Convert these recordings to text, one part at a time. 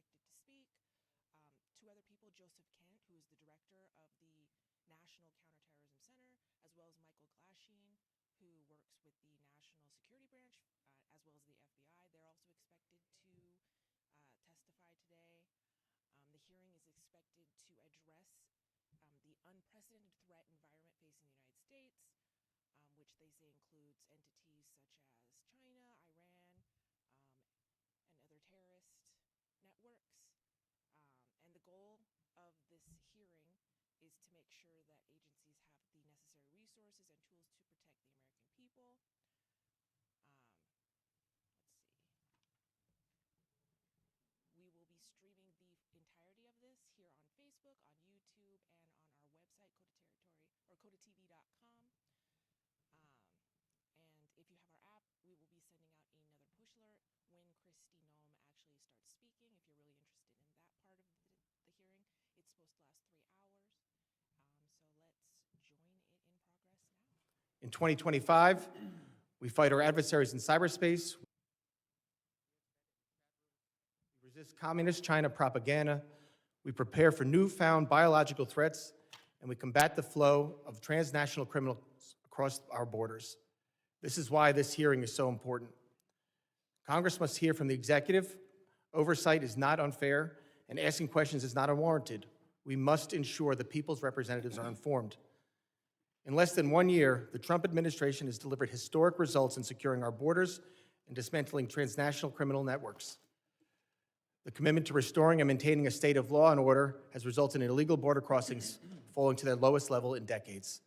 expected to speak. Two other people, Joseph Kent, who is the director of the National Counterterrorism Center, as well as Michael Glasheen, who works with the National Security Branch, as well as the FBI. They're also expected to testify today. The hearing is expected to address the unprecedented threat environment facing the United States, which they say includes entities such as China, Iran, and other terrorist networks. And the goal of this hearing is to make sure that agencies have the necessary resources and tools to protect the American people. We will be streaming the entirety of this here on Facebook, on YouTube, and on our website, KOTATV.com. And if you have our app, we will be sending out another push alert when Kristi Noem actually starts speaking. If you're really interested in that part of the hearing, it's supposed to last 3 hours. So let's join it in progress now. In 2025, we fight our adversaries in cyberspace. We resist communist China propaganda. We prepare for newfound biological threats, and we combat the flow of transnational criminals across our borders. This is why this hearing is so important. Congress must hear from the executive. Oversight is not unfair, and asking questions is not unwarranted. We must ensure the people's representatives are informed. In less than 1 year, the Trump administration has delivered historic results in securing our borders and dismantling transnational criminal networks. The commitment to restoring and maintaining a state of law and order has resulted in illegal border crossings falling to their lowest level in decades.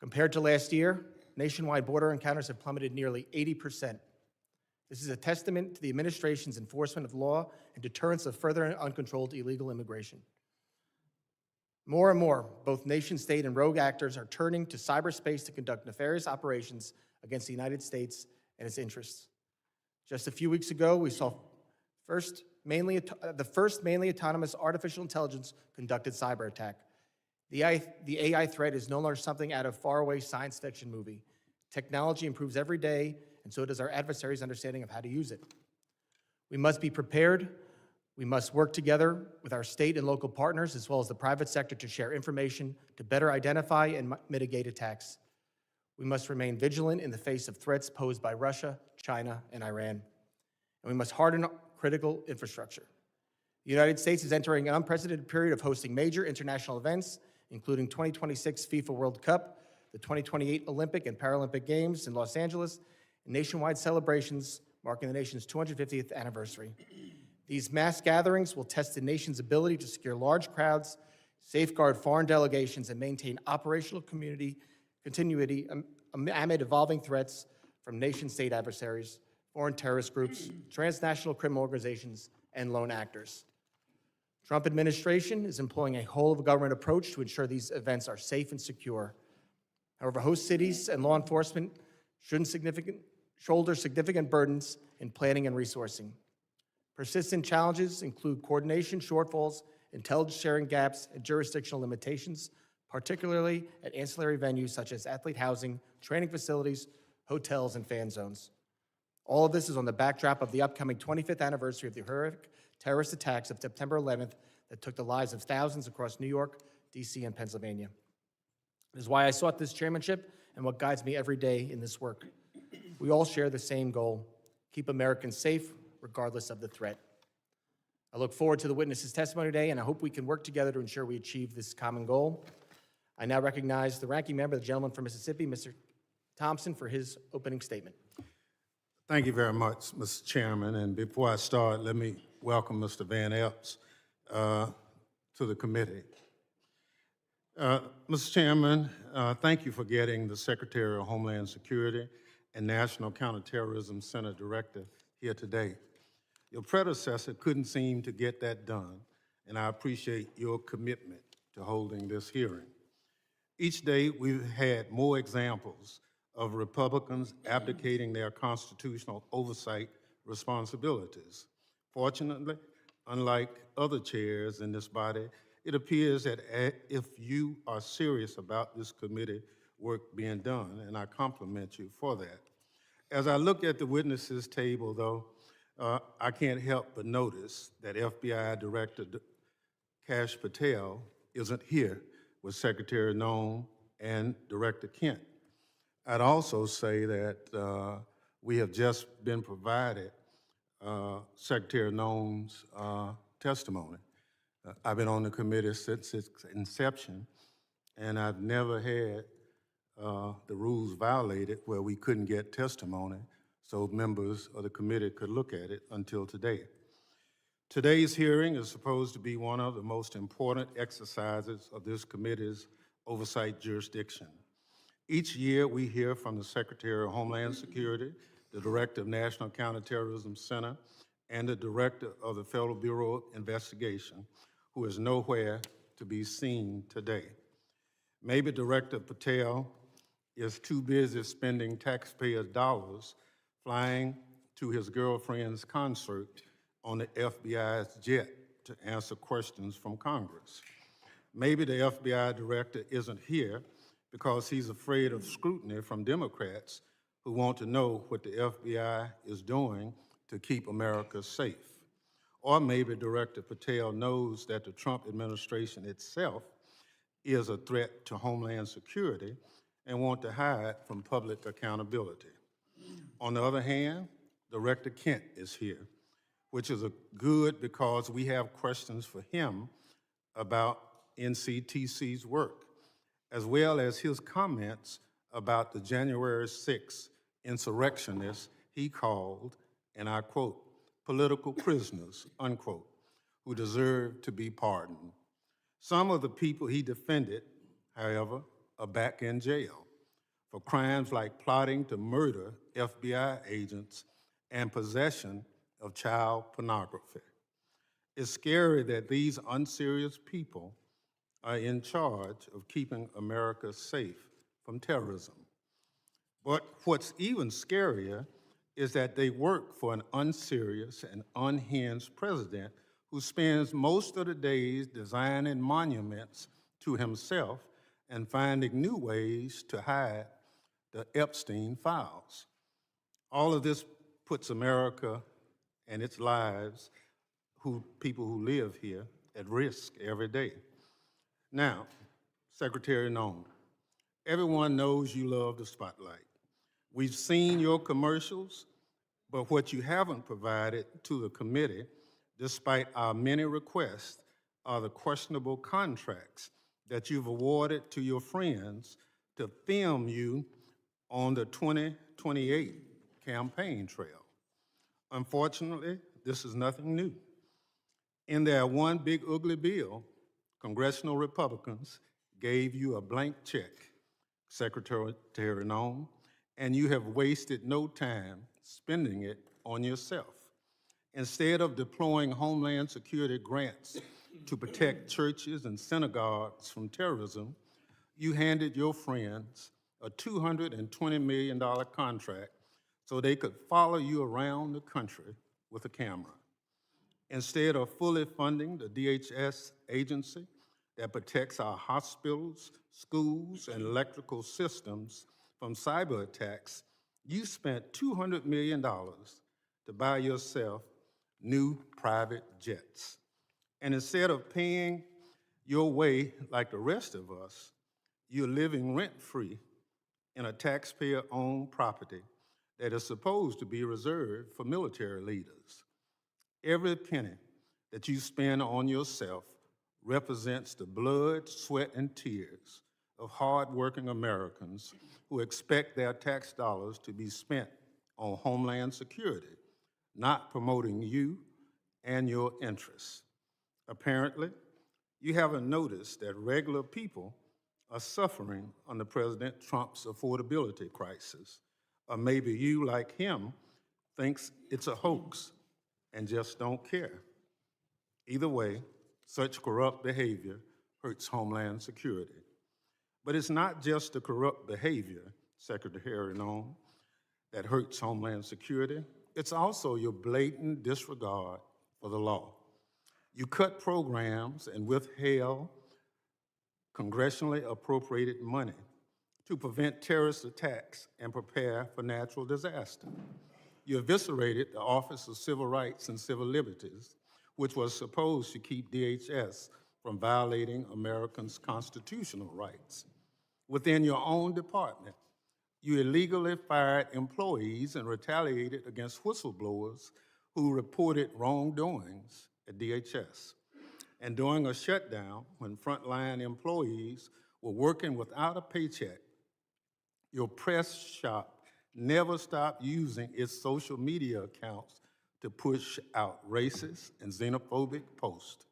Compared to last year, nationwide border encounters have plummeted nearly 80%. This is a testament to the administration's enforcement of law and deterrence of further uncontrolled illegal immigration. More and more, both nation-state and rogue actors are turning to cyberspace to conduct nefarious operations against the United States and its interests. Just a few weeks ago, we saw the first mainly autonomous artificial intelligence conducted cyber attack. The AI threat is no longer something out of faraway science fiction movie. Technology improves every day, and so does our adversaries' understanding of how to use it. We must be prepared. We must work together with our state and local partners, as well as the private sector, to share information to better identify and mitigate attacks. We must remain vigilant in the face of threats posed by Russia, China, and Iran. And we must harden critical infrastructure. The United States is entering an unprecedented period of hosting major international events, including 2026 FIFA World Cup, the 2028 Olympic and Paralympic Games in Los Angeles, and nationwide celebrations marking the nation's 250th anniversary. These mass gatherings will test the nation's ability to secure large crowds, safeguard foreign delegations, and maintain operational continuity amid evolving threats from nation-state adversaries, foreign terrorist groups, transnational criminal organizations, and lone actors. Trump administration is employing a whole-of-government approach to ensure these events are safe and secure. However, host cities and law enforcement shouldn't shoulder significant burdens in planning and resourcing. Persistent challenges include coordination shortfalls, intelligence sharing gaps, and jurisdictional limitations, particularly at ancillary venues such as athlete housing, training facilities, hotels, and fan zones. All of this is on the backdrop of the upcoming 25th anniversary of the horrific terrorist attacks of September 11th that took the lives of thousands across New York, D.C., and Pennsylvania. It is why I sought this chairmanship and what guides me every day in this work. We all share the same goal: keep Americans safe, regardless of the threat. I look forward to the witnesses' testimony today, and I hope we can work together to ensure we achieve this common goal. I now recognize the ranking member, the gentleman from Mississippi, Mr. Thompson, for his opening statement. Thank you very much, Mr. Chairman. And before I start, let me welcome Mr. Van Epps to the committee. Mr. Chairman, thank you for getting the Secretary of Homeland Security and National Counterterrorism Center Director here today. Your predecessor couldn't seem to get that done, and I appreciate your commitment to holding this hearing. Each day, we've had more examples of Republicans abdicating their constitutional oversight responsibilities. Fortunately, unlike other chairs in this body, it appears that if you are serious about this committee work being done, and I compliment you for that. As I look at the witnesses table, though, I can't help but notice that FBI Director Kash Patel isn't here with Secretary Noem and Director Kent. I'd also say that we have just been provided Secretary Noem's testimony. I've been on the committee since its inception, and I've never had the rules violated where we couldn't get testimony so members of the committee could look at it until today. Today's hearing is supposed to be one of the most important exercises of this committee's oversight jurisdiction. Each year, we hear from the Secretary of Homeland Security, the Director of National Counterterrorism Center, and the Director of the Federal Bureau of Investigation, who is nowhere to be seen today. Maybe Director Patel is too busy spending taxpayers' dollars flying to his girlfriend's concert on the FBI's jet to answer questions from Congress. Maybe the FBI director isn't here because he's afraid of scrutiny from Democrats who want to know what the FBI is doing to keep America safe. Or maybe Director Patel knows that the Trump administration itself is a threat to Homeland Security and want to hide from public accountability. On the other hand, Director Kent is here, which is good because we have questions for him about NCTC's work, as well as his comments about the January 6th insurrectionists he called, and I quote, political prisoners, unquote, who deserve to be pardoned. Some of the people he defended, however, are back in jail for crimes like plotting to murder FBI agents and possession of child pornography. It's scary that these unserious people are in charge of keeping America safe from terrorism. But what's even scarier is that they work for an unserious and unhinged president who spends most of the days designing monuments to himself and finding new ways to hide the Epstein files. All of this puts America and its lives, people who live here, at risk every day. Now, Secretary Noem, everyone knows you love the spotlight. We've seen your commercials, but what you haven't provided to the committee, despite our many requests, are the questionable contracts that you've awarded to your friends to film you on the 2028 campaign trail. Unfortunately, this is nothing new. In their one big ugly bill, congressional Republicans gave you a blank check, Secretary Noem, and you have wasted no time spending it on yourself. Instead of deploying Homeland Security grants to protect churches and synagogues from terrorism, you handed your friends a $220 million contract so they could follow you around the country with a camera. Instead of fully funding the DHS agency that protects our hospitals, schools, and electrical systems from cyber attacks, you spent $200 million to buy yourself new private jets. And instead of paying your way like the rest of us, you're living rent-free in a taxpayer-owned property that is supposed to be reserved for military leaders. Every penny that you spend on yourself represents the blood, sweat, and tears of hardworking Americans who expect their tax dollars to be spent on Homeland Security, not promoting you and your interests. Apparently, you haven't noticed that regular people are suffering under President Trump's affordability crisis. Or maybe you, like him, thinks it's a hoax and just don't care. Either way, such corrupt behavior hurts Homeland Security. But it's not just the corrupt behavior, Secretary Noem, that hurts Homeland Security. It's also your blatant disregard for the law. You cut programs and withheld congressionally appropriated money to prevent terrorist attacks and prepare for natural disaster. You eviscerated the Office of Civil Rights and Civil Liberties, which was supposed to keep DHS from violating Americans' constitutional rights. Within your own department, you illegally fired employees and retaliated against whistleblowers who reported wrongdoings at DHS. And during a shutdown, when frontline employees were working without a paycheck, your press shop never stopped using its social media accounts to push out racist and xenophobic posts.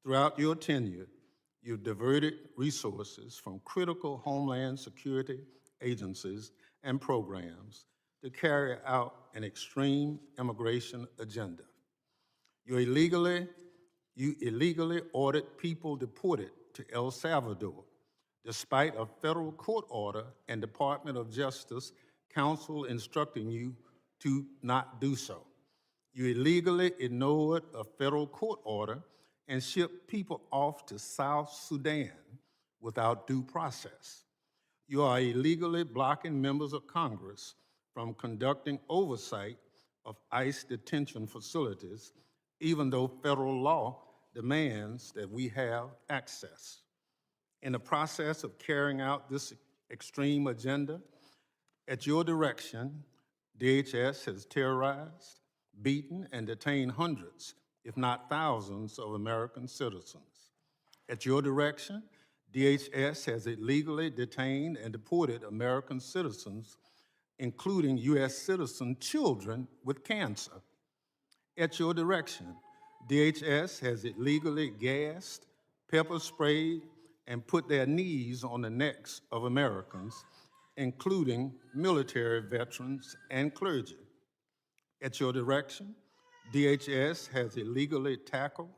Throughout your tenure, you've diverted resources from critical Homeland Security agencies and programs to carry out an extreme immigration agenda. You illegally ordered people deported to El Salvador, despite a federal court order and Department of Justice counsel instructing you to not do so. You illegally ignored a federal court order and shipped people off to South Sudan without due process. You are illegally blocking members of Congress from conducting oversight of ICE detention facilities, even though federal law demands that we have access. In the process of carrying out this extreme agenda, at your direction, DHS has terrorized, beaten, and detained hundreds, if not thousands, of American citizens. At your direction, DHS has illegally detained and deported American citizens, including U.S. citizen children with cancer. At your direction, DHS has illegally gassed, pepper sprayed, and put their knees on the necks of Americans, including military veterans and clergy. At your direction, DHS has illegally tackled,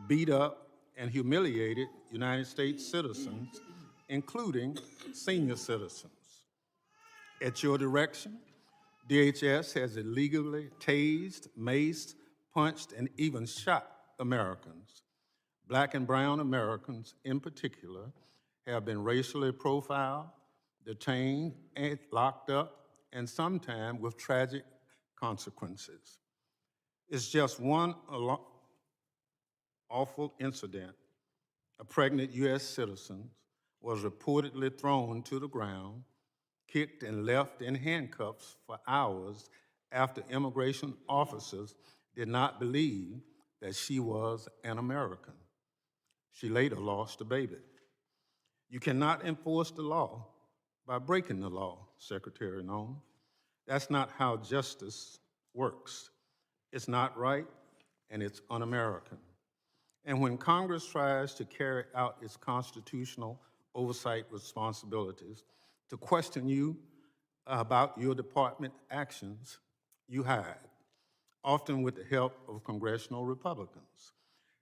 beat up, and humiliated United States citizens, including senior citizens. At your direction, DHS has illegally tased, maced, punched, and even shot Americans. Black and brown Americans, in particular, have been racially profiled, detained, and locked up, and sometimes with tragic consequences. It's just one awful incident. A pregnant U.S. citizen was reportedly thrown to the ground, kicked, and left in handcuffs for hours after immigration officers did not believe that she was an American. She later lost a baby. You cannot enforce the law by breaking the law, Secretary Noem. That's not how justice works. It's not right, and it's un-American. And when Congress tries to carry out its constitutional oversight responsibilities, to question you about your department actions, you hide, often with the help of congressional Republicans.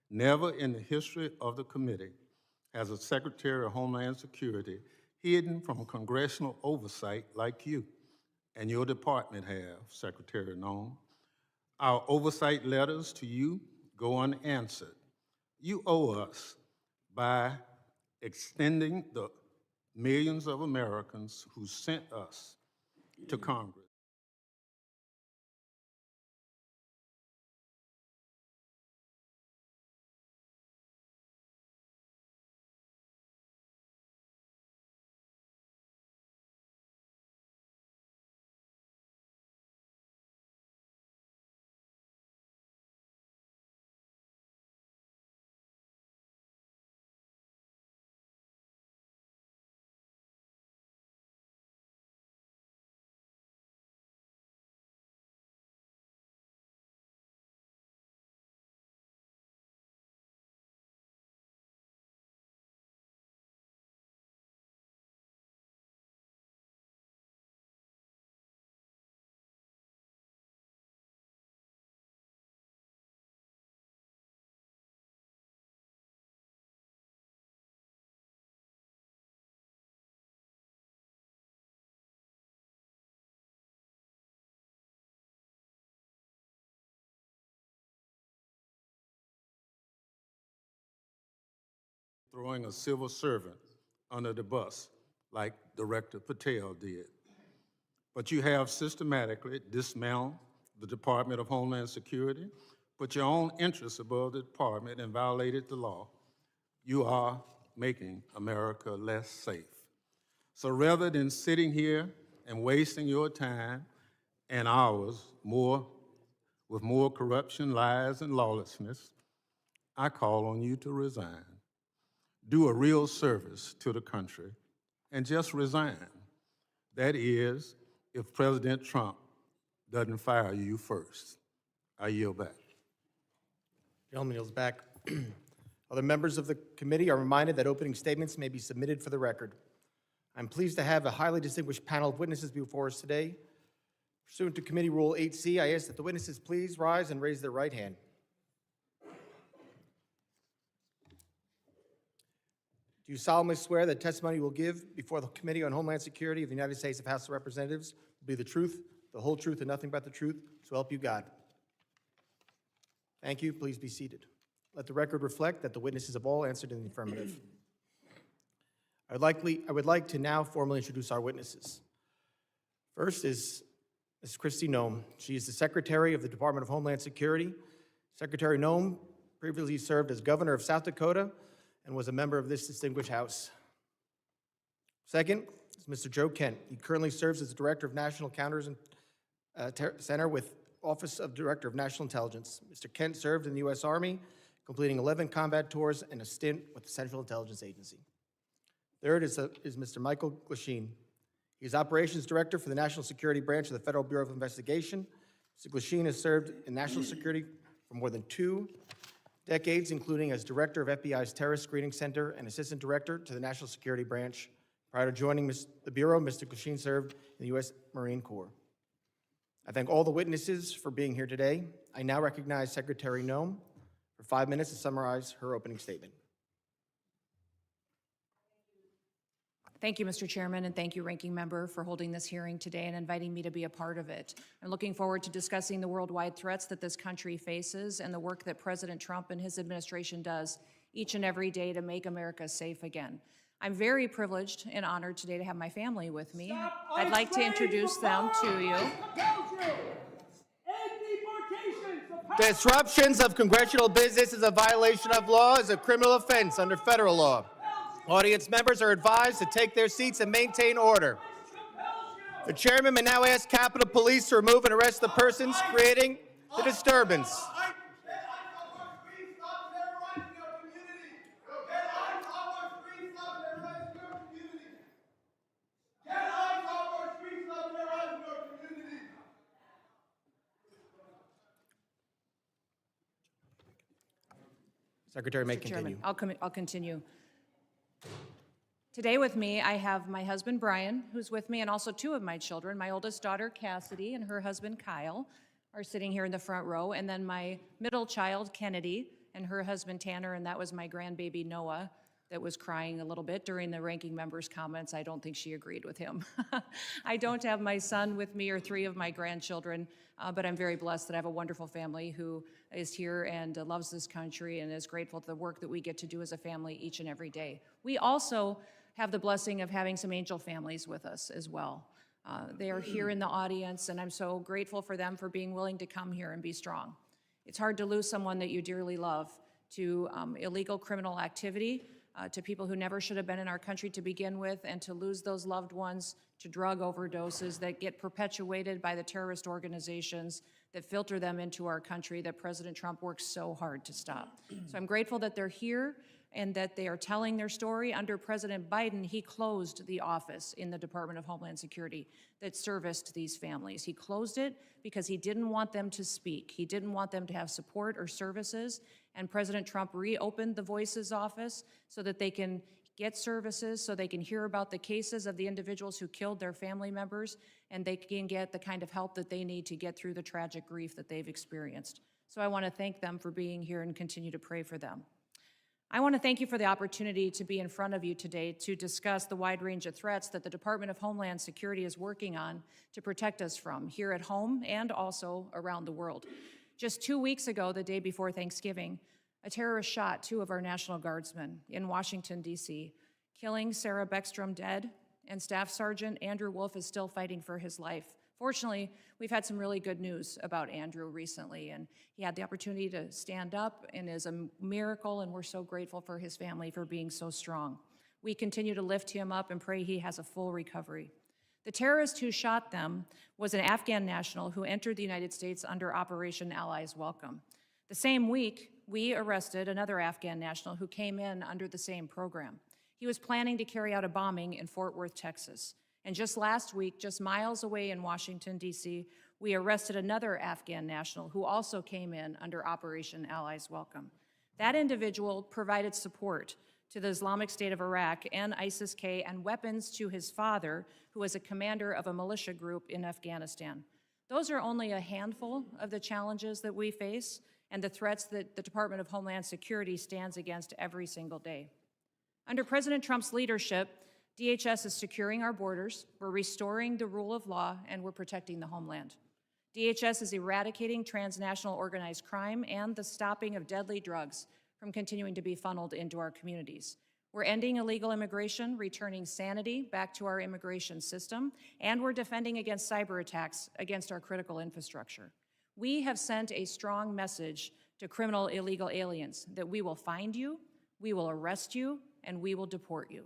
Never in the history of the committee has a Secretary of Homeland Security hidden from congressional oversight like you and your department have, Secretary Noem. Our oversight letters to you go unanswered. You owe us by extending the millions of Americans who sent us to Congress. Throwing a civil servant under the bus like Director Patel did. but you have systematically dismantled the Department of Homeland Security, put your own interests above the department, and violated the law. You are making America less safe. So rather than sitting here and wasting your time and ours with more corruption, lies, and lawlessness, I call on you to resign. Do a real service to the country and just resign. That is, if President Trump doesn't fire you first. I yield back. Gentleman yields back. Other members of the committee are reminded that opening statements may be submitted for the record. I'm pleased to have a highly distinguished panel of witnesses before us today. Pursuant to Committee Rule 8C, I ask that the witnesses please rise and raise their right hand. Do you solemnly swear that testimony you will give before the Committee on Homeland Security of the United States House of Representatives will be the truth, the whole truth, and nothing but the truth, so help you God? Thank you. Please be seated. Let the record reflect that the witnesses have all answered in the affirmative. I would like to now formally introduce our witnesses. First is Ms. Kristi Noem. She is the Secretary of the Department of Homeland Security. Secretary Noem previously served as Governor of South Dakota and was a member of this distinguished House. Second is Mr. Joe Kent. He currently serves as the Director of National Counterterrorism Center with Office of Director of National Intelligence. Mr. Kent served in the U.S. Army, completing 11 combat tours and a stint with the Central Intelligence Agency. Third is Mr. Michael Glasheen. He is Operations Director for the National Security Branch of the Federal Bureau of Investigation. Mr. Glasheen has served in national security for more than 2 decades, including as Director of FBI's Terrorist Screening Center and Assistant Director to the National Security Branch. Prior to joining the Bureau, Mr. Glasheen served in the U.S. Marine Corps. I thank all the witnesses for being here today. I now recognize Secretary Noem for 5 minutes to summarize her opening statement. Thank you, Mr. Chairman, and thank you, Ranking Member, for holding this hearing today and inviting me to be a part of it. I'm looking forward to discussing the worldwide threats that this country faces and the work that President Trump and his administration does each and every day to make America safe again. I'm very privileged and honored today to have my family with me. I'd like to introduce them to you. Disruptions of congressional business is a violation of law, is a criminal offense under federal law. Audience members are advised to take their seats and maintain order. The chairman may now ask Capitol Police to remove and arrest the persons creating the disturbance. Secretary may continue. Chairman, I'll continue. Today with me, I have my husband, Brian, who's with me, and also 2 of my children. My oldest daughter, Cassidy, and her husband, Kyle, are sitting here in the front row. And then my middle child, Kennedy, and her husband, Tanner, and that was my grandbaby, Noah, that was crying a little bit during the ranking member's comments. I don't think she agreed with him. I don't have my son with me or 3 of my grandchildren, but I'm very blessed that I have a wonderful family who is here and loves this country and is grateful for the work that we get to do as a family each and every day. We also have the blessing of having some angel families with us as well. They are here in the audience, and I'm so grateful for them for being willing to come here and be strong. It's hard to lose someone that you dearly love to illegal criminal activity, to people who never should have been in our country to begin with, and to lose those loved ones to drug overdoses that get perpetuated by the terrorist organizations that filter them into our country that President Trump works so hard to stop. So I'm grateful that they're here and that they are telling their story. Under President Biden, he closed the office in the Department of Homeland Security that serviced these families. He closed it because he didn't want them to speak. He didn't want them to have support or services, and President Trump reopened the Voices office so that they can get services, so they can hear about the cases of the individuals who killed their family members, and they can get the kind of help that they need to get through the tragic grief that they've experienced. So I want to thank them for being here and continue to pray for them. I want to thank you for the opportunity to be in front of you today to discuss the wide range of threats that the Department of Homeland Security is working on to protect us from here at home and also around the world. Just 2 weeks ago, the day before Thanksgiving, a terrorist shot 2 of our National Guardsmen in Washington, D.C., killing Sarah Beckstrom dead and Staff Sergeant Andrew Wolf is still fighting for his life. Fortunately, we've had some really good news about Andrew recently, and he had the opportunity to stand up and is a miracle, and we're so grateful for his family for being so strong. We continue to lift him up and pray he has a full recovery. The terrorist who shot them was an Afghan national who entered the United States under Operation Allies Welcome. The same week, we arrested another Afghan national who came in under the same program. He was planning to carry out a bombing in Fort Worth, Texas. And just last week, just miles away in Washington, D.C., we arrested another Afghan national who also came in under Operation Allies Welcome. That individual provided support to the Islamic State of Iraq and ISIS-K and weapons to his father, who was a commander of a militia group in Afghanistan. Those are only a handful of the challenges that we face and the threats that the Department of Homeland Security stands against every single day. Under President Trump's leadership, DHS is securing our borders, we're restoring the rule of law, and we're protecting the homeland. DHS is eradicating transnational organized crime and the stopping of deadly drugs from continuing to be funneled into our communities. We're ending illegal immigration, returning sanity back to our immigration system, and we're defending against cyber attacks against our critical infrastructure. We have sent a strong message to criminal illegal aliens that we will find you, we will arrest you, and we will deport you.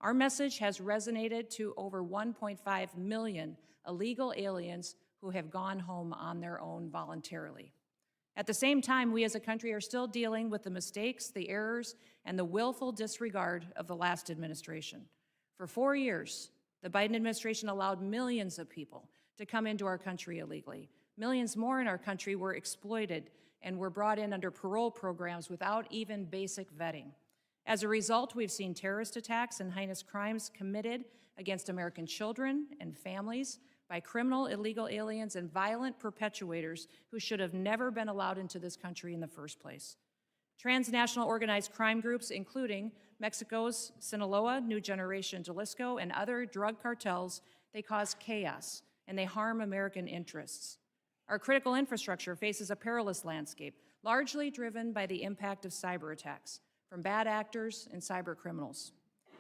Our message has resonated to over 1.5 million illegal aliens who have gone home on their own voluntarily. At the same time, we as a country are still dealing with the mistakes, the errors, and the willful disregard of the last administration. For 4 years, the Biden administration allowed millions of people to come into our country illegally. Millions more in our country were exploited and were brought in under parole programs without even basic vetting. As a result, we've seen terrorist attacks and heinous crimes committed against American children and families by criminal illegal aliens and violent perpetuators who should have never been allowed into this country in the first place. Transnational organized crime groups, including Mexico's Sinaloa, New Generation Jalisco, and other drug cartels, they cause chaos and they harm American interests. Our critical infrastructure faces a perilous landscape, largely driven by the impact of cyber attacks from bad actors and cyber criminals.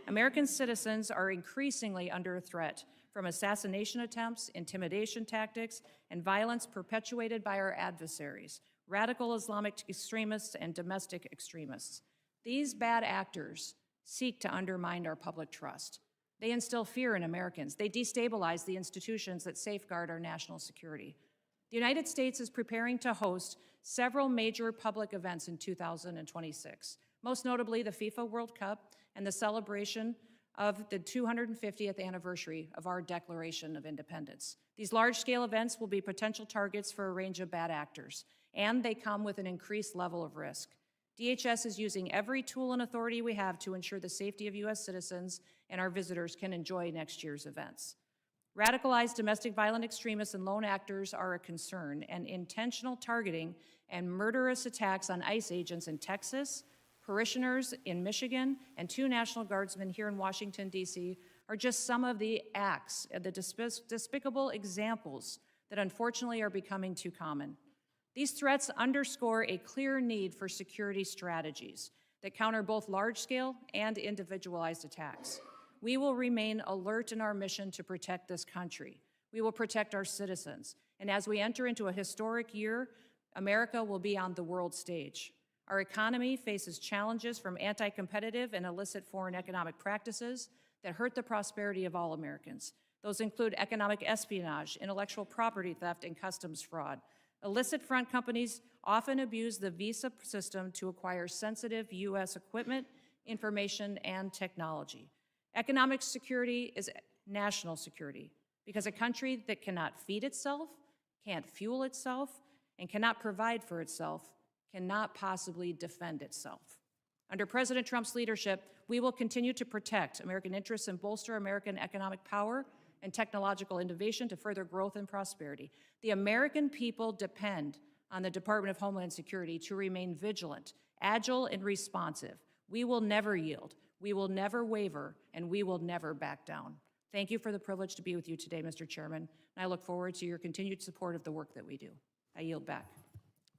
American citizens are increasingly under threat from assassination attempts, intimidation tactics, and violence perpetuated by our adversaries, radical Islamic extremists and domestic extremists. These bad actors seek to undermine our public trust. They instill fear in Americans. They destabilize the institutions that safeguard our national security. The United States is preparing to host several major public events in 2026, most notably the FIFA World Cup and the celebration of the 250th anniversary of our Declaration of Independence. These large-scale events will be potential targets for a range of bad actors, and they come with an increased level of risk. DHS is using every tool and authority we have to ensure the safety of U.S. citizens and our visitors can enjoy next year's events. Radicalized domestic violent extremists and lone actors are a concern, and intentional targeting and murderous attacks on ICE agents in Texas, parishioners in Michigan, and 2 National Guardsmen here in Washington, D.C. are just some of the acts, the despicable examples that unfortunately are becoming too common. These threats underscore a clear need for security strategies that counter both large-scale and individualized attacks. We will remain alert in our mission to protect this country. We will protect our citizens. And as we enter into a historic year, America will be on the world stage. Our economy faces challenges from anti-competitive and illicit foreign economic practices that hurt the prosperity of all Americans. Those include economic espionage, intellectual property theft, and customs fraud. Illicit front companies often abuse the visa system to acquire sensitive U.S. equipment, information, and technology. Economic security is national security because a country that cannot feed itself, can't fuel itself, and cannot provide for itself cannot possibly defend itself. Under President Trump's leadership, we will continue to protect American interests and bolster American economic power and technological innovation to further growth and prosperity. The American people depend on the Department of Homeland Security to remain vigilant, agile, and responsive. We will never yield, we will never waver, and we will never back down. Thank you for the privilege to be with you today, Mr. Chairman, and I look forward to your continued support of the work that we do. I yield back.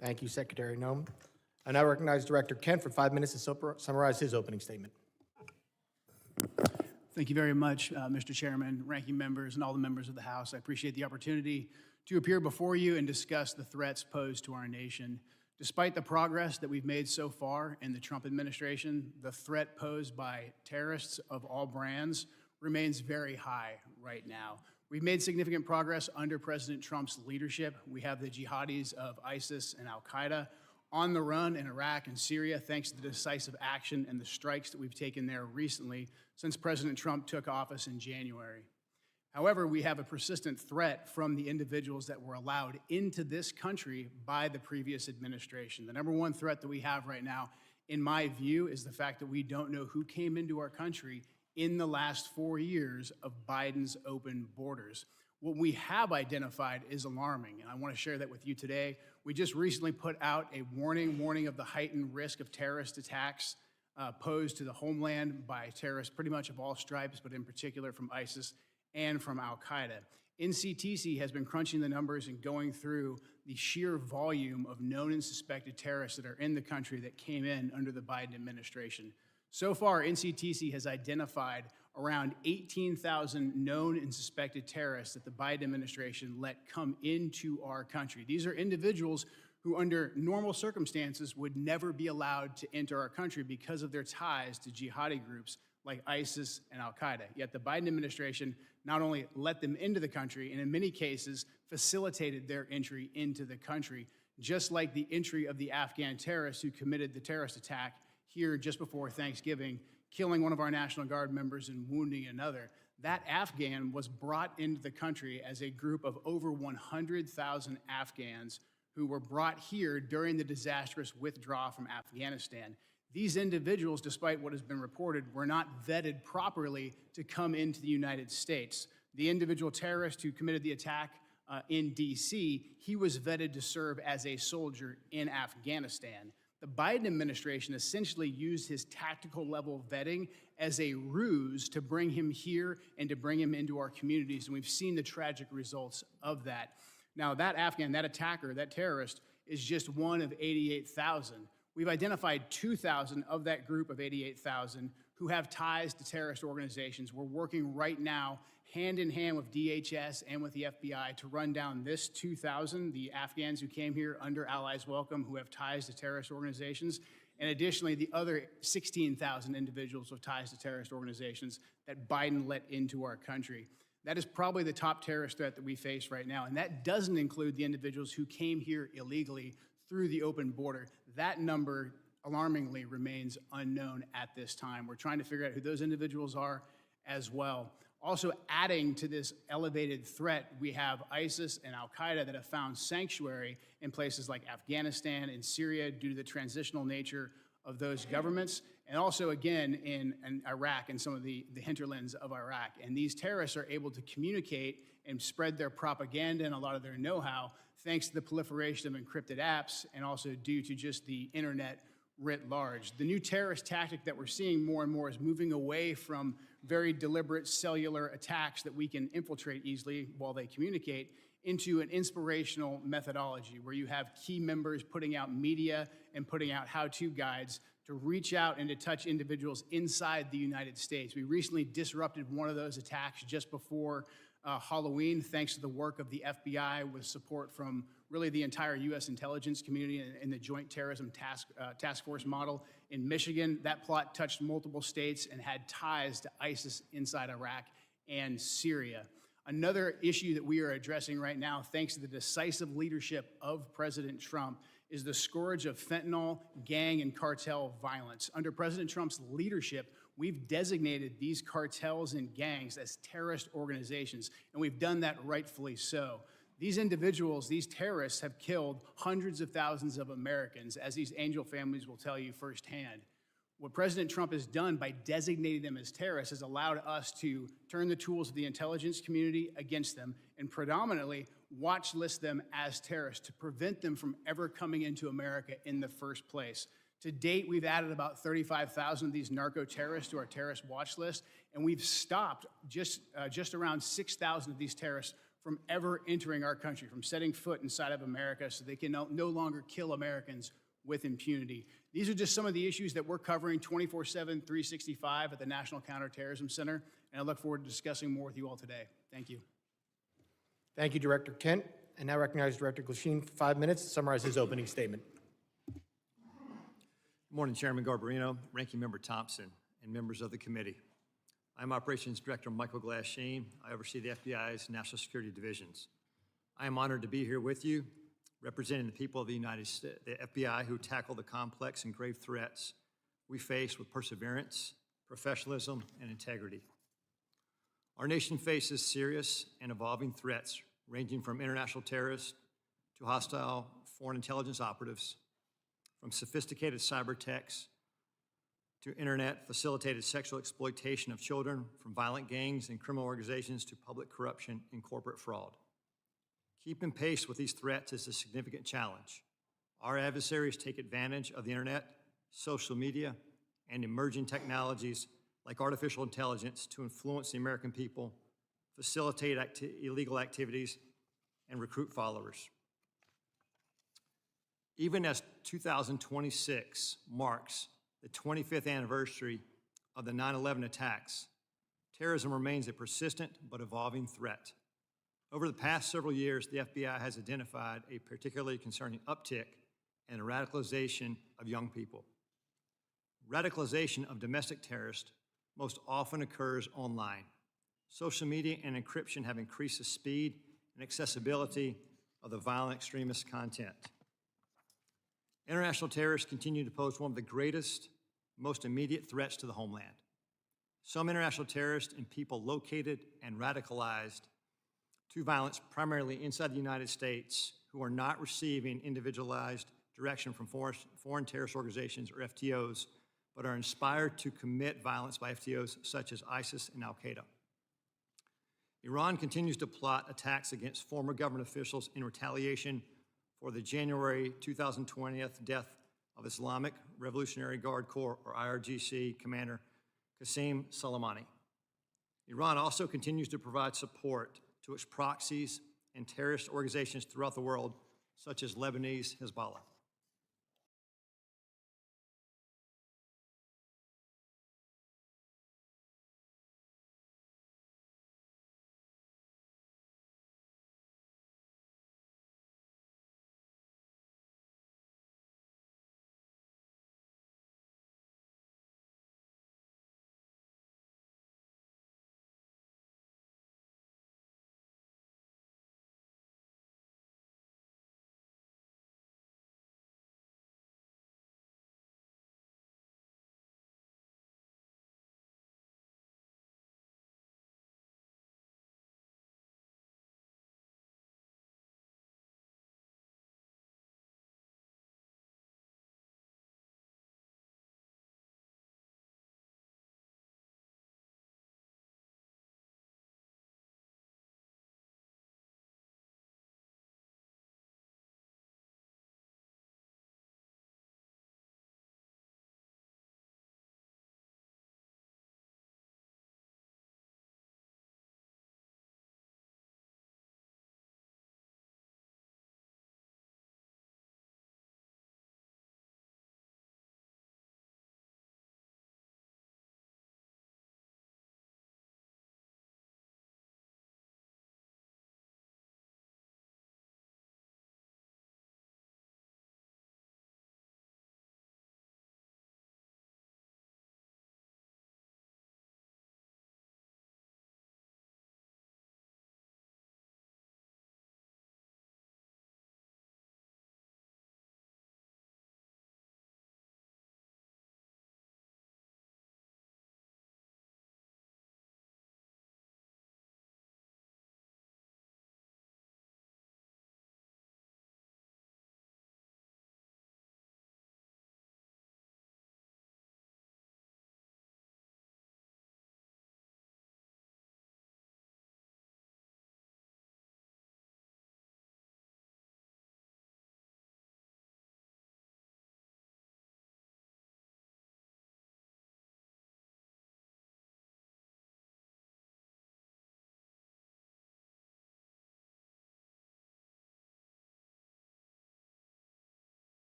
Thank you, Secretary Noem. I now recognize Director Kent for 5 minutes to summarize his opening statement. Thank you very much, Mr. Chairman, ranking members, and all the members of the House. I appreciate the opportunity to appear before you and discuss the threats posed to our nation. Despite the progress that we've made so far in the Trump administration, the threat posed by terrorists of all brands remains very high right now. We've made significant progress under President Trump's leadership. We have the jihadis of ISIS and al-Qaeda on the run in Iraq and Syria, thanks to the decisive action and the strikes that we've taken there recently since President Trump took office in January. However, we have a persistent threat from the individuals that were allowed into this country by the previous administration. The number one threat that we have right now, in my view, is the fact that we don't know who came into our country in the last 4 years of Biden's open borders. What we have identified is alarming, and I want to share that with you today. We just recently put out a warning of the heightened risk of terrorist attacks posed to the homeland by terrorists pretty much of all stripes, but in particular from ISIS and from al-Qaeda. NCTC has been crunching the numbers and going through the sheer volume of known and suspected terrorists that are in the country that came in under the Biden administration. So far, NCTC has identified around 18,000 known and suspected terrorists that the Biden administration let come into our country. These are individuals who under normal circumstances would never be allowed to enter our country because of their ties to jihadi groups like ISIS and al-Qaeda. Yet the Biden administration not only let them into the country, and in many cases facilitated their entry into the country, just like the entry of the Afghan terrorists who committed the terrorist attack here just before Thanksgiving, killing one of our National Guard members and wounding another. That Afghan was brought into the country as a group of over 100,000 Afghans who were brought here during the disastrous withdrawal from Afghanistan. These individuals, despite what has been reported, were not vetted properly to come into the United States. The individual terrorist who committed the attack in D.C., he was vetted to serve as a soldier in Afghanistan. The Biden administration essentially used his tactical level vetting as a ruse to bring him here and to bring him into our communities, and we've seen the tragic results of that. Now, that Afghan, that attacker, that terrorist, is just one of 88,000. We've identified 2,000 of that group of 88,000 who have ties to terrorist organizations. We're working right now hand in hand with DHS and with the FBI to run down this 2,000, the Afghans who came here under Allies Welcome who have ties to terrorist organizations, and additionally the other 16,000 individuals with ties to terrorist organizations that Biden let into our country. That is probably the top terrorist threat that we face right now, and that doesn't include the individuals who came here illegally through the open border. That number, alarmingly, remains unknown at this time. We're trying to figure out who those individuals are as well. Also adding to this elevated threat, we have ISIS and al-Qaeda that have found sanctuary in places like Afghanistan and Syria due to the transitional nature of those governments, and also again in Iraq and some of the hinterlands of Iraq. And these terrorists are able to communicate and spread their propaganda and a lot of their know-how thanks to the proliferation of encrypted apps and also due to just the internet writ large. The new terrorist tactic that we're seeing more and more is moving away from very deliberate cellular attacks that we can infiltrate easily while they communicate into an inspirational methodology where you have key members putting out media and putting out how-to guides to reach out and to touch individuals inside the United States. We recently disrupted one of those attacks just before Halloween, thanks to the work of the FBI with support from really the entire U.S. intelligence community and the Joint Terrorism Task Force model in Michigan. That plot touched multiple states and had ties to ISIS inside Iraq and Syria. Another issue that we are addressing right now, thanks to the decisive leadership of President Trump, is the scourge of fentanyl, gang, and cartel violence. Under President Trump's leadership, we've designated these cartels and gangs as terrorist organizations, and we've done that rightfully so. These individuals, these terrorists, have killed hundreds of thousands of Americans, as these angel families will tell you firsthand. What President Trump has done by designating them as terrorists has allowed us to turn the tools of the intelligence community against them and predominantly watch list them as terrorists to prevent them from ever coming into America in the first place. To date, we've added about 35,000 of these narco-terrorists to our terrorist watch list, and we've stopped just around 6,000 of these terrorists from ever entering our country, from setting foot inside of America so they can no longer kill Americans with impunity. These are just some of the issues that we're covering 24/7, 365 at the National Counterterrorism Center, and I look forward to discussing more with you all today. Thank you. Thank you, Director Kent. And now recognize Director Glasheen for 5 minutes to summarize his opening statement. Good morning, Chairman Garbarino, Ranking Member Thompson, and members of the committee. I'm Operations Director Michael Glasheen. I oversee the FBI's National Security Divisions. I am honored to be here with you, representing the people of the United States, the FBI, who tackle the complex and grave threats we face with perseverance, professionalism, and integrity. Our nation faces serious and evolving threats, ranging from international terrorists to hostile foreign intelligence operatives, from sophisticated cyber attacks to internet-facilitated sexual exploitation of children, from violent gangs and criminal organizations to public corruption and corporate fraud. Keeping pace with these threats is a significant challenge. Our adversaries take advantage of the internet, social media, and emerging technologies like artificial intelligence to influence the American people, facilitate illegal activities, and recruit followers. Even as 2026 marks the 25th anniversary of the 9/11 attacks, terrorism remains a persistent but evolving threat. Over the past several years, the FBI has identified a particularly concerning uptick in the radicalization of young people. Radicalization of domestic terrorists most often occurs online. Social media and encryption have increased the speed and accessibility of the violent extremist content. International terrorists continue to pose one of the greatest, most immediate threats to the homeland. Some international terrorists and people located and radicalized to violence primarily inside the United States who are not receiving individualized direction from foreign terrorist organizations or FTOs, but are inspired to commit violence by FTOs such as ISIS and Al-Qaeda. Iran continues to plot attacks against former government officials in retaliation for the January 2020 death of Islamic Revolutionary Guard Corps, or IRGC, Commander Qasem Soleimani. Iran also continues to provide support to its proxies and terrorist organizations throughout the world, such as Lebanese Hezbollah.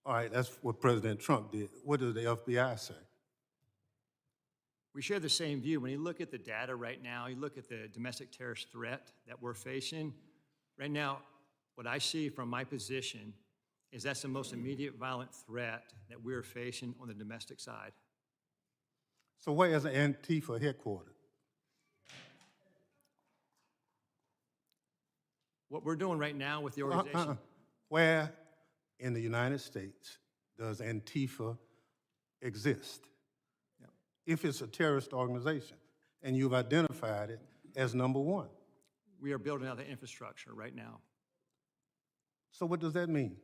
All right, that's what President Trump did. What does the FBI say? We share the same view. When you look at the data right now, you look at the domestic terrorist threat that we're facing, right now, what I see from my position is that's the most immediate violent threat that we're facing on the domestic side. So where is Antifa headquartered? What we're doing right now with the organization, Where in the United States does Antifa exist? If it's a terrorist organization, and you've identified it as number one. we are building out the infrastructure right now. So what does that mean?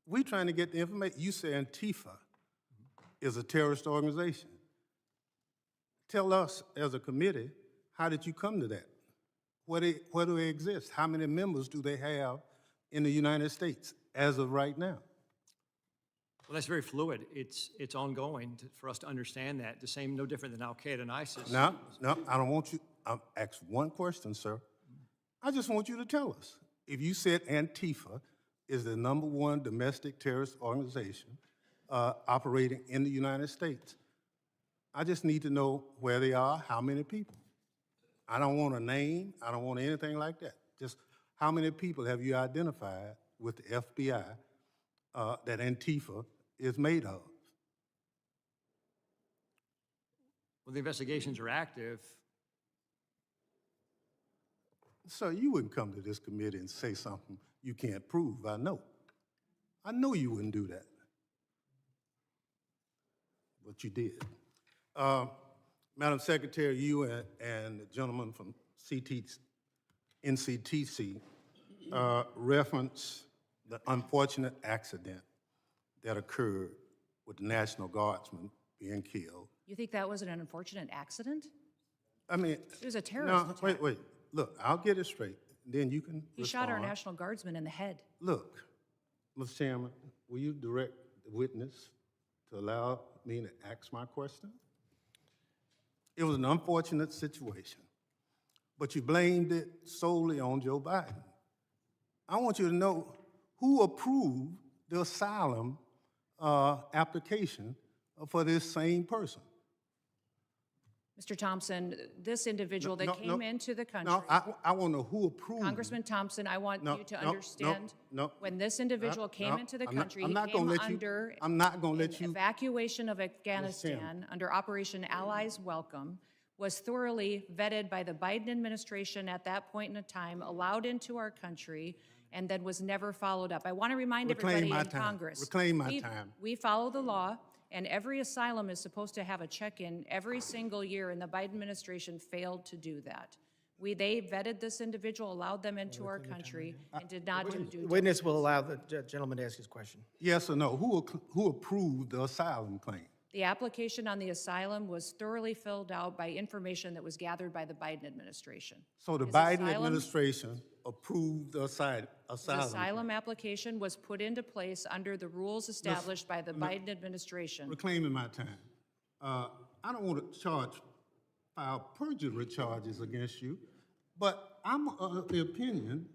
We trying to get the information. You say Antifa is a terrorist organization. Tell us as a committee, how did you come to that? Where do they exist? How many members do they have in the United States as of right now? Well, that's very fluid. It's ongoing for us to understand that. The same, no different than Al-Qaeda and ISIS. No, I don't want you, I'll ask one question, sir. I just want you to tell us. If you said Antifa is the #1 domestic terrorist organization operating in the United States, I just need to know where they are, how many people. I don't want a name, I don't want anything like that. Just how many people have you identified with the FBI that Antifa is made of? Well, the investigations are active. So you wouldn't come to this committee and say something you can't prove, I know. I know you wouldn't do that. But you did. Madam Secretary, you and the gentleman from NCTC reference the unfortunate accident that occurred with the National Guardsman being killed. You think that was an unfortunate accident? I mean, It was a terrorist attack. wait. Look, I'll get it straight. Then you can He shot our respond. National Guardsman in the head. Look, Mr. Chairman, will you direct the witness to allow me to ask my question? It was an unfortunate situation, but you blamed it solely on Joe Biden. I want you to know who approved the asylum application for this same person. Mr. Thompson, this individual that came into the country. No, I want to know who approved. Congressman Thompson, I want No, you to no, understand. no. When this individual came into the country, he I'm not came gonna let you- under I'm not gonna let an you- evacuation of Afghanistan under Operation Allies Welcome, was thoroughly vetted by the Biden administration at that point in time, allowed into our country, and then was never followed up. I want to remind Reclaim everybody my in time. Congress. Reclaim my time. We follow the law, and every asylum is supposed to have a check-in every single year, and the Biden administration failed to do that. They vetted this individual, allowed them into our country, and did not do due The diligence. witness will allow the gentleman to ask his question. Yes or no? Who approved the asylum claim? The application on the asylum was thoroughly filled out by information that was gathered by the Biden administration. So the His Biden asylum- administration approved the The asylum. asylum application was put into place under the rules established by the Biden administration. Reclaiming my time. I don't want to file perjury charges against you, but I'm of the opinion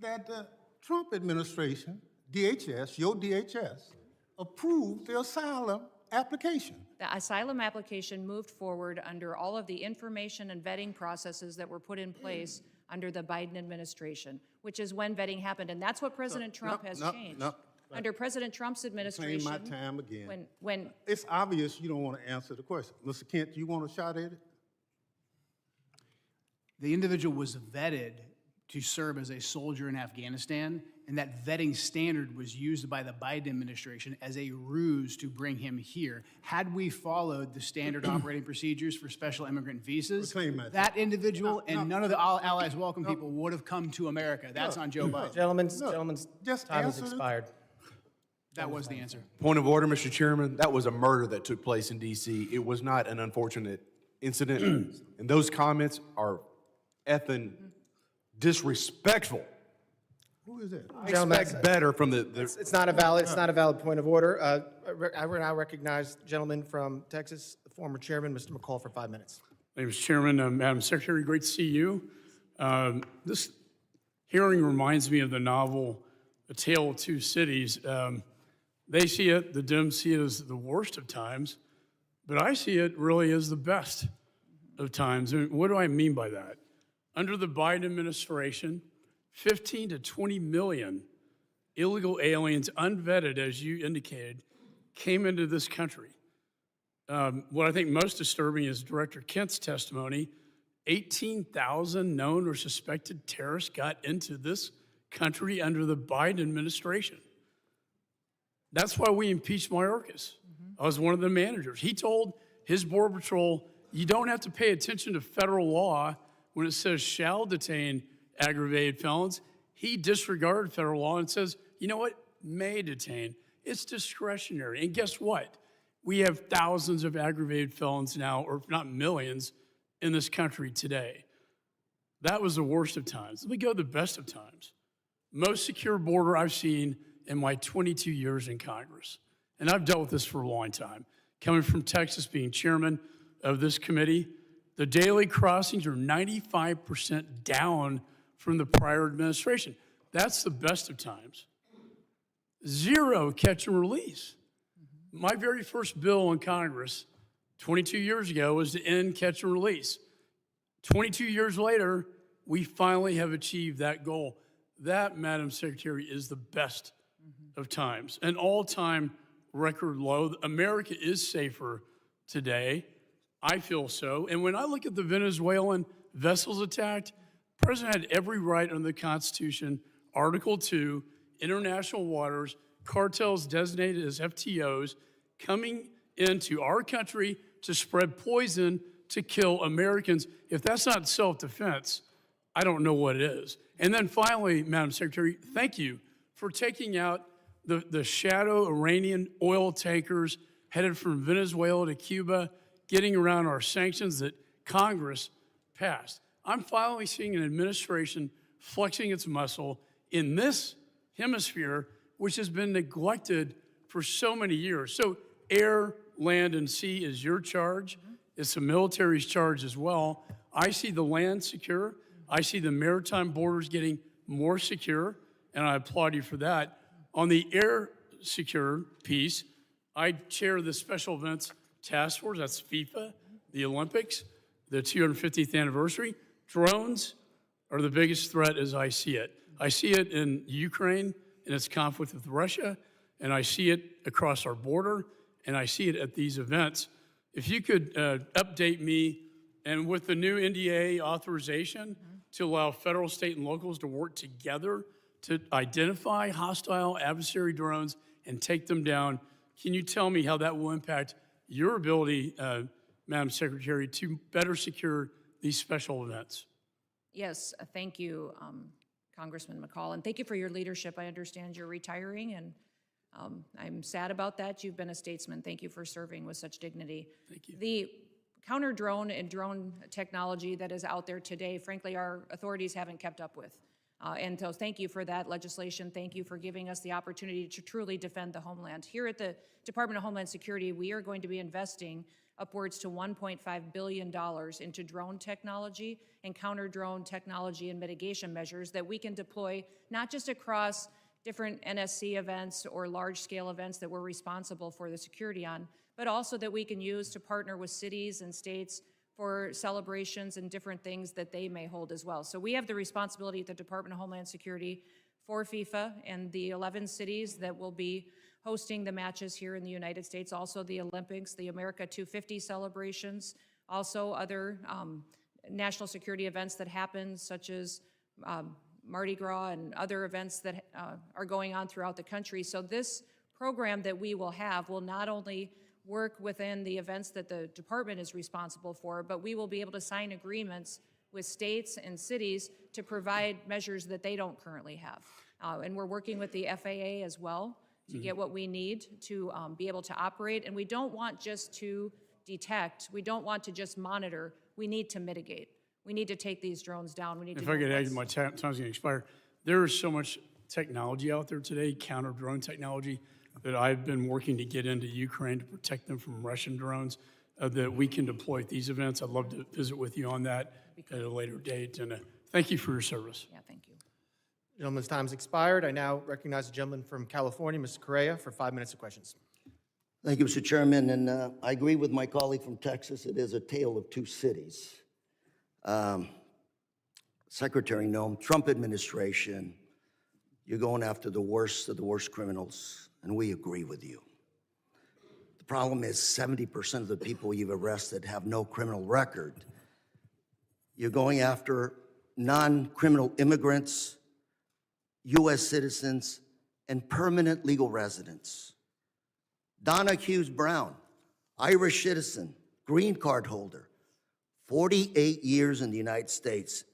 that the Trump administration, DHS, your DHS, approved the asylum application. The asylum application moved forward under all of the information and vetting processes that were put in place under the Biden administration, which is when vetting happened, and that's what President Trump has changed. Under President Trump's administration. Reclaim my time again. When It's obvious you don't want to answer the question. Mr. Kent, you want a shot at it? The individual was vetted to serve as a soldier in Afghanistan, and that vetting standard was used by the Biden administration as a ruse to bring him here. Had we followed the standard operating procedures for special immigrant visas, Reclaim my time. that individual and none of the Allies Welcome people would have come to America. That's on Joe Biden. Gentleman's just time has answer the- expired. That was the answer. Point of order, Mr. Chairman. That was a murder that took place in D.C. It was not an unfortunate incident. And those comments are effing disrespectful. Who is that? I expect better from the It's not a valid point of order. I will now recognize the gentleman from Texas, the former chairman, Mr. McCall, for 5 minutes. My name is Chairman. Madam Secretary, great to see you. This hearing reminds me of the novel a tale of two cities. They see it, the Dems see it as the worst of times, but I see it really as the best of times. And what do I mean by that? Under the Biden administration, 15 to 20 million illegal aliens, unvetted, as you indicated, came into this country. What I think most disturbing is Director Kent's testimony. 18,000 known or suspected terrorists got into this country under the Biden administration. That's why we impeached Mayorkas. I was one of the managers. He told his Border Patrol, you don't have to pay attention to federal law when it says shall detain aggravated felons. He disregarded federal law and says, you know what, may detain. It's discretionary. And guess what? We have thousands of aggravated felons now, or if not millions, in this country today. That was the worst of times. Let me go to the best of times. Most secure border I've seen in my 22 years in Congress. And I've dealt with this for a long time. Coming from Texas, being chairman of this committee, the daily crossings are 95% down from the prior administration. That's the best of times. 0 catch and release. My very first bill in Congress 22 years ago was to end catch and release. 22 years later, we finally have achieved that goal. That, Madam Secretary, is the best of times. An all-time record low. America is safer today. I feel so. And when I look at the Venezuelan vessels attacked, the president had every right under the Constitution, Article 2, international waters, cartels designated as FTOs, coming into our country to spread poison to kill Americans. If that's not self-defense, I don't know what it is. And then finally, Madam Secretary, thank you for taking out the shadow Iranian oil tankers headed from Venezuela to Cuba, getting around our sanctions that Congress passed. I'm finally seeing an administration flexing its muscle in this hemisphere, which has been neglected for so many years. So air, land, and sea is your charge. It's the military's charge as well. I see the land secure. I see the maritime borders getting more secure, and I applaud you for that. On the air secure piece, I chair the Special Events Task Force. That's FIFA, the Olympics, the 250th anniversary. Drones are the biggest threat as I see it. I see it in Ukraine in its conflict with Russia, and I see it across our border, and I see it at these events. If you could update me, and with the new NDA authorization to allow federal, state, and locals to work together to identify hostile adversary drones and take them down, can you tell me how that will impact your ability, Madam Secretary, to better secure these special events? Yes, thank you, Congressman McCall, and thank you for your leadership. I understand you're retiring, and I'm sad about that. You've been a statesman. Thank you for serving with such dignity. Thank you. The counter-drone and drone technology that is out there today, frankly, our authorities haven't kept up with. And so thank you for that legislation. Thank you for giving us the opportunity to truly defend the homeland. Here at the Department of Homeland Security, we are going to be investing upwards to $1.5 billion into drone technology and counter-drone technology and mitigation measures that we can deploy not just across different NSC events or large-scale events that we're responsible for the security on, but also that we can use to partner with cities and states for celebrations and different things that they may hold as well. So we have the responsibility at the Department of Homeland Security for FIFA and the 11 cities that will be hosting the matches here in the United States, also the Olympics, the America 250 celebrations, also other national security events that happen, such as Mardi Gras and other events that are going on throughout the country. So this program that we will have will not only work within the events that the department is responsible for, but we will be able to sign agreements with states and cities to provide measures that they don't currently have. And we're working with the FAA as well to get what we need to be able to operate. And we don't want just to detect, we don't want to just monitor, we need to mitigate. We need to take these drones down. We need to. If I could add, my time's going to expire. There is so much technology out there today, counter-drone technology, that I've been working to get into Ukraine to protect them from Russian drones that we can deploy at these events. I'd love to visit with you on that at a later date. And thank you for your service. Yeah, thank you. Gentleman's time's expired. I now recognize the gentleman from California, Mr. Correa, for 5 minutes of questions. Thank you, Mr. Chairman, and I agree with my colleague from Texas. It is a tale of two cities. Secretary Noem, Trump administration, you're going after the worst of the worst criminals, and we agree with you. The problem is 70% of the people you've arrested have no criminal record. You're going after non-criminal immigrants, U.S. citizens, and permanent legal residents. Donna Hughes Brown, Irish citizen, green card holder, 48 years in the United States.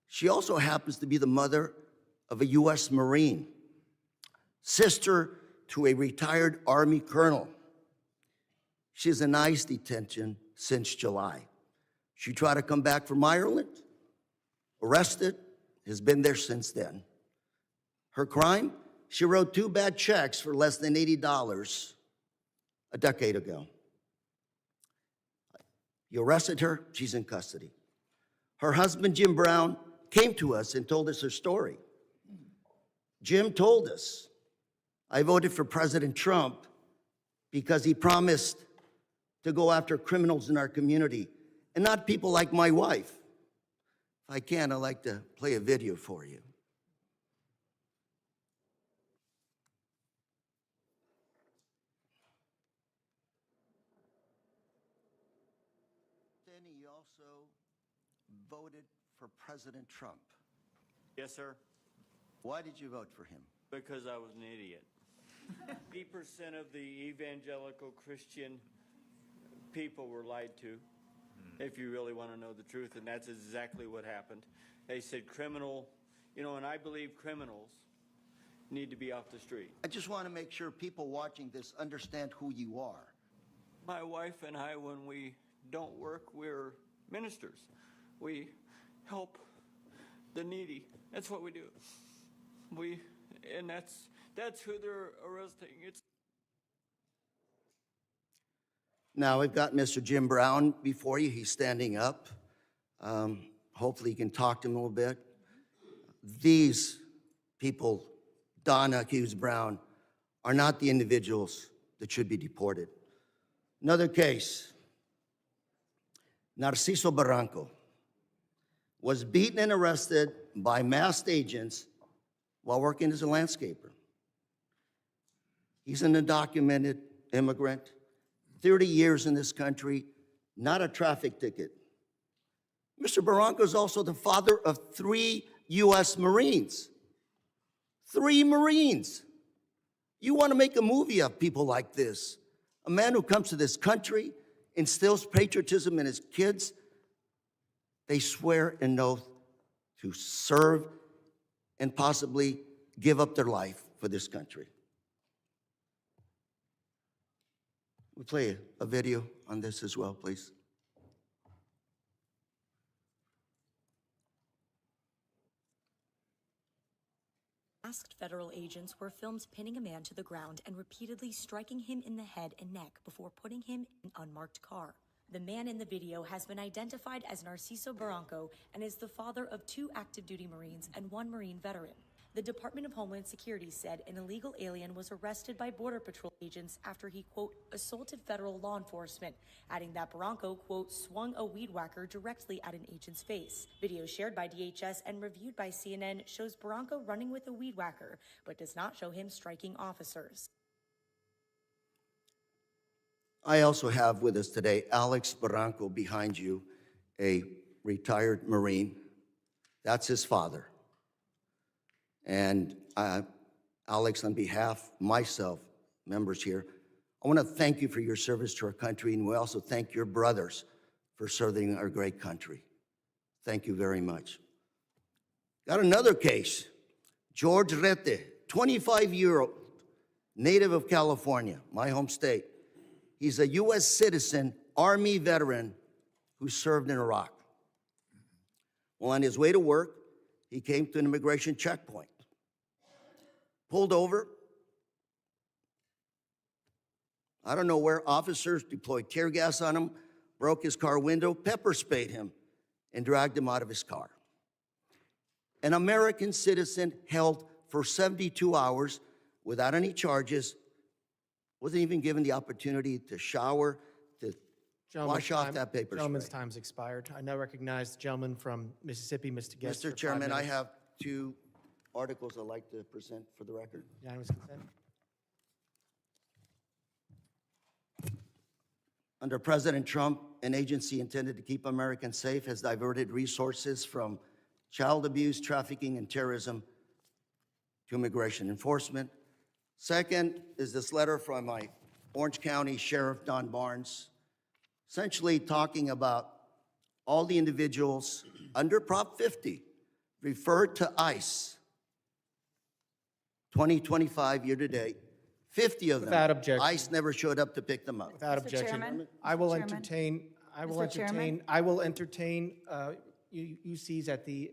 She also happens to be the mother of a U.S. Marine, sister to a retired Army colonel. She's in ICE detention since July. She tried to come back from Ireland, arrested, has been there since then. Her crime? She wrote 2 bad checks for less than $80 a decade ago. You arrested her, she's in custody. Her husband, Jim Brown, came to us and told us her story. Jim told us, I voted for President Trump because he promised to go after criminals in our community and not people like my wife. If I can, I'd like to play a video for you. Danny, you also voted for President Trump. Yes, sir, Why did you vote for him? because I was an idiot. 80% of the evangelical Christian people were lied to, if you really want to know the truth, and that's exactly what happened. They said criminal, and I believe criminals need to be off the street. I just want to make sure people watching this understand who you are. My wife and I, when we don't work, we're ministers. We help the needy. That's what we do. And that's who they're arresting. Now, we've got Mr. Jim Brown before you. He's standing up. Hopefully you can talk to him a little bit. These people, Donna Hughes Brown, are not the individuals that should be deported. Another case, Narciso Barranco was beaten and arrested by masked agents while working as a landscaper. He's an undocumented immigrant, 30 years in this country, not a traffic ticket. Mr. Barranco is also the father of 3 U.S. Marines. 3 Marines. You want to make a movie of people like this. A man who comes to this country, instills patriotism in his kids. They swear an oath to serve and possibly give up their life for this country. We'll play a video on this as well, please. Masked federal agents were filmed pinning a man to the ground and repeatedly striking him in the head and neck before putting him in an unmarked car. The man in the video has been identified as Narciso Barranco and is the father of 2 active duty Marines and 1 Marine veteran. The Department of Homeland Security said an illegal alien was arrested by Border Patrol agents after he, quote, assaulted federal law enforcement, adding that Barranco, quote, swung a weed whacker directly at an agent's face. Video shared by DHS and reviewed by CNN shows Barranco running with a weed whacker, but does not show him striking officers. I also have with us today Alex Barranco behind you, a retired Marine. That's his father. And Alex, on behalf of myself, members here, I want to thank you for your service to our country, and we also thank your brothers for serving our great country. Thank you very much. Got another case. George Rete, 25-year-old, native of California, my home state. He's a U.S. citizen, Army veteran who served in Iraq. Well, on his way to work, he came to an immigration checkpoint, pulled over. I don't know where officers deployed tear gas on him, broke his car window, pepper sprayed him, and dragged him out of his car. an American citizen held for 72 hours without any charges, wasn't even given the opportunity to shower, to wash off that paper Gentleman's spray. time's expired. I now recognize the gentleman from Mississippi, Mr. Guest. Mr. Chairman, I have 2 articles I'd like to present for the record. Unanimous consent? Under President Trump, an agency intended to keep Americans safe has diverted resources from child abuse, trafficking, and terrorism to immigration enforcement. Second is this letter from my Orange County Sheriff, Don Barnes, essentially talking about all the individuals under Prop 50 referred to ICE 2025 year to date. 50 of them. Without objection. ICE never showed up to pick them up. Without Mr. objection. Chairman? I will Mr. Chairman? entertain, Mr. I will entertain UCs at the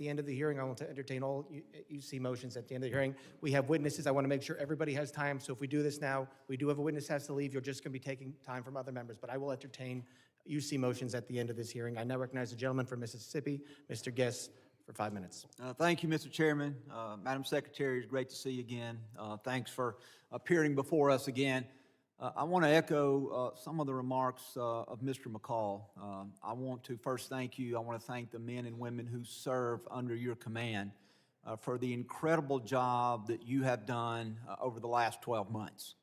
end of the hearing. I want to entertain all UC motions at the end of the hearing. We have witnesses. I want to make sure everybody has time. So if we do this now, we do have a witness has to leave. You're just going to be taking time from other members. But I will entertain UC motions at the end of this hearing. I now recognize the gentleman from Mississippi, Mr. Guest, for 5 minutes. Thank you, Mr. Chairman. Madam Secretary, it's great to see you again. Thanks for appearing before us again. I want to echo some of the remarks of Mr. McCall. I want to first thank you. I want to thank the men and women who serve under your command for the incredible job that you have done over the last 12 months.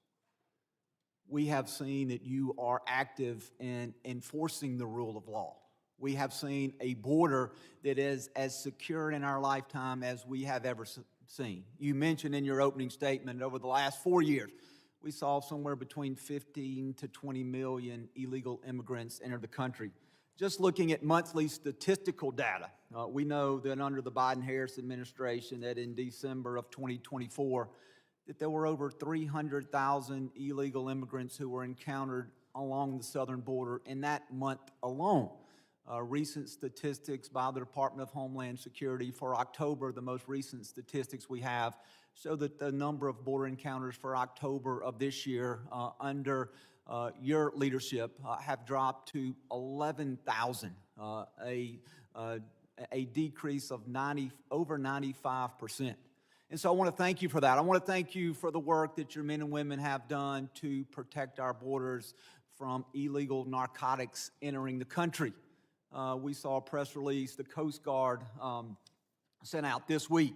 We have seen that you are active in enforcing the rule of law. We have seen a border that is as secure in our lifetime as we have ever seen. You mentioned in your opening statement over the last 4 years, we saw somewhere between 15 to 20 million illegal immigrants enter the country. Just looking at monthly statistical data, we know that under the Biden-Harris administration that in December of 2024, that there were over 300,000 illegal immigrants who were encountered along the southern border in that month alone. Recent statistics by the Department of Homeland Security for October, the most recent statistics we have, show that the number of border encounters for October of this year under your leadership have dropped to 11,000, a decrease of over 95%. And so I want to thank you for that. I want to thank you for the work that your men and women have done to protect our borders from illegal narcotics entering the country. We saw a press release the Coast Guard sent out this week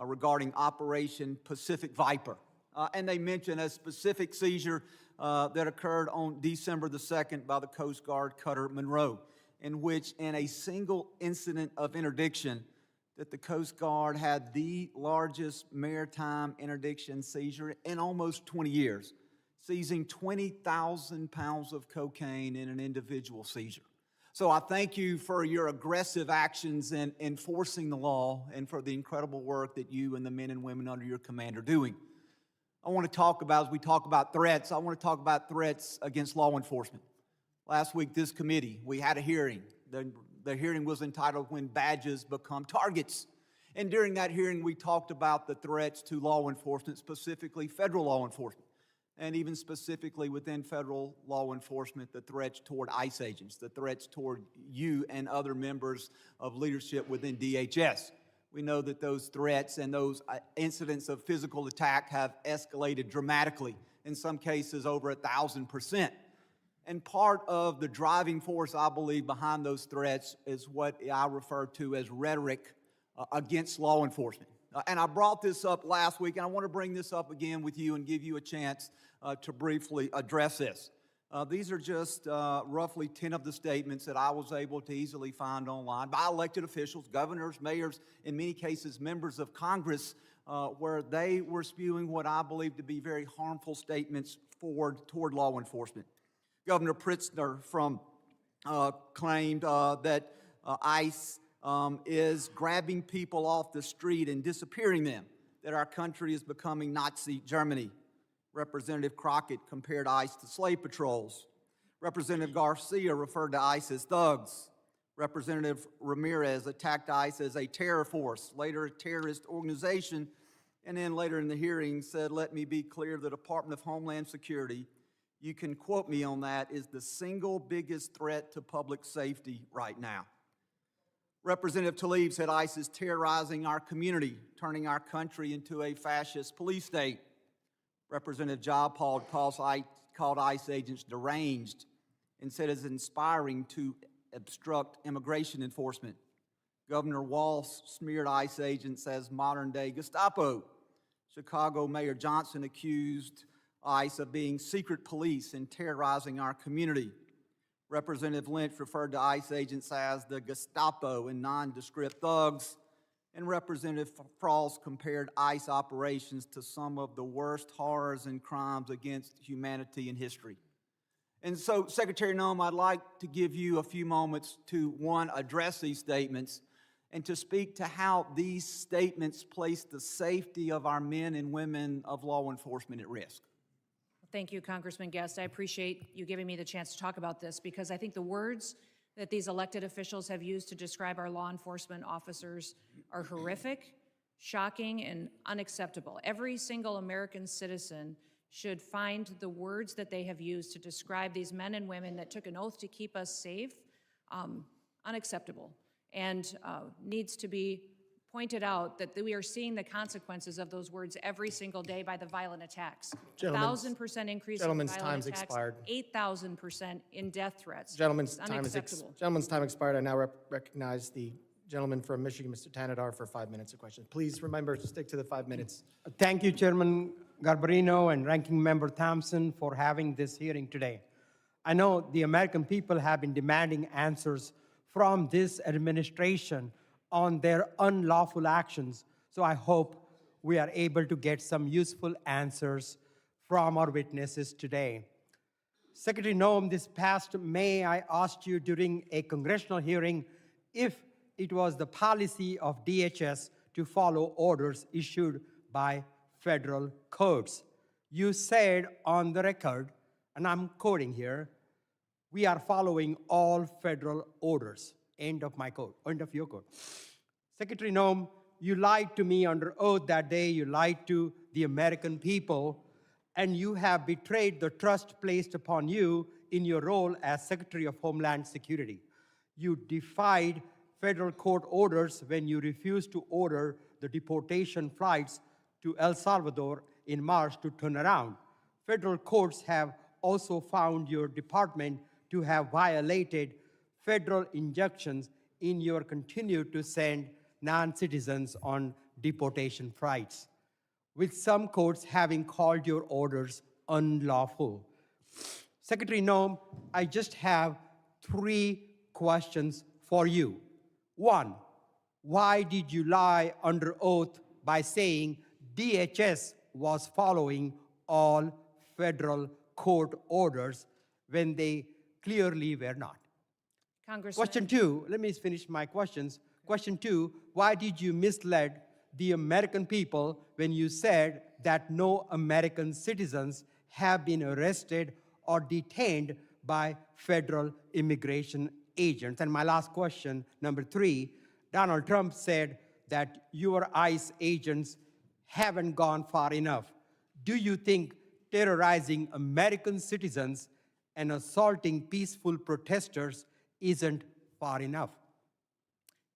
regarding Operation Pacific Viper. And they mentioned a specific seizure that occurred on December the 2nd by the Coast Guard cutter Monroe, in which in a single incident of interdiction that the Coast Guard had the largest maritime interdiction seizure in almost 20 years, seizing 20,000 pounds of cocaine in an individual seizure. So I thank you for your aggressive actions in enforcing the law and for the incredible work that you and the men and women under your command are doing. I want to talk about, as we talk about threats, I want to talk about threats against law enforcement. Last week, this committee, we had a hearing. The hearing was entitled When Badges Become Targets. And during that hearing, we talked about the threats to law enforcement, specifically federal law enforcement. And even specifically within federal law enforcement, the threats toward ICE agents, the threats toward you and other members of leadership within DHS. We know that those threats and those incidents of physical attack have escalated dramatically, in some cases over 1,000%. And part of the driving force, I believe, behind those threats is what I refer to as rhetoric against law enforcement. And I brought this up last week, and I want to bring this up again with you and give you a chance to briefly address this. These are just roughly 10 of the statements that I was able to easily find online by elected officials, governors, mayors, in many cases members of Congress, where they were spewing what I believe to be very harmful statements toward law enforcement. Governor Pritzker claimed that ICE is grabbing people off the street and disappearing them, that our country is becoming Nazi Germany. Representative Crockett compared ICE to slave patrols. Representative Garcia referred to ICE as thugs. Representative Ramirez attacked ICE as a terror force, later a terrorist organization, and then later in the hearing said, let me be clear, the Department of Homeland Security, you can quote me on that, is the single biggest threat to public safety right now. Representative Tlaib said ICE is terrorizing our community, turning our country into a fascist police state. Representative Jayapal called ICE agents deranged and said it's inspiring to obstruct immigration enforcement. Governor Walz smeared ICE agents as modern-day Gestapo. Chicago Mayor Johnson accused ICE of being secret police and terrorizing our community. Representative Lynch referred to ICE agents as the Gestapo and nondescript thugs. And Representative Frost compared ICE operations to some of the worst horrors and crimes against humanity in history. And so, Secretary Noem, I'd like to give you a few moments to, one, address these statements, and to speak to how these statements place the safety of our men and women of law enforcement at risk. Thank you, Congressman Guest. I appreciate you giving me the chance to talk about this, because I think the words that these elected officials have used to describe our law enforcement officers are horrific, shocking, and unacceptable. Every single American citizen should find the words that they have used to describe these men and women that took an oath to keep us safe unacceptable, and needs to be pointed out that we are seeing the consequences of those words every single day by the violent attacks. 1,000% increase in violent time's attacks, expired. 8,000% in death threats. Gentleman's It's time is unacceptable. gentleman's time expired. I now recognize the gentleman from Michigan, Mr. Tanadar, for 5 minutes of questions. Please remember to stick to the 5 minutes. Thank you, Chairman Garbarino and Ranking Member Thompson, for having this hearing today. I know the American people have been demanding answers from this administration on their unlawful actions, so I hope we are able to get some useful answers from our witnesses today. Secretary Noem, this past May, I asked you during a congressional hearing if it was the policy of DHS to follow orders issued by federal courts. You said on the record, and I'm quoting here, "We are following all federal orders." End of my quote, end of your quote. Secretary Noem, you lied to me under oath that day. You lied to the American people, and you have betrayed the trust placed upon you in your role as Secretary of Homeland Security. You defied federal court orders when you refused to order the deportation flights to El Salvador in March to turn around. Federal courts have also found your department to have violated federal injunctions in your continue to send non-citizens on deportation flights, with some courts having called your orders unlawful. Secretary Noem, I just have 3 questions for you. 1, why did you lie under oath by saying DHS was following all federal court orders when they clearly were not? Congressman. Question 2, let me finish my questions. Question 2, why did you mislead the American people when you said that no American citizens have been arrested or detained by federal immigration agents? And my last question, number 3, Donald Trump said that your ICE agents haven't gone far enough. Do you think terrorizing American citizens and assaulting peaceful protesters isn't far enough?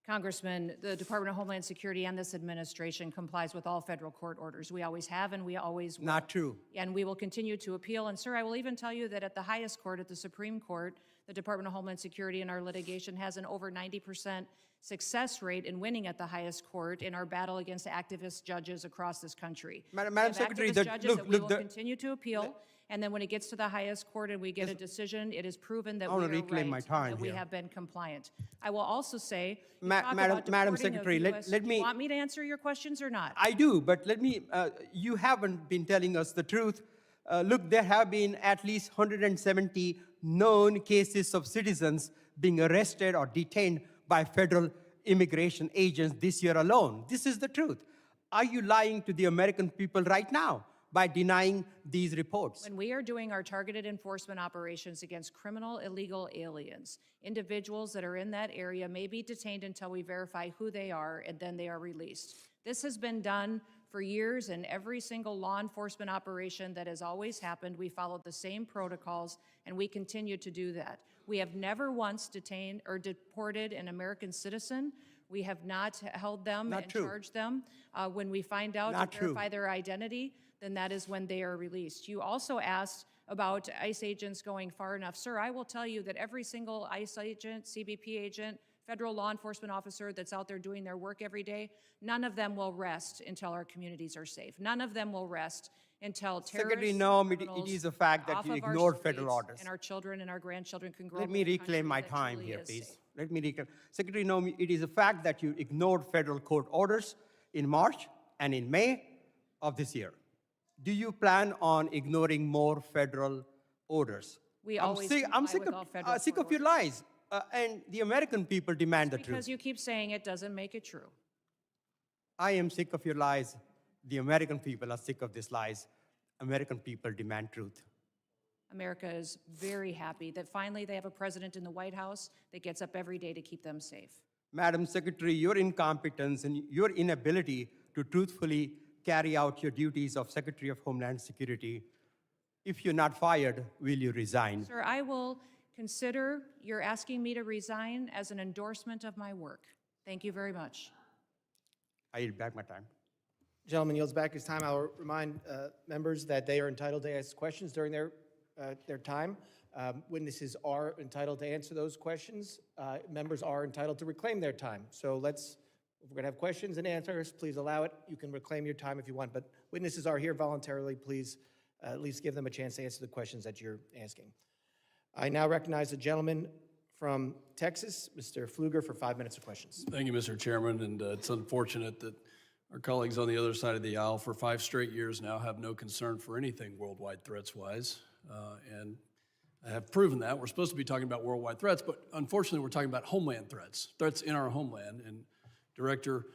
Congressman, the Department of Homeland Security and this administration complies with all federal court orders. We always have, and we always will. Not true. And we will continue to appeal. And sir, I will even tell you that at the highest court, at the Supreme Court, the Department of Homeland Security in our litigation has an over 90% success rate in winning at the highest court in our battle against activist judges across this country. Madam We have Secretary, activist judges that we will the- continue to appeal. And then when it gets to the highest court and we get a decision, it is proven that I we wanna are reclaim my right, time that we here. have been compliant. I will also say, you Ma- talk Madam- about Madam deporting of Secretary, let- US let Do me- you want me to answer your questions or not? I do, but let me, you haven't been telling us the truth. Look, there have been at least 170 known cases of citizens being arrested or detained by federal immigration agents this year alone. This is the truth. Are you lying to the American people right now by denying these reports? When we are doing our targeted enforcement operations against criminal illegal aliens, individuals that are in that area may be detained until we verify who they are, and then they are released. This has been done for years, and every single law enforcement operation that has always happened, we followed the same protocols, and we continue to do that. We have never once detained or deported an American citizen. We have not held them Not and true. charged them. When we find out Not to true. verify their identity, then that is when they are released. You also asked about ICE agents going far enough. Sir, I will tell you that every single ICE agent, CBP agent, federal law enforcement officer that's out there doing their work every day, none of them will rest until our communities are safe. None of them will rest until Secretary terrorists, Noem, it criminals is a fact that off you of our ignored federal streets orders. and our children and our grandchildren can grow Let up me in a reclaim country my that time truly here, is please. safe. Let me reclaim. Secretary Noem, it is a fact that you ignored federal court orders in March and in May of this year. Do you plan on ignoring more federal orders? We I'm always sick, I'm comply sick with of, all federal sick court of your lies, and the American people demand the truth. Because you keep saying it doesn't make it true. I am sick of your lies. The American people are sick of these lies. American people demand truth. America is very happy that finally they have a president in the White House that gets up every day to keep them safe. Madam Secretary, your incompetence and your inability to truthfully carry out your duties of Secretary of Homeland Security, if you're not fired, will you resign? Sir, I will consider your asking me to resign as an endorsement of my work. Thank you very much. I yield back my time. Gentleman yields back his time. I'll remind members that they are entitled to ask questions during their time. Witnesses are entitled to answer those questions. Members are entitled to reclaim their time. So if we're going to have questions and answers, please allow it. You can reclaim your time if you want, but witnesses are here voluntarily. Please at least give them a chance to answer the questions that you're asking. I now recognize the gentleman from Texas, Mr. Pfluger, for 5 minutes of questions. Thank you, Mr. Chairman, and it's unfortunate that our colleagues on the other side of the aisle for 5 straight years now have no concern for anything worldwide threats-wise, and have proven that. We're supposed to be talking about worldwide threats, but unfortunately we're talking about homeland threats, threats in our homeland. And Director,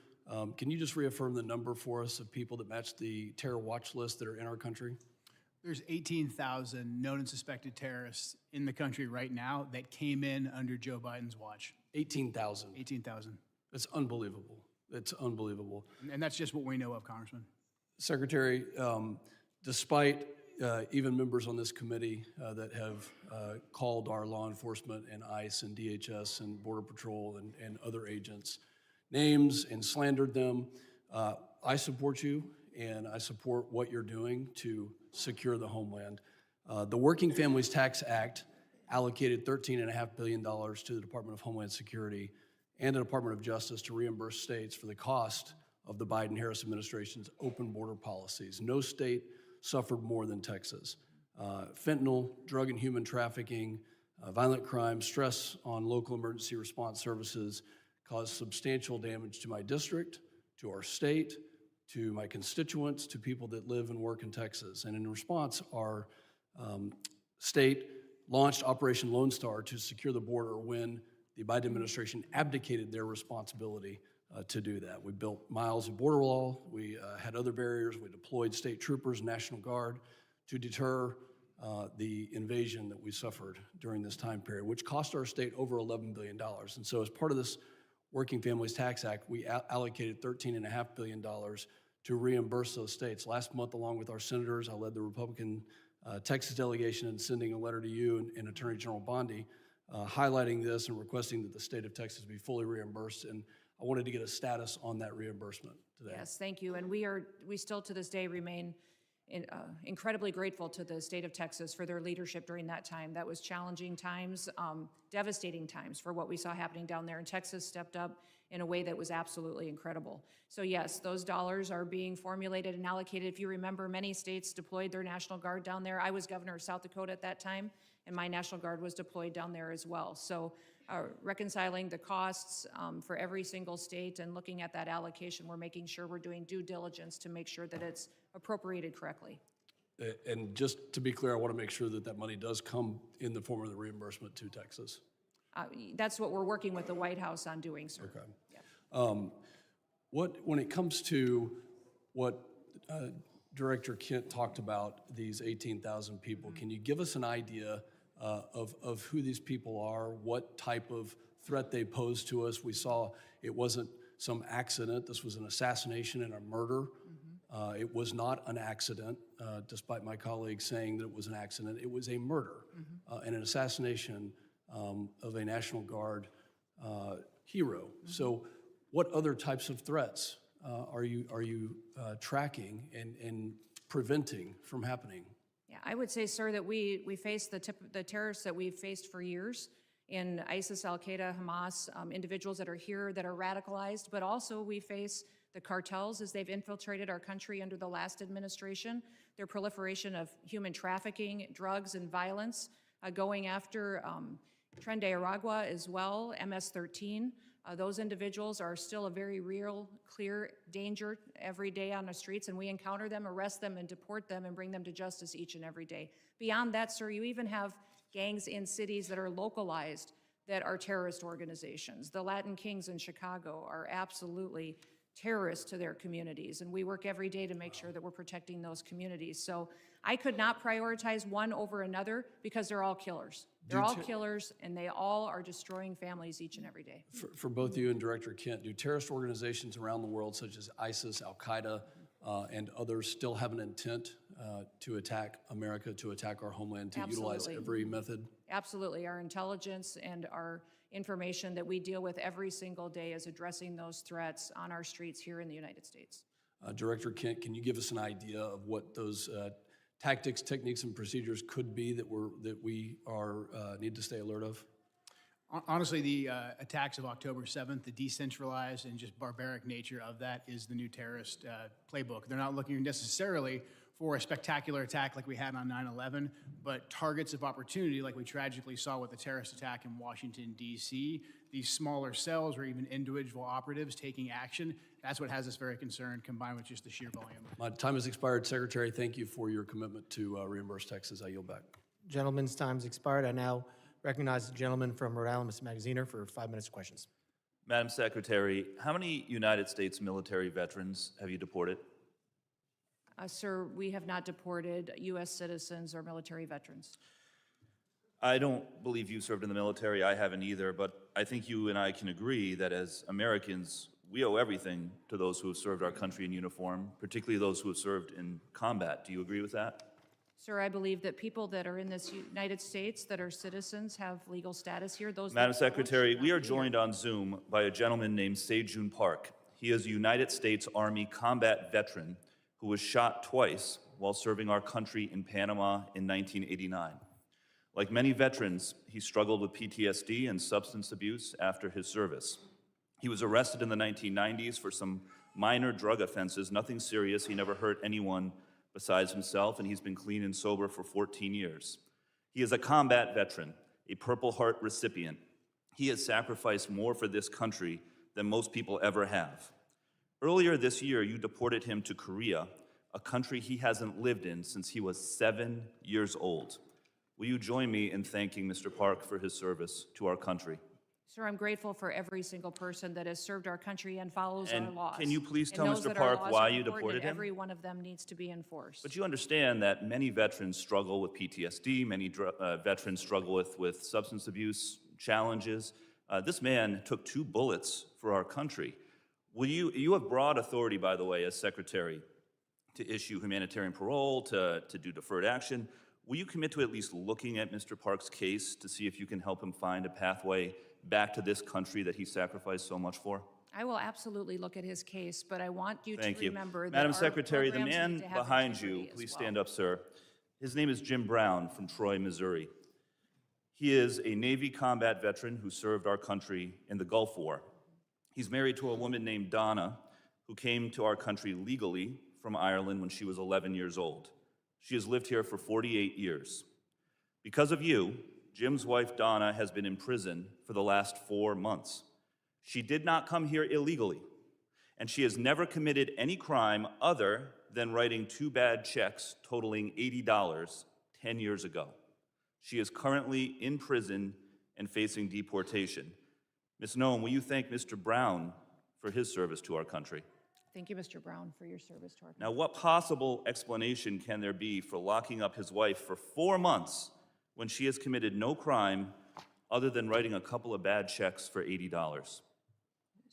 can you just reaffirm the number for us of people that match the terror watch list that are in our country? There's 18,000 known and suspected terrorists in the country right now that came in under Joe Biden's watch. 18,000. 18,000. That's unbelievable. It's unbelievable. And that's just what we know of, Congressman. Secretary, despite even members on this committee that have called our law enforcement and ICE and DHS and Border Patrol and other agents names and slandered them, I support you and I support what you're doing to secure the homeland. The Working Families Tax Act allocated $13.5 billion to the Department of Homeland Security and the Department of Justice to reimburse states for the cost of the Biden-Harris administration's open border policies. No state suffered more than Texas. Fentanyl, drug and human trafficking, violent crime, stress on local emergency response services caused substantial damage to my district, to our state, to my constituents, to people that live and work in Texas. And in response, our state launched Operation Lone Star to secure the border when the Biden administration abdicated their responsibility to do that. We built miles of border wall, we had other barriers, we deployed state troopers, National Guard to deter the invasion that we suffered during this time period, which cost our state over $11 billion. And so as part of this Working Families Tax Act, we allocated $13.5 billion to reimburse those states. Last month, along with our senators, I led the Republican Texas delegation in sending a letter to you and Attorney General Bondi highlighting this and requesting that the state of Texas be fully reimbursed. And I wanted to get a status on that reimbursement today. Yes, thank you. And we still to this day remain incredibly grateful to the state of Texas for their leadership during that time. That was challenging times, devastating times for what we saw happening down there. And Texas stepped up in a way that was absolutely incredible. So yes, those dollars are being formulated and allocated. If you remember, many states deployed their National Guard down there. I was governor of South Dakota at that time, and my National Guard was deployed down there as well. So reconciling the costs for every single state and looking at that allocation, we're making sure we're doing due diligence to make sure that it's appropriated correctly. And just to be clear, I want to make sure that that money does come in the form of the reimbursement to Texas. That's what we're working with the White House on doing, sir. Okay. Yeah. When it comes to what Director Kent talked about, these 18,000 people, can you give us an idea of who these people are, what type of threat they pose to us? We saw it wasn't some accident. This was an assassination and a murder. It was not an accident, despite my colleagues saying that it was an accident. It was a murder and an assassination of a National Guard hero. So what other types of threats are you tracking and preventing from happening? Yeah, I would say, sir, that we face the terrorists that we've faced for years in ISIS, Al-Qaeda, Hamas, individuals that are here that are radicalized, but also we face the cartels as they've infiltrated our country under the last administration, their proliferation of human trafficking, drugs, and violence, going after Tren de Aragua as well, MS-13. Those individuals are still a very real, clear danger every day on the streets, and we encounter them, arrest them, and deport them and bring them to justice each and every day. Beyond that, sir, you even have gangs in cities that are localized that are terrorist organizations. The Latin Kings in Chicago are absolutely terrorists to their communities, and we work every day to make sure that we're protecting those communities. So I could not prioritize one over another because they're all killers. They're all killers, and they all are destroying families each and every day. For both you and Director Kent, do terrorist organizations around the world, such as ISIS, Al-Qaeda, and others, still have an intent to attack America, to attack our homeland, to utilize every method? Absolutely. Our intelligence and our information that we deal with every single day is addressing those threats on our streets here in the United States. Director Kent, can you give us an idea of what those tactics, techniques, and procedures could be that we need to stay alert of? Honestly, the attacks of October 7th, the decentralized and just barbaric nature of that is the new terrorist playbook. They're not looking necessarily for a spectacular attack like we had on 9/11, but targets of opportunity like we tragically saw with the terrorist attack in Washington, D.C., these smaller cells or even individual operatives taking action. That's what has us very concerned, combined with just the sheer volume. My time has expired. Secretary, thank you for your commitment to reimburse Texas. I yield back. Gentleman's time's expired. I now recognize the gentleman from Rhode Island, Mr. Magaziner, for 5 minutes of questions. Madam Secretary, how many United States military veterans have you deported? Sir, we have not deported U.S. citizens or military veterans. I don't believe you served in the military. I haven't either, but I think you and I can agree that as Americans, we owe everything to those who have served our country in uniform, particularly those who have served in combat. Do you agree with that? Sir, I believe that people that are in this United States that are citizens have legal status here. Those Madam Secretary, we are joined on Zoom by a gentleman named Se-Jun Park. He is a United States Army combat veteran who was shot twice while serving our country in Panama in 1989. Like many veterans, he struggled with PTSD and substance abuse after his service. He was arrested in the 1990s for some minor drug offenses, nothing serious. He never hurt anyone besides himself, and he's been clean and sober for 14 years. He is a combat veteran, a Purple Heart recipient. He has sacrificed more for this country than most people ever have. Earlier this year, you deported him to Korea, a country he hasn't lived in since he was 7 years old. Will you join me in thanking Mr. Park for his service to our country? Sir, I'm grateful for every single person that has served our country and follows And our laws. can you please and tell knows Mr. that our Park laws why are you important deported and him? every one of them needs to be enforced. But you understand that many veterans struggle with PTSD, many veterans struggle with substance abuse challenges. This man took 2 bullets for our country. You have broad authority, by the way, as Secretary, to issue humanitarian parole, to do deferred action. Will you commit to at least looking at Mr. Park's case to see if you can help him find a pathway back to this country that he sacrificed so much for? I will absolutely look at his case, but I want you Thank to you. remember that Madam our Secretary, the programs man need to have behind you, integrity as please well. stand up, sir. His name is Jim Brown from Troy, Missouri. He is a Navy combat veteran who served our country in the Gulf War. He's married to a woman named Donna, who came to our country legally from Ireland when she was 11 years old. She has lived here for 48 years. Because of you, Jim's wife, Donna, has been in prison for the last 4 months. She did not come here illegally, and she has never committed any crime other than writing 2 bad checks totaling $80 10 years ago. She is currently in prison and facing deportation. Ms. Noem, will you thank Mr. Brown for his service to our country? Thank you, Mr. Brown, for your service to our country. Now, what possible explanation can there be for locking up his wife for 4 months when she has committed no crime other than writing a couple of bad checks for $80?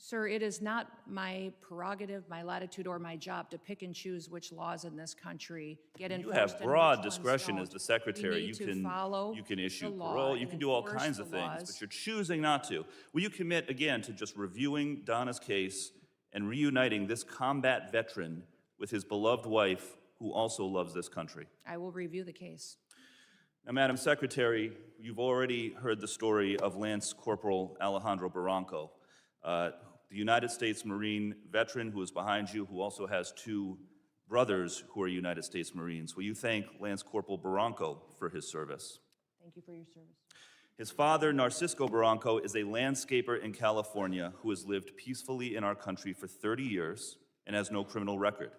Sir, it is not my prerogative, my latitude, or my job to pick and choose which laws in this country get enforced. You have and broad which ones discretion don't. as the secretary. We need to follow You can issue the law parole, you and can do all enforce kinds the of things, laws. but you're choosing not to. Will you commit again to just reviewing Donna's case and reuniting this combat veteran with his beloved wife, who also loves this country? I will review the case. Now, Madam Secretary, you've already heard the story of Lance Corporal Alejandro Barranco, the United States Marine veteran who is behind you, who also has two brothers who are United States Marines. Will you thank Lance Corporal Barranco for his service? Thank you for your service. His father, Narcisco Barranco, is a landscaper in California who has lived peacefully in our country for 30 years and has no criminal record.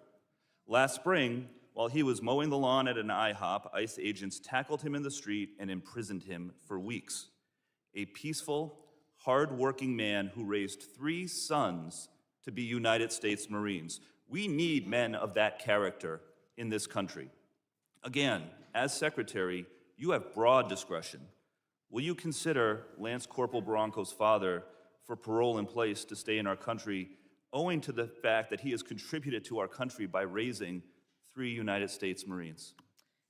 Last spring, while he was mowing the lawn at an IHOP, ICE agents tackled him in the street and imprisoned him for weeks. A peaceful, hard-working man who raised 3 sons to be United States Marines. We need men of that character in this country. Again, as Secretary, you have broad discretion. Will you consider Lance Corporal Barranco's father for parole in place to stay in our country, owing to the fact that he has contributed to our country by raising 3 United States Marines?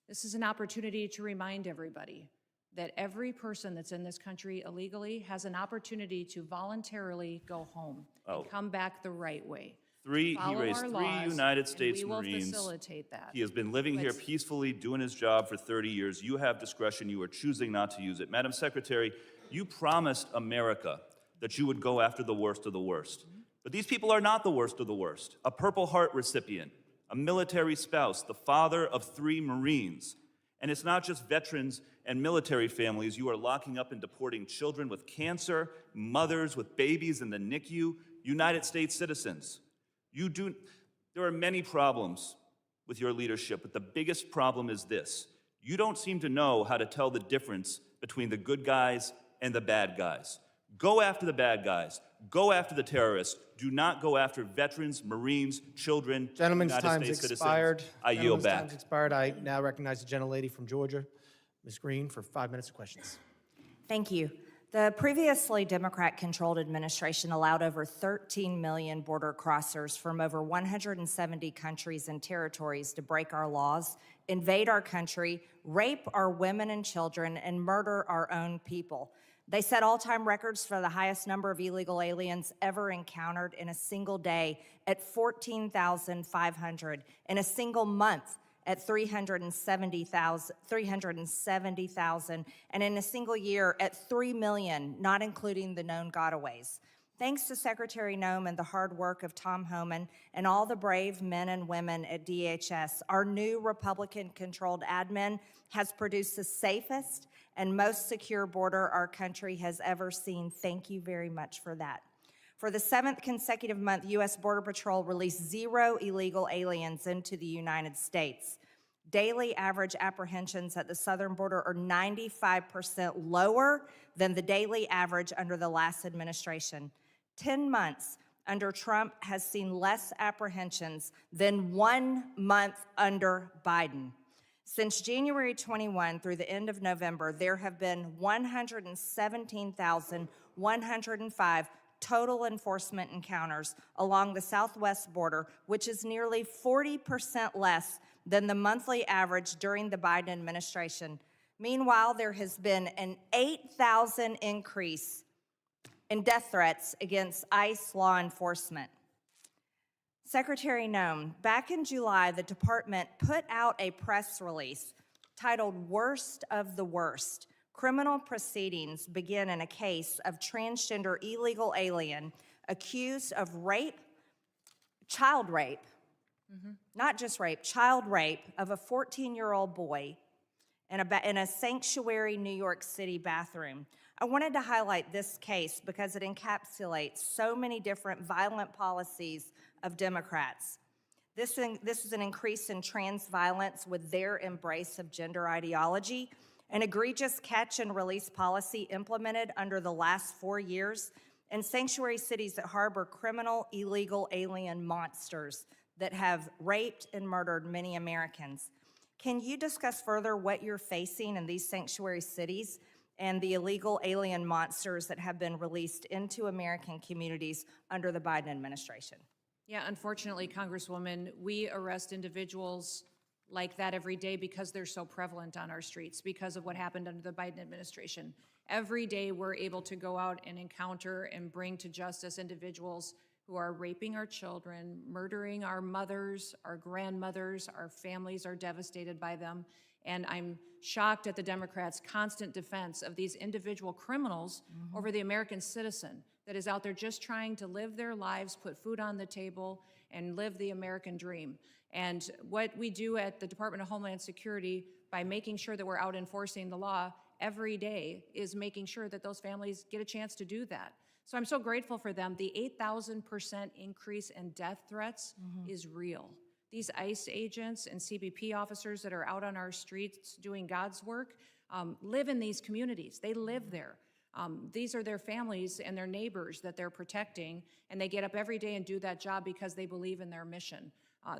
This is an opportunity to remind everybody that every person that's in this country illegally has an opportunity to voluntarily go home and come back the right way. He Follow raised our 3 laws, United States and we will Marines. facilitate that. He has been living here peacefully, doing his job for 30 years. You have discretion. You are choosing not to use it. Madam Secretary, you promised America that you would go after the worst of the worst. But these people are not the worst of the worst. A Purple Heart recipient, a military spouse, the father of 3 Marines. And it's not just veterans and military families. You are locking up and deporting children with cancer, mothers with babies in the NICU, United States citizens. There are many problems with your leadership, but the biggest problem is this. You don't seem to know how to tell the difference between the good guys and the bad guys. Go after the bad guys. Go after the terrorists. Do not go after veterans, Marines, children, Gentleman's United time's States expired. citizens. I yield Gentleman's back. time's expired. I now recognize the gentlelady from Georgia, Ms. Green, for 5 minutes of questions. Thank you. The previously Democrat-controlled administration allowed over 13 million border crossers from over 170 countries and territories to break our laws, invade our country, rape our women and children, and murder our own people. They set all-time records for the highest number of illegal aliens ever encountered in a single day at 14,500, in a single month at 370,000, and in a single year at 3 million, not including the known gotaways. Thanks to Secretary Noem and the hard work of Tom Homan and all the brave men and women at DHS, our new Republican-controlled admin has produced the safest and most secure border our country has ever seen. Thank you very much for that. For the 7th consecutive month, U.S. Border Patrol released 0 illegal aliens into the United States. Daily average apprehensions at the southern border are 95% lower than the daily average under the last administration. 10 months under Trump has seen less apprehensions than 1 month under Biden. Since January 21 through the end of November, there have been 117,105 total enforcement encounters along the southwest border, which is nearly 40% less than the monthly average during the Biden administration. Meanwhile, there has been an 8,000 increase in death threats against ICE law enforcement. Secretary Noem, back in July, the department put out a press release titled "Worst of the Worst." Criminal proceedings begin in a case of transgender illegal alien accused of rape, child rape, not just rape, child rape of a 14-year-old boy in a sanctuary New York City bathroom. I wanted to highlight this case because it encapsulates so many different violent policies of Democrats. This is an increase in trans violence with their embrace of gender ideology, an egregious catch and release policy implemented under the last 4 years, and sanctuary cities that harbor criminal, illegal alien monsters that have raped and murdered many Americans. Can you discuss further what you're facing in these sanctuary cities and the illegal alien monsters that have been released into American communities under the Biden administration. Yeah, unfortunately, Congresswoman, we arrest individuals like that every day because they're so prevalent on our streets, because of what happened under the Biden administration. Every day, we're able to go out and encounter and bring to justice individuals who are raping our children, murdering our mothers, our grandmothers, our families are devastated by them. And I'm shocked at the Democrats' constant defense of these individual criminals over the American citizen that is out there just trying to live their lives, put food on the table, and live the American dream. And what we do at the Department of Homeland Security by making sure that we're out enforcing the law every day is making sure that those families get a chance to do that. So I'm so grateful for them. The 8,000% increase in death threats is real. These ICE agents and CBP officers that are out on our streets doing God's work live in these communities. They live there. These are their families and their neighbors that they're protecting, and they get up every day and do that job because they believe in their mission.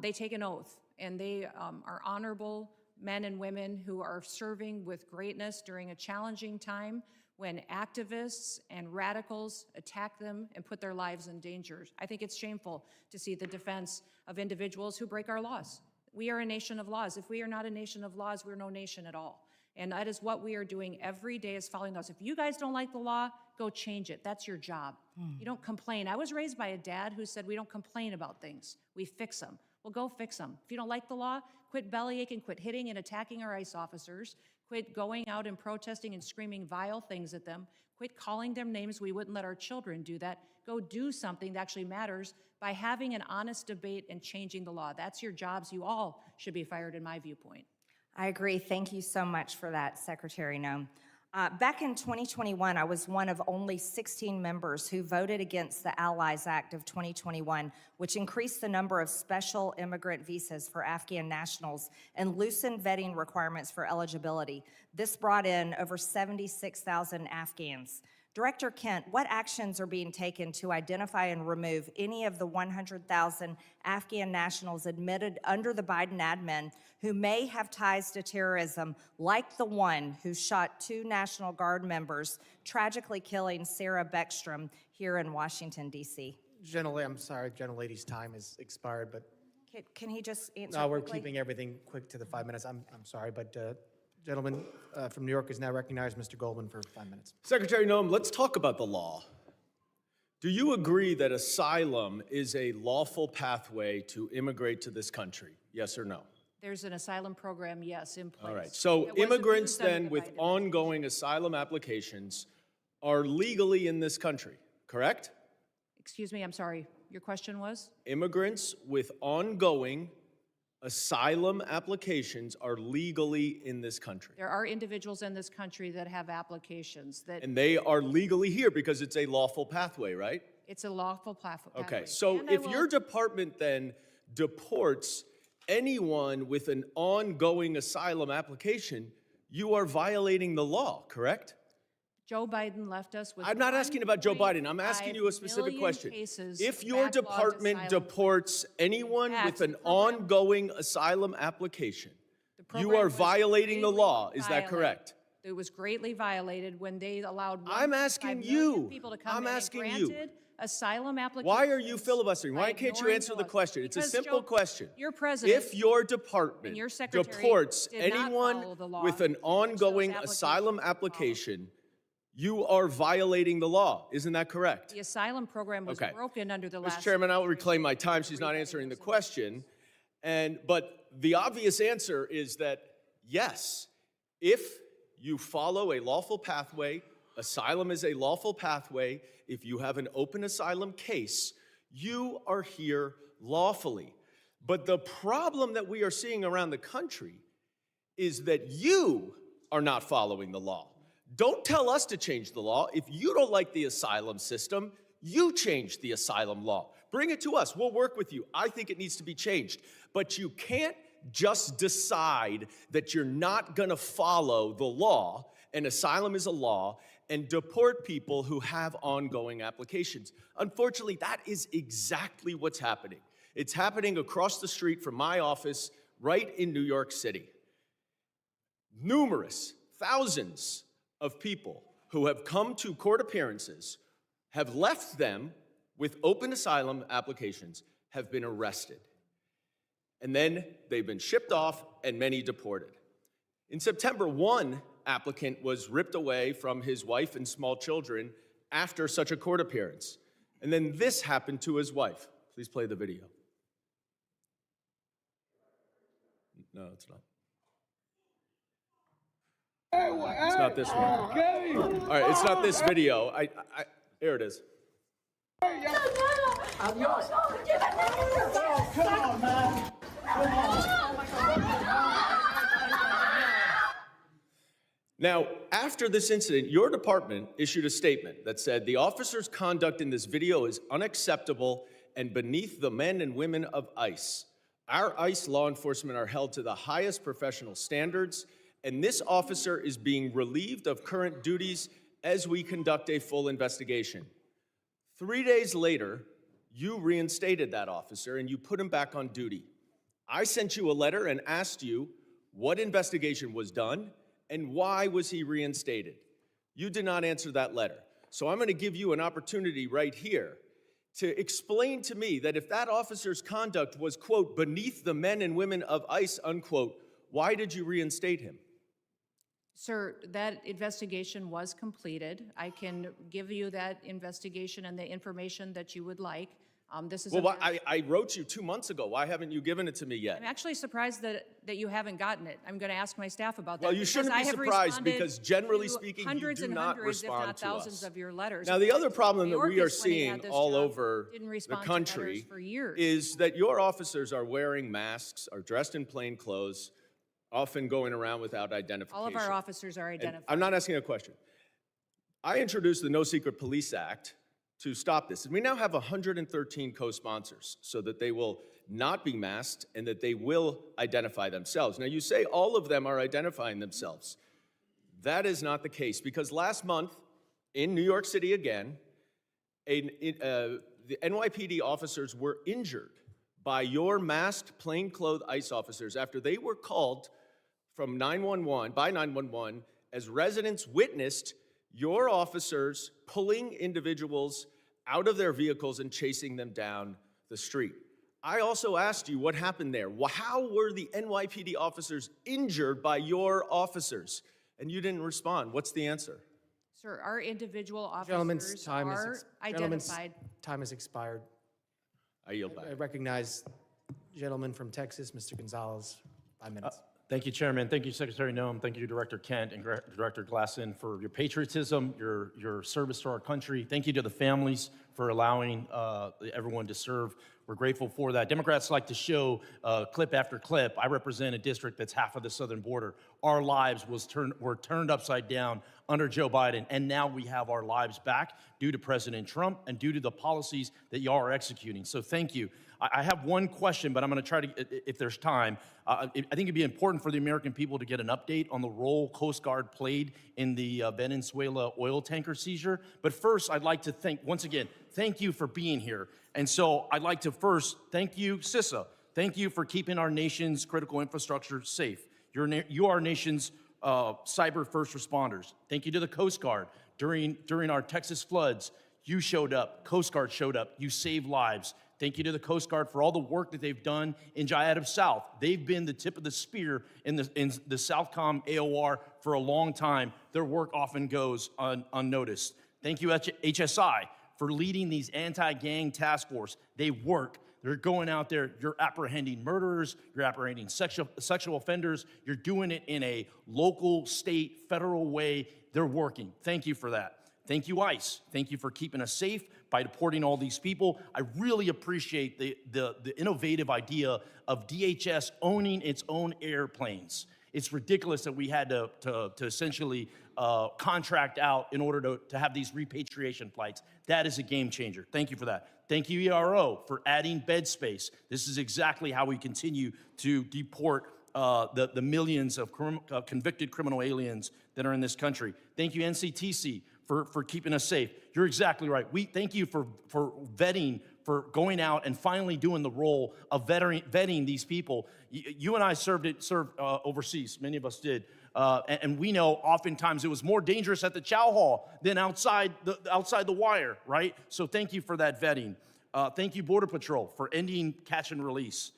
They take an oath, and they are honorable men and women who are serving with greatness during a challenging time when activists and radicals attack them and put their lives in danger. I think it's shameful to see the defense of individuals who break our laws. We are a nation of laws. If we are not a nation of laws, we're no nation at all. And that is what we are doing every day, is following those. If you guys don't like the law, go change it. That's your job. You don't complain. I was raised by a dad who said we don't complain about things. We fix them. Well, go fix them. If you don't like the law, quit bellyaching, quit hitting and attacking our ICE officers, quit going out and protesting and screaming vile things at them, quit calling them names. We wouldn't let our children do that. Go do something that actually matters by having an honest debate and changing the law. That's your jobs. You all should be fired, in my viewpoint. I agree. Thank you so much for that, Secretary Noem. Back in 2021, I was one of only 16 members who voted against the Allies Act of 2021, which increased the number of special immigrant visas for Afghan nationals and loosened vetting requirements for eligibility. This brought in over 76,000 Afghans. Director Kent, what actions are being taken to identify and remove any of the 100,000 Afghan nationals admitted under the Biden admin who may have ties to terrorism, like the one who shot 2 National Guard members, tragically killing Sarah Beckstrom here in Washington, D.C.? I'm sorry, gentlelady's time has expired, but Can he just answer no, we're quickly? keeping everything quick to the 5 minutes. I'm sorry, but gentleman from New York is now recognized, Mr. Goldman, for 5 minutes. Secretary Noem, let's talk about the law. Do you agree that asylum is a lawful pathway to immigrate to this country? Yes or no? There's an asylum program, yes, in place. All right. So It wasn't immigrants used under then the with Biden ongoing asylum applications are legally in this country, correct? Excuse me, I'm sorry. Your question was? Immigrants with ongoing asylum applications are legally in this country. There are individuals in this country that have applications that And they are legally here because it's a lawful pathway, right? it's a lawful pathway. Okay, so And I if will- your department then deports anyone with an ongoing asylum application, you are violating the law, correct? Joe Biden left us with. I'm not asking about Joe Biden. I'm asking you a 1.5 specific million question. cases If of your backlogged department asylum deports anyone Pat, with an the program- ongoing asylum application, The you program are was violating the greatly law. Is that violated. correct? It was greatly violated when they allowed I'm 1.5 asking million you. people to come I'm in asking and you. granted asylum applications. Why are you filibustering? Why by can't you ignoring answer the laws. question? It's a Because, simple Joe, question. Your president If your department and your secretary deports did not anyone follow the law with an which those ongoing applications asylum were application, you are violating the law. Isn't that correct? the asylum program was Okay. broken under the last. Mr. Chairman, I will reclaim my time. She's not answering the question. But the obvious answer is that yes, if you follow a lawful pathway, asylum is a lawful pathway. If you have an open asylum case, you are here lawfully. But the problem that we are seeing around the country is that you are not following the law. Don't tell us to change the law. If you don't like the asylum system, you change the asylum law. Bring it to us. We'll work with you. I think it needs to be changed. But you can't just decide that you're not going to follow the law, and asylum is a law, and deport people who have ongoing applications. Unfortunately, that is exactly what's happening. It's happening across the street from my office right in New York City. Numerous, thousands of people who have come to court appearances, have left them with open asylum applications, have been arrested. And then they've been shipped off and many deported. In September, one applicant was ripped away from his wife and small children after such a court appearance. And then this happened to his wife. Please play the video. No, it's not. It's not this one. All right, it's not this video. Here it is. I'm yours. Come on, man. Come on. Now, after this incident, your department issued a statement that said the officer's conduct in this video is unacceptable and beneath the men and women of ICE. Our ICE law enforcement are held to the highest professional standards, and this officer is being relieved of current duties as we conduct a full investigation. 3 days later, you reinstated that officer and you put him back on duty. I sent you a letter and asked you what investigation was done and why was he reinstated. You did not answer that letter. So I'm going to give you an opportunity right here to explain to me that if that officer's conduct was, quote, beneath the men and women of ICE, unquote, why did you reinstate him? Sir, that investigation was completed. I can give you that investigation and the information that you would like. This is Well, I wrote you 2 months ago. Why haven't you given it to me yet? I'm actually surprised that you haven't gotten it. I'm going to ask my staff about that. Well, you shouldn't be surprised because generally speaking, you hundreds do and not hundreds, if respond not to thousands us. of your letters. Now, the other problem that we are Mayorkas, when he had seeing this all job, over didn't the respond to letters country for years. is that your officers are wearing masks, are dressed in plain clothes, often going around without identification. All of our officers are And identified. I'm not asking a question. I introduced the No Secret Police Act to stop this. And we now have 113 co-sponsors so that they will not be masked and that they will identify themselves. Now, you say all of them are identifying themselves. That is not the case because last month in New York City again, the NYPD officers were injured by your masked, plainclothes ICE officers after they were called from 911 as residents witnessed your officers pulling individuals out of their vehicles and chasing them down the street. I also asked you what happened there. How were the NYPD officers injured by your officers? And you didn't respond. What's the answer? Sir, our individual Gentlemen's officers time are is identified. time has expired. I yield back. I recognize gentleman from Texas, Mr. Gonzalez, 5 minutes. Thank you, Chairman. Thank you, Secretary Noem. Thank you, Director Kent and Director Glasson, for your patriotism, your service to our country. Thank you to the families for allowing everyone to serve. We're grateful for that. Democrats like to show clip after clip. I represent a district that's half of the southern border. Our lives were turned upside down under Joe Biden, and now we have our lives back due to President Trump and due to the policies that y'all are executing. So thank you. I have one question, but I'm going to try to, if there's time. I think it'd be important for the American people to get an update on the role Coast Guard played in the Venezuela oil tanker seizure. But first, I'd like to once again, thank you for being here. And so I'd like to first thank you, CISA. Thank you for keeping our nation's critical infrastructure safe. You are our nation's cyber first responders. Thank you to the Coast Guard. During our Texas floods, you showed up, Coast Guard showed up, you saved lives. Thank you to the Coast Guard for all the work that they've done in Jayada South. They've been the tip of the spear in the Southcom AOR for a long time. Their work often goes unnoticed. Thank you, HSI, for leading these anti-gang task force. They work. They're going out there. You're apprehending murderers. You're apprehending sexual offenders. You're doing it in a local, state, federal way. They're working. Thank you for that. Thank you, ICE. Thank you for keeping us safe by deporting all these people. I really appreciate the innovative idea of DHS owning its own airplanes. It's ridiculous that we had to essentially contract out in order to have these repatriation flights. That is a game changer. Thank you for that. Thank you, ERO, for adding bed space. This is exactly how we continue to deport the millions of convicted criminal aliens that are in this country. Thank you, NCTC, for keeping us safe. You're exactly right. We thank you for vetting, for going out and finally doing the role of vetting these people. You and I served overseas. Many of us did. And we know oftentimes it was more dangerous at the chow hall than outside the wire, right? So thank you for that vetting. Thank you, Border Patrol, for ending catch and release.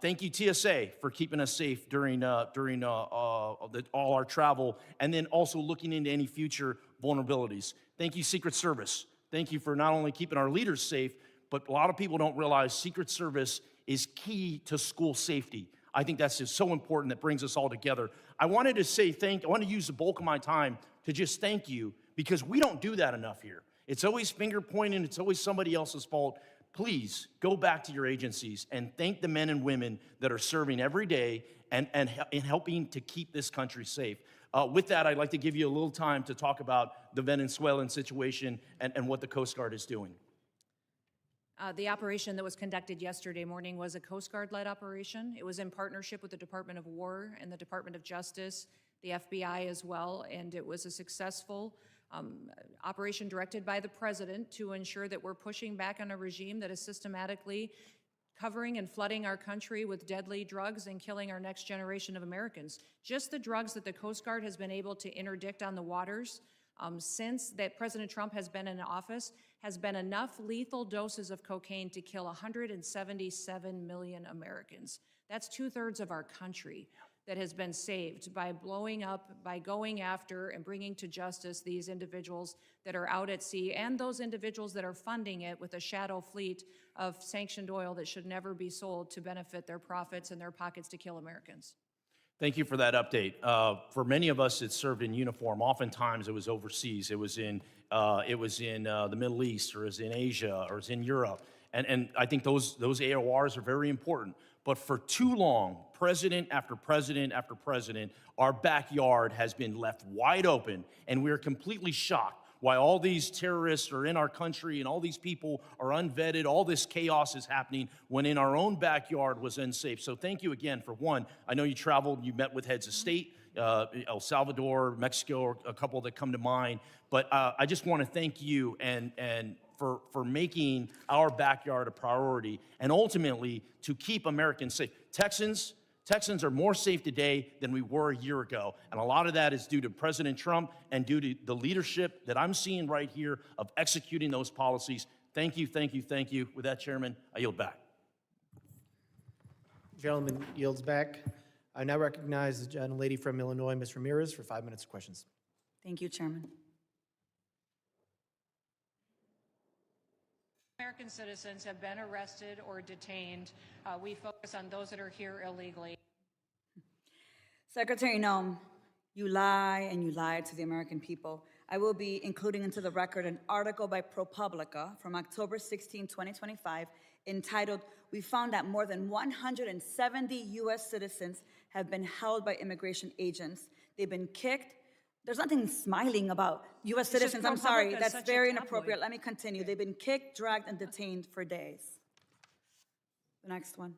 Thank you, TSA, for keeping us safe during all our travel, and then also looking into any future vulnerabilities. Thank you, Secret Service. Thank you for not only keeping our leaders safe, but a lot of people don't realize Secret Service is key to school safety. I think that's just so important that brings us all together. I wanted to say I want to use the bulk of my time to just thank you, because we don't do that enough here. It's always finger pointing. It's always somebody else's fault. Please go back to your agencies and thank the men and women that are serving every day and helping to keep this country safe. With that, I'd like to give you a little time to talk about the Venezuelan situation and what the Coast Guard is doing. The operation that was conducted yesterday morning was a Coast Guard-led operation. It was in partnership with the Department of War and the Department of Justice, the FBI as well, and it was a successful operation directed by the president to ensure that we're pushing back on a regime that is systematically covering and flooding our country with deadly drugs and killing our next generation of Americans. Just the drugs that the Coast Guard has been able to interdict on the waters since that President Trump has been in office has been enough lethal doses of cocaine to kill 177 million Americans. That's 2/3 of our country that has been saved by blowing up, by going after and bringing to justice these individuals that are out at sea and those individuals that are funding it with a shadow fleet of sanctioned oil that should never be sold to benefit their profits and their pockets to kill Americans. Thank you for that update. For many of us that served in uniform, oftentimes it was overseas. It was in the Middle East, or it was in Asia, or it was in Europe. And I think those AORs are very important. But for too long, president after president after president, our backyard has been left wide open, and we're completely shocked why all these terrorists are in our country and all these people are unvetted, all this chaos is happening when in our own backyard was unsafe. So thank you again for one. I know you traveled, you met with heads of state, El Salvador, Mexico, a couple that come to mind. But I just want to thank you and for making our backyard a priority and ultimately to keep Americans safe. Texans are more safe today than we were a year ago. And a lot of that is due to President Trump and due to the leadership that I'm seeing right here of executing those policies. Thank you, thank you, thank you. With that, Chairman, I yield back. Gentleman yields back. I now recognize the gentlelady from Illinois, Ms. Ramirez, for 5 minutes of questions. Thank you, Chairman. American citizens have been arrested or detained. We focus on those that are here illegally. Secretary Noem, you lie and you lied to the American people. I will be including into the record an article by ProPublica from October 16, 2025, entitled, "We found that more than 170 U.S. citizens have been held by immigration agents. They've been kicked." There's nothing smiling about U.S. citizens. I'm sorry, that's very inappropriate. Let me continue. Okay. They've been kicked, dragged, and detained for days. The next one.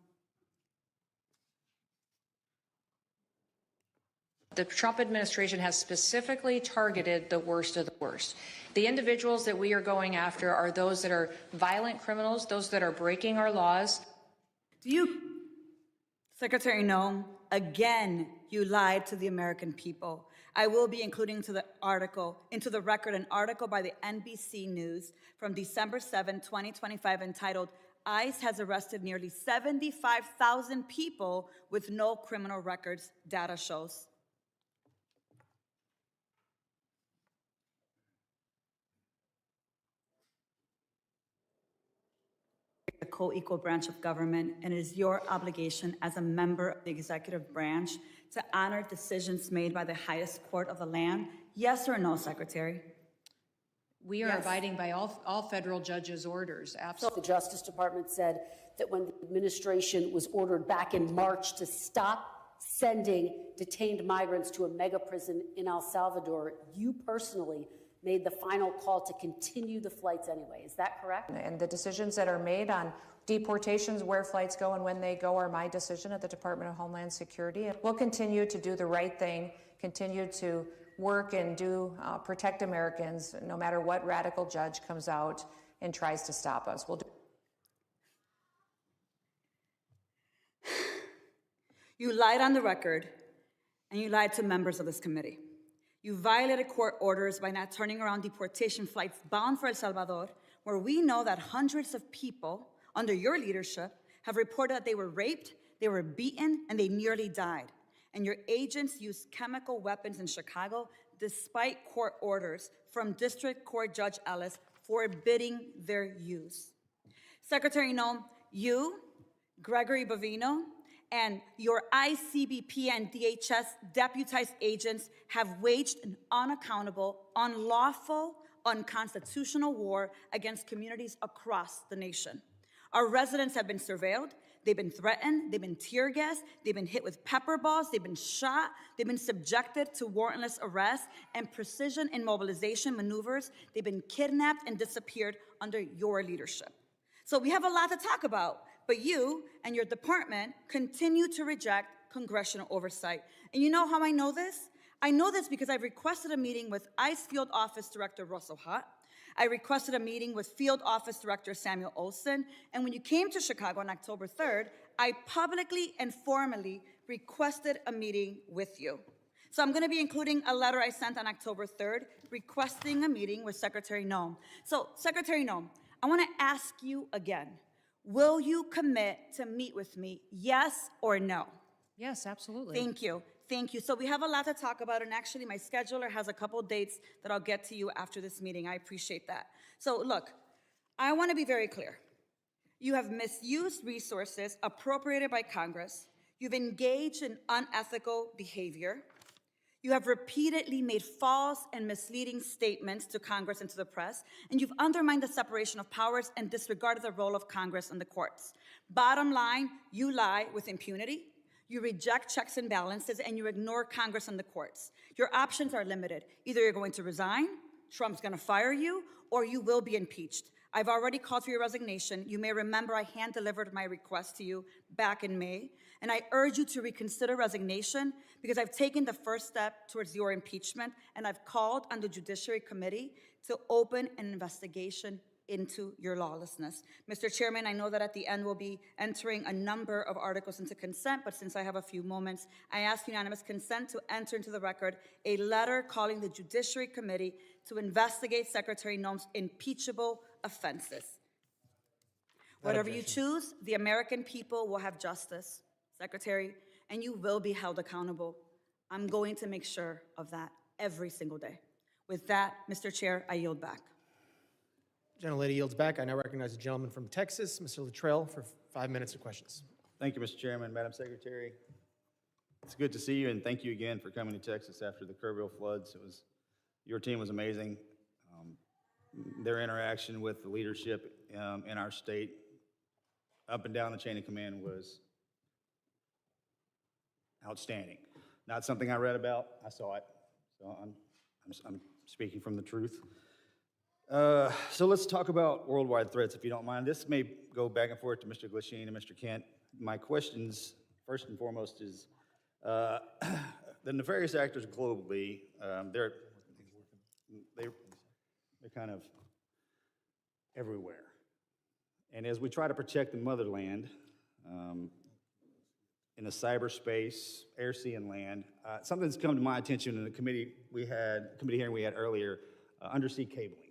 The Trump administration has specifically targeted the worst of the worst. The individuals that we are going after are those that are violent criminals, those that are breaking our laws. Secretary Noem, again, you lied to the American people. I will be including into the record an article by the NBC News from December 7, 2025, entitled, "ICE has arrested nearly 75,000 people with no criminal records," data shows. The co-equal branch of government, and it is your obligation as a member of the executive branch to honor decisions made by the highest court of the land? Yes or no, Secretary? We are abiding by all federal judges' orders, absolutely. The Justice Department said that when the administration was ordered back in March to stop sending detained migrants to a mega prison in El Salvador, you personally made the final call to continue the flights anyway. Is that correct? And the decisions that are made on deportations, where flights go and when they go, are my decision at the Department of Homeland Security. And we'll continue to do the right thing, continue to work and protect Americans, no matter what radical judge comes out and tries to stop us. We'll do. You lied on the record and you lied to members of this committee. You violated court orders by not turning around deportation flights bound for El Salvador, where we know that hundreds of people under your leadership have reported that they were raped, they were beaten, and they nearly died. And your agents used chemical weapons in Chicago despite court orders from District Court Judge Ellis forbidding their use. Secretary Noem, you, Gregory Bovino, and your ICBP and DHS deputized agents have waged an unaccountable, unlawful, unconstitutional war against communities across the nation. Our residents have been surveilled, they've been threatened, they've been tear gassed, they've been hit with pepper balls, they've been shot, they've been subjected to warrantless arrest and precision immobilization maneuvers, they've been kidnapped and disappeared under your leadership. So we have a lot to talk about, but you and your department continue to reject congressional oversight. And you know how I know this? I know this because I've requested a meeting with ICE Field Office Director Russell Hutt. I requested a meeting with Field Office Director Samuel Olson. And when you came to Chicago on October 3rd, I publicly and formally requested a meeting with you. So I'm gonna be including a letter I sent on October 3rd requesting a meeting with Secretary Noem. So Secretary Noem, I wanna ask you again, will you commit to meet with me, yes or no? Yes, absolutely. Thank you. Thank you. So we have a lot to talk about, and actually my scheduler has a couple dates that I'll get to you after this meeting. I appreciate that. So look, I want to be very clear. You have misused resources appropriated by Congress. You've engaged in unethical behavior. You have repeatedly made false and misleading statements to Congress and to the press, and you've undermined the separation of powers and disregarded the role of Congress and the courts. Bottom line, you lie with impunity. You reject checks and balances, and you ignore Congress and the courts. Your options are limited. Either you're going to resign, Trump's gonna fire you, or you will be impeached. I've already called for your resignation. You may remember I hand-delivered my request to you back in May, and I urge you to reconsider resignation because I've taken the first step towards your impeachment, and I've called on the Judiciary Committee to open an investigation into your lawlessness. Mr. Chairman, I know that at the end we'll be entering a number of articles into consent, but since I have a few moments, I ask unanimous consent to enter into the record a letter calling the Judiciary Committee to investigate Secretary Noem's impeachable offenses. Whatever you choose, the American people will have justice, Secretary, and you will be held accountable. I'm going to make sure of that every single day. With that, Mr. Chair, I yield back. Gentlelady yields back. I now recognize the gentleman from Texas, Mr. Luttrell, for 5 minutes of questions. Thank you, Mr. Chairman, Madam Secretary. It's good to see you, and thank you again for coming to Texas after the Kerrville floods. Your team was amazing. Their interaction with the leadership in our state, up and down the chain of command, was outstanding. Not something I read about, I saw it. So I'm speaking from the truth. So let's talk about worldwide threats, if you don't mind. This may go back and forth to Mr. Glasheen and Mr. Kent. My questions, first and foremost, is the nefarious actors globally, they're kind of everywhere. And as we try to protect the motherland in the cyberspace, air, sea, and land, something's come to my attention in the committee hearing we had earlier, undersea cabling.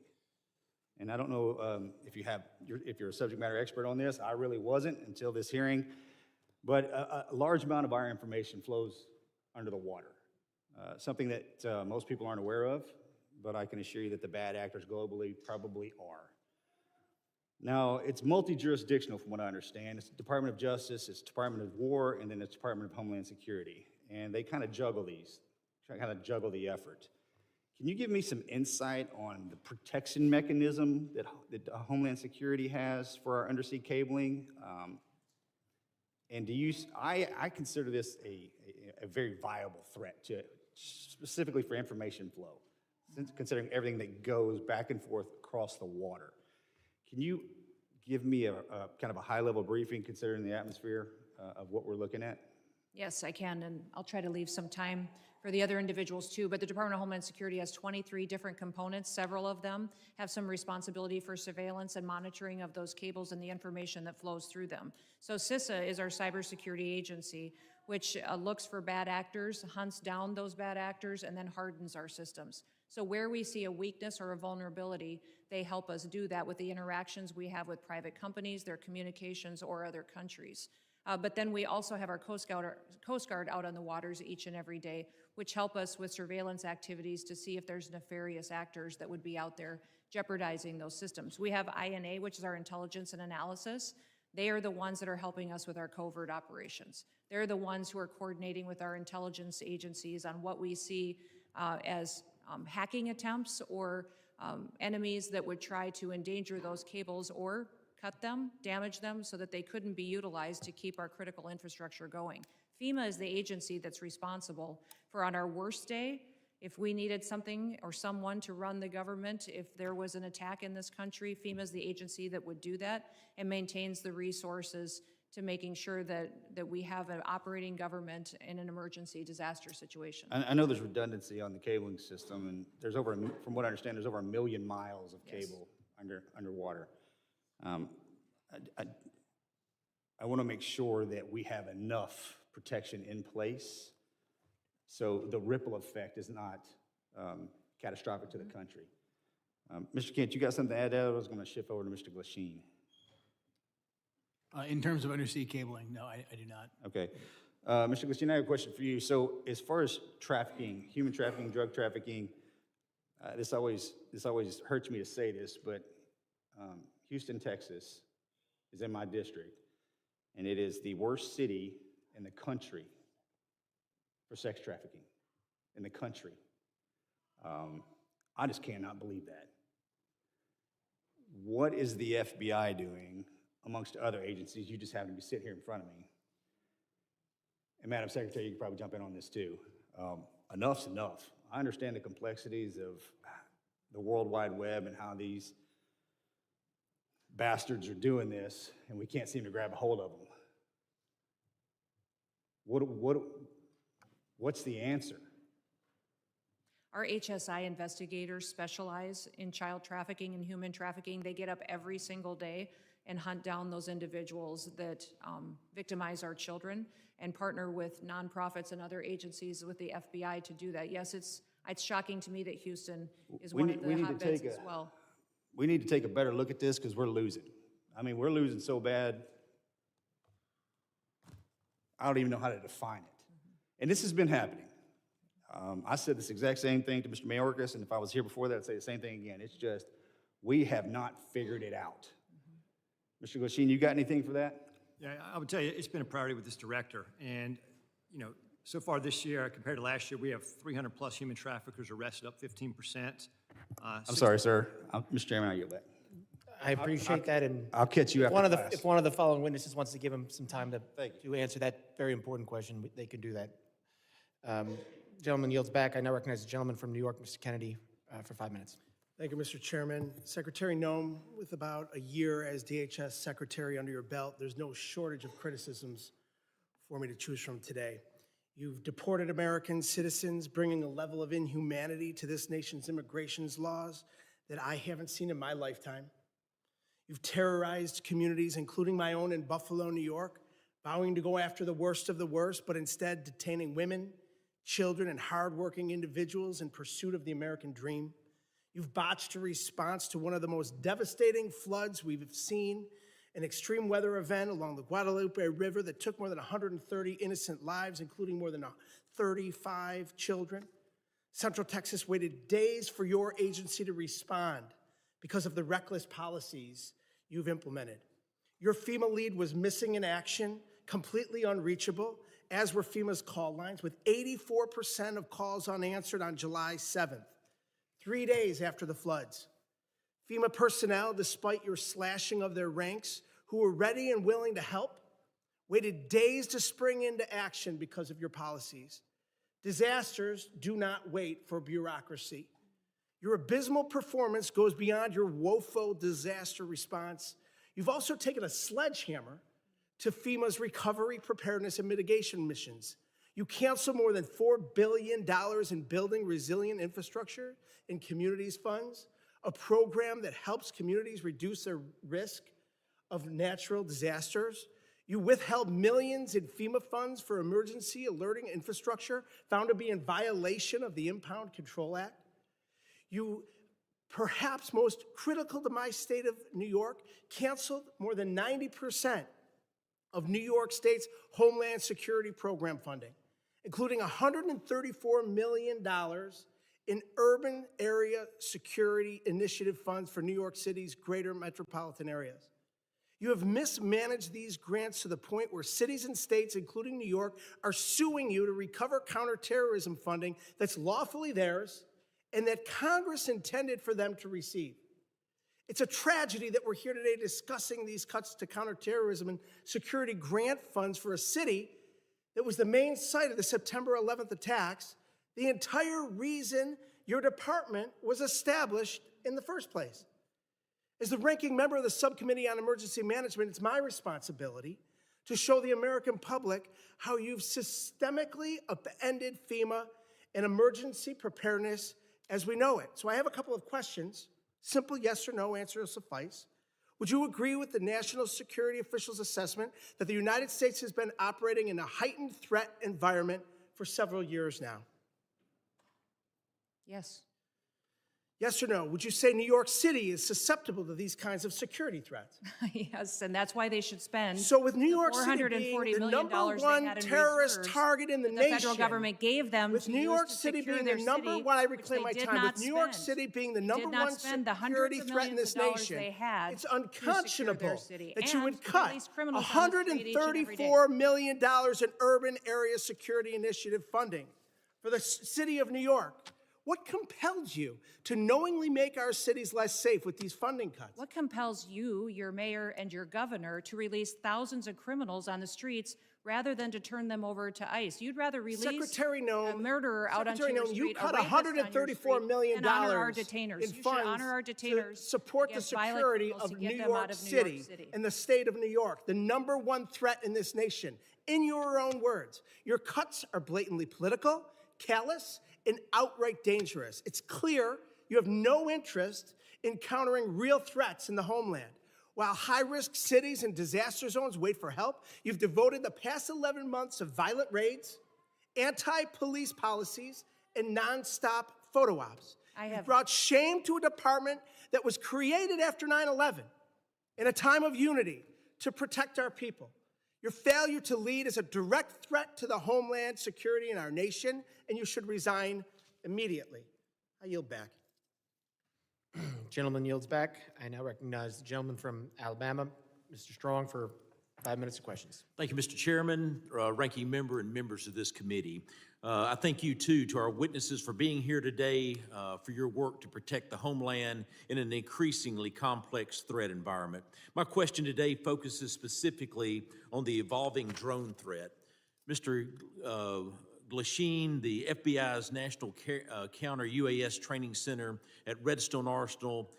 And I don't know if you're a subject matter expert on this. I really wasn't until this hearing. But a large amount of our information flows under the water, something that most people aren't aware of, but I can assure you that the bad actors globally probably are. Now, it's multi-jurisdictional from what I understand. It's the Department of Justice, it's Department of War, and then it's Department of Homeland Security. And they kind of juggle these, kind of juggle the effort. Can you give me some insight on the protection mechanism that Homeland Security has for our undersea cabling? And I consider this a very viable threat specifically for information flow, considering everything that goes back and forth across the water. Can you give me a kind of a high-level briefing considering the atmosphere of what we're looking at? Yes, I can, and I'll try to leave some time for the other individuals too, but the Department of Homeland Security has 23 different components. Several of them have some responsibility for surveillance and monitoring of those cables and the information that flows through them. So CISA is our cybersecurity agency, which looks for bad actors, hunts down those bad actors, and then hardens our systems. So where we see a weakness or a vulnerability, they help us do that with the interactions we have with private companies, their communications, or other countries. But then we also have our Coast Guard out on the waters each and every day, which help us with surveillance activities to see if there's nefarious actors that would be out there jeopardizing those systems. We have INA, which is our intelligence and analysis. They are the ones that are helping us with our covert operations. They're the ones who are coordinating with our intelligence agencies on what we see as hacking attempts or enemies that would try to endanger those cables or cut them, damage them, so that they couldn't be utilized to keep our critical infrastructure going. FEMA is the agency that's responsible for, on our worst day, if we needed something or someone to run the government, if there was an attack in this country, FEMA is the agency that would do that and maintains the resources to making sure that we have an operating government in an emergency disaster situation. I know there's redundancy on the cabling system, and there's from what I understand, there's over 1 million miles of cable underwater. I want to make sure that we have enough protection in place so the ripple effect is not catastrophic to the country. Mr. Kent, you got something to add? I was going to shift over to Mr. Glasheen. In terms of undersea cabling, no, I do not. Okay. Mr. Glasheen, I have a question for you. So as far as trafficking, human trafficking, drug trafficking, this always hurts me to say this, but Houston, Texas is in my district, and it is the worst city in the country for sex trafficking in the country. I just cannot believe that. What is the FBI doing amongst other agencies? You just happen to be sitting here in front of me. And Madam Secretary, you can probably jump in on this too. Enough's enough. I understand the complexities of the World Wide Web and how these bastards are doing this, and we can't seem to grab a hold of them. What's the answer? Our HSI investigators specialize in child trafficking and human trafficking. They get up every single day and hunt down those individuals that victimize our children and partner with nonprofits and other agencies with the FBI to do that. Yes, it's shocking to me that Houston is one of the hotbeds as well. We need to take a better look at this because we're losing. I mean, we're losing so bad, I don't even know how to define it. And this has been happening. I said this exact same thing to Mr. Mayorkas, and if I was here before that, I'd say the same thing again. It's just, we have not figured it out. Mr. Glasheen, you got anything for that? Yeah, I would tell you, it's been a priority with this director. And, so far this year, compared to last year, we have 300 plus human traffickers arrested, up 15%. I'm sorry, sir. Mr. Chairman, I yield back. I appreciate that, and I'll catch you after class. If one of the following witnesses wants to give him some time to answer that very important question, they can do that. Gentleman yields back. I now recognize the gentleman from New York, Mr. Kennedy, for 5 minutes. Thank you, Mr. Chairman. Secretary Noem, with about a year as DHS Secretary under your belt, there's no shortage of criticisms for me to choose from today. You've deported American citizens, bringing a level of inhumanity to this nation's immigration laws that I haven't seen in my lifetime. You've terrorized communities, including my own in Buffalo, New York, vowing to go after the worst of the worst, but instead detaining women, children, and hardworking individuals in pursuit of the American dream. You've botched a response to one of the most devastating floods we've seen, an extreme weather event along the Guadalupe River that took more than 130 innocent lives, including more than 35 children. Central Texas waited days for your agency to respond because of the reckless policies you've implemented. Your FEMA lead was missing in action, completely unreachable, as were FEMA's call lines, with 84% of calls unanswered on July 7th, 3 days after the floods. FEMA personnel, despite your slashing of their ranks, who were ready and willing to help, waited days to spring into action because of your policies. Disasters do not wait for bureaucracy. Your abysmal performance goes beyond your woeful disaster response. You've also taken a sledgehammer to FEMA's recovery, preparedness, and mitigation missions. You canceled more than $4 billion in building resilient infrastructure in communities funds, a program that helps communities reduce their risk of natural disasters. You withheld millions in FEMA funds for emergency alerting infrastructure found to be in violation of the Impound Control Act. You, perhaps most critical to my state of New York, canceled more than 90% of New York State's Homeland Security program funding, including $134 million in urban area security initiative funds for New York City's greater metropolitan areas. You have mismanaged these grants to the point where cities and states, including New York, are suing you to recover counterterrorism funding that's lawfully theirs and that Congress intended for them to receive. It's a tragedy that we're here today discussing these cuts to counterterrorism and security grant funds for a city that was the main site of the September 11th attacks, the entire reason your department was established in the first place. As the ranking member of the Subcommittee on Emergency Management, it's my responsibility to show the American public how you've systemically upended FEMA and emergency preparedness as we know it. So I have a couple of questions. Simple yes or no answer will suffice. Would you agree with the national security officials' assessment that the United States has been operating in a heightened threat environment for several years now? Yes. Yes or no? Would you say New York City is susceptible to these kinds of security threats? Yes, and that's why they should spend So with New York City $440 being the million number they one had in terrorist reserves target in the that nation, the federal government gave them with to New use York to City secure being their the number city, one, I which reclaim they my did time, not with New York spend. City being the They number did not one spend the hundreds security of threat in millions this of dollars nation, they had it's to secure their unconscionable city that you and would to cut release criminals on the street each and every day. $134 million in urban area security initiative funding for the city of New York. What compelled you to knowingly make our cities less safe with these funding cuts? What compels you, your mayor, and your governor to release thousands of criminals on the streets rather than to turn them over to ICE? You'd rather release Secretary Noem, a murderer out onto Secretary your Noem, street, you cut a rapist on your $134 street, million and honor our detainers. in You should funds honor our detainers to support the against violent security criminals of to get New them York out of New York City City. and the state of New York, the number one threat in this nation. In your own words, your cuts are blatantly political, callous, and outright dangerous. It's clear you have no interest in countering real threats in the homeland. While high-risk cities and disaster zones wait for help, you've devoted the past 11 months of violent raids, anti-police policies, and nonstop photo ops. You've brought shame to a department that was created after 9/11 in a time of unity to protect our people. Your failure to lead is a direct threat to the homeland security in our nation, and you should resign immediately. I yield back. Gentleman yields back. I now recognize the gentleman from Alabama, Mr. Strong, for 5 minutes of questions. Thank you, Mr. Chairman, ranking member, and members of this committee. I thank you, too, to our witnesses for being here today, for your work to protect the homeland in an increasingly complex threat environment. My question today focuses specifically on the evolving drone threat. Mr. Glasheen, the FBI's National Counter-UAS Training Center at Redstone Arsenal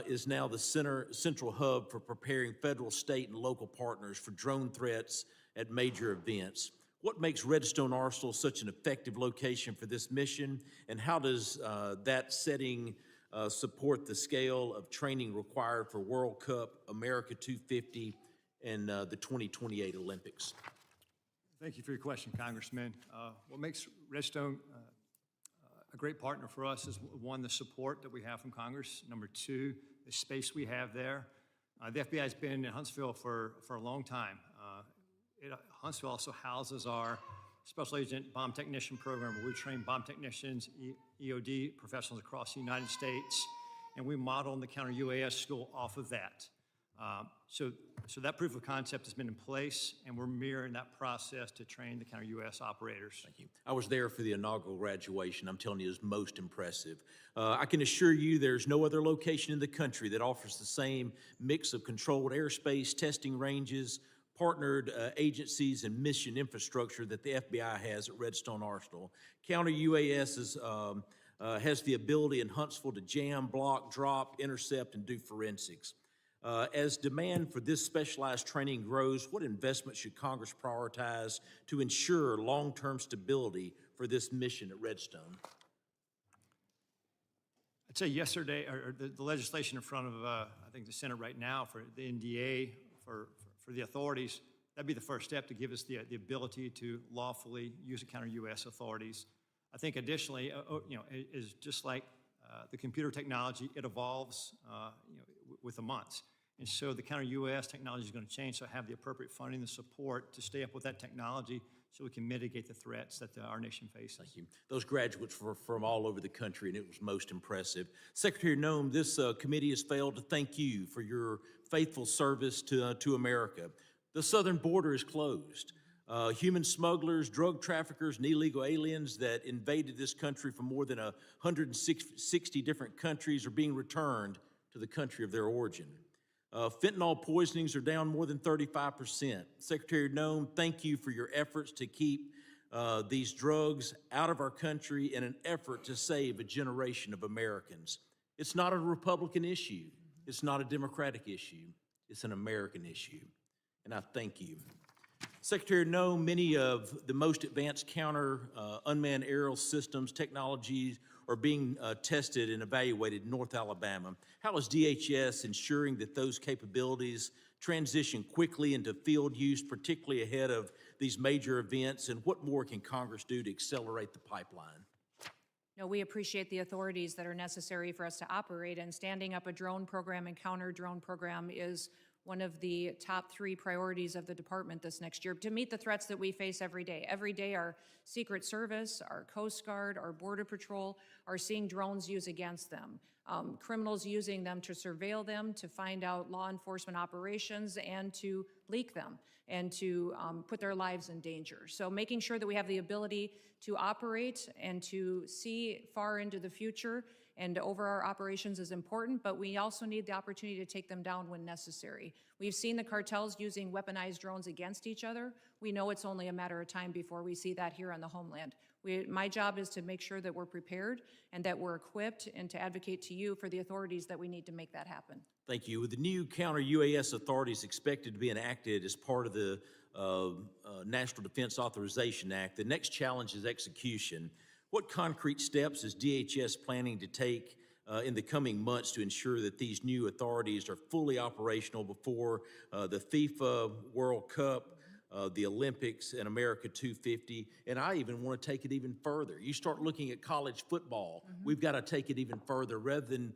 is now the central hub for preparing federal, state, and local partners for drone threats at major events. What makes Redstone Arsenal such an effective location for this mission, and how does that setting support the scale of training required for World Cup, America 250, and the 2028 Olympics? Thank you for your question, Congressman. What makes Redstone a great partner for us is, one, the support that we have from Congress. Number two, the space we have there. The FBI has been in Huntsville for a long time. Huntsville also houses our Special Agent Bomb Technician Program, where we train bomb technicians, EOD professionals across the United States, and we model in the Counter-UAS school off of that. So that proof of concept has been in place, and we're mirroring that process to train the Counter-UAS operators. Thank you. I was there for the inaugural graduation. I'm telling you, it was most impressive. I can assure you there's no other location in the country that offers the same mix of controlled airspace, testing ranges, partnered agencies, and mission infrastructure that the FBI has at Redstone Arsenal. Counter-UAS has the ability in Huntsville to jam, block, drop, intercept, and do forensics. As demand for this specialized training grows, what investment should Congress prioritize to ensure long-term stability for this mission at Redstone? I'd say yesterday, or the legislation in front of, I think, the Senate right now for the NDA, for the authorities, that'd be the first step to give us the ability to lawfully use and counter U.S. authorities. I think additionally, is just like the computer technology, it evolves with the months. And so the counter-U.S. technology is going to change, so have the appropriate funding and support to stay up with that technology so we can mitigate the threats that our nation faces. Thank you. Those graduates were from all over the country, and it was most impressive. Secretary Noem, this committee has failed to thank you for your faithful service to America. The southern border is closed. Human smugglers, drug traffickers, and illegal aliens that invaded this country from more than 160 different countries are being returned to the country of their origin. Fentanyl poisonings are down more than 35%. Secretary Noem, thank you for your efforts to keep these drugs out of our country in an effort to save a generation of Americans. It's not a Republican issue. It's not a Democratic issue. It's an American issue. And I thank you. Secretary Noem, many of the most advanced counter unmanned aerial systems technologies are being tested and evaluated in North Alabama. How is DHS ensuring that those capabilities transition quickly into field use, particularly ahead of these major events, and what more can Congress do to accelerate the pipeline? No, we appreciate the authorities that are necessary for us to operate, and standing up a drone program and counter drone program is one of the top 3 priorities of the department this next year to meet the threats that we face every day. Every day, our Secret Service, our Coast Guard, our Border Patrol are seeing drones used against them. Criminals using them to surveil them, to find out law enforcement operations, and to leak them, and to put their lives in danger. So making sure that we have the ability to operate and to see far into the future and over our operations is important, but we also need the opportunity to take them down when necessary. We've seen the cartels using weaponized drones against each other. We know it's only a matter of time before we see that here on the homeland. My job is to make sure that we're prepared and that we're equipped, and to advocate to you for the authorities that we need to make that happen. Thank you. With the new counter-UAS authorities expected to be enacted as part of the National Defense Authorization Act, the next challenge is execution. What concrete steps is DHS planning to take in the coming months to ensure that these new authorities are fully operational before the FIFA World Cup, the Olympics, and America 250? And I even want to take it even further. You start looking at college football, we've got to take it even further rather than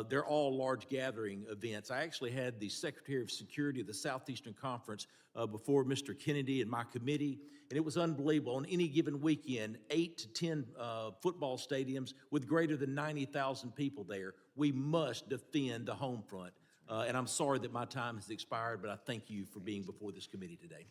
they're all large gathering events. I actually had the Secretary of Security of the Southeastern Conference before Mr. Kennedy and my committee, and it was unbelievable. On any given weekend, 8 to 10 football stadiums with greater than 90,000 people there. We must defend the home front. And I'm sorry that my time has expired, but I thank you for being before this committee today.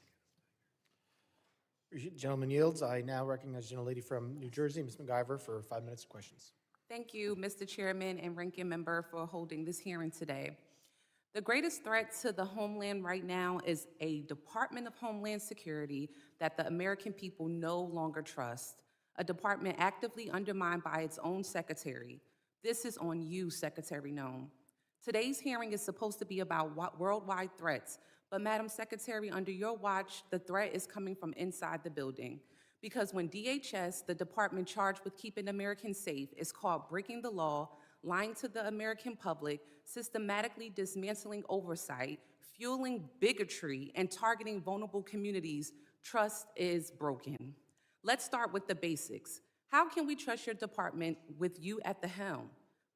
Gentleman yields. I now recognize the gentlelady from New Jersey, Ms. McIver, for 5 minutes of questions. Thank you, Mr. Chairman and Ranking Member, for holding this hearing today. The greatest threat to the homeland right now is a Department of Homeland Security that the American people no longer trust, a department actively undermined by its own secretary. This is on you, Secretary Noem. Today's hearing is supposed to be about worldwide threats, but Madam Secretary, under your watch, the threat is coming from inside the building. Because when DHS, the department charged with keeping Americans safe, is caught breaking the law, lying to the American public, systematically dismantling oversight, fueling bigotry, and targeting vulnerable communities, trust is broken. Let's start with the basics. How can we trust your department with you at the helm?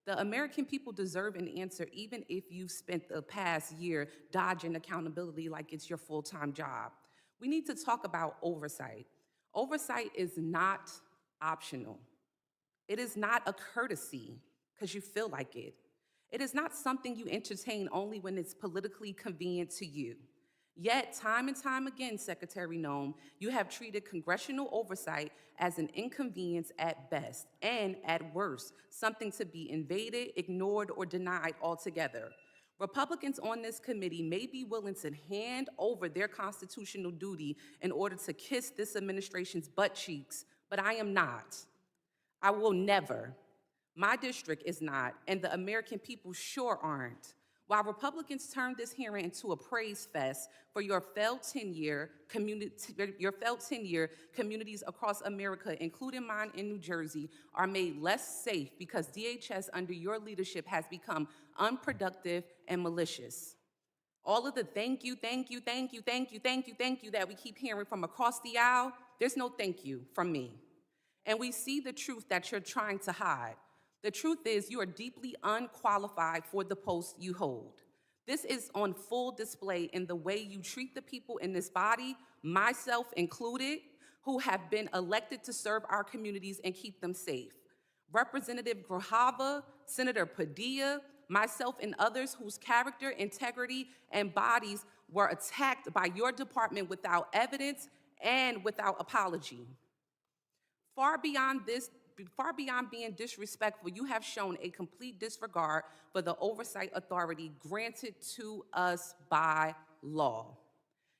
The American people deserve an answer, even if you've spent the past year dodging accountability like it's your full-time job. We need to talk about oversight. Oversight is not optional. It is not a courtesy because you feel like it. It is not something you entertain only when it's politically convenient to you. Yet, time and time again, Secretary Noem, you have treated congressional oversight as an inconvenience at best, and at worst, something to be invaded, ignored, or denied altogether. Republicans on this committee may be willing to hand over their constitutional duty in order to kiss this administration's butt cheeks, but I am not. I will never. My district is not, and the American people sure aren't. While Republicans turned this hearing into a praise fest for your failed tenure, communities across America, including mine in New Jersey, are made less safe because DHS under your leadership has become unproductive and malicious. All of the thank you, thank you, thank you, thank you, thank you, thank you that we keep hearing from across the aisle, there's no thank you from me. And we see the truth that you're trying to hide. The truth is you are deeply unqualified for the post you hold. This is on full display in the way you treat the people in this body, myself included, who have been elected to serve our communities and keep them safe. Representative Grajava, Senator Padilla, myself and others whose character, integrity, and bodies were attacked by your department without evidence and without apology. Far beyond being disrespectful, you have shown a complete disregard for the oversight authority granted to us by law.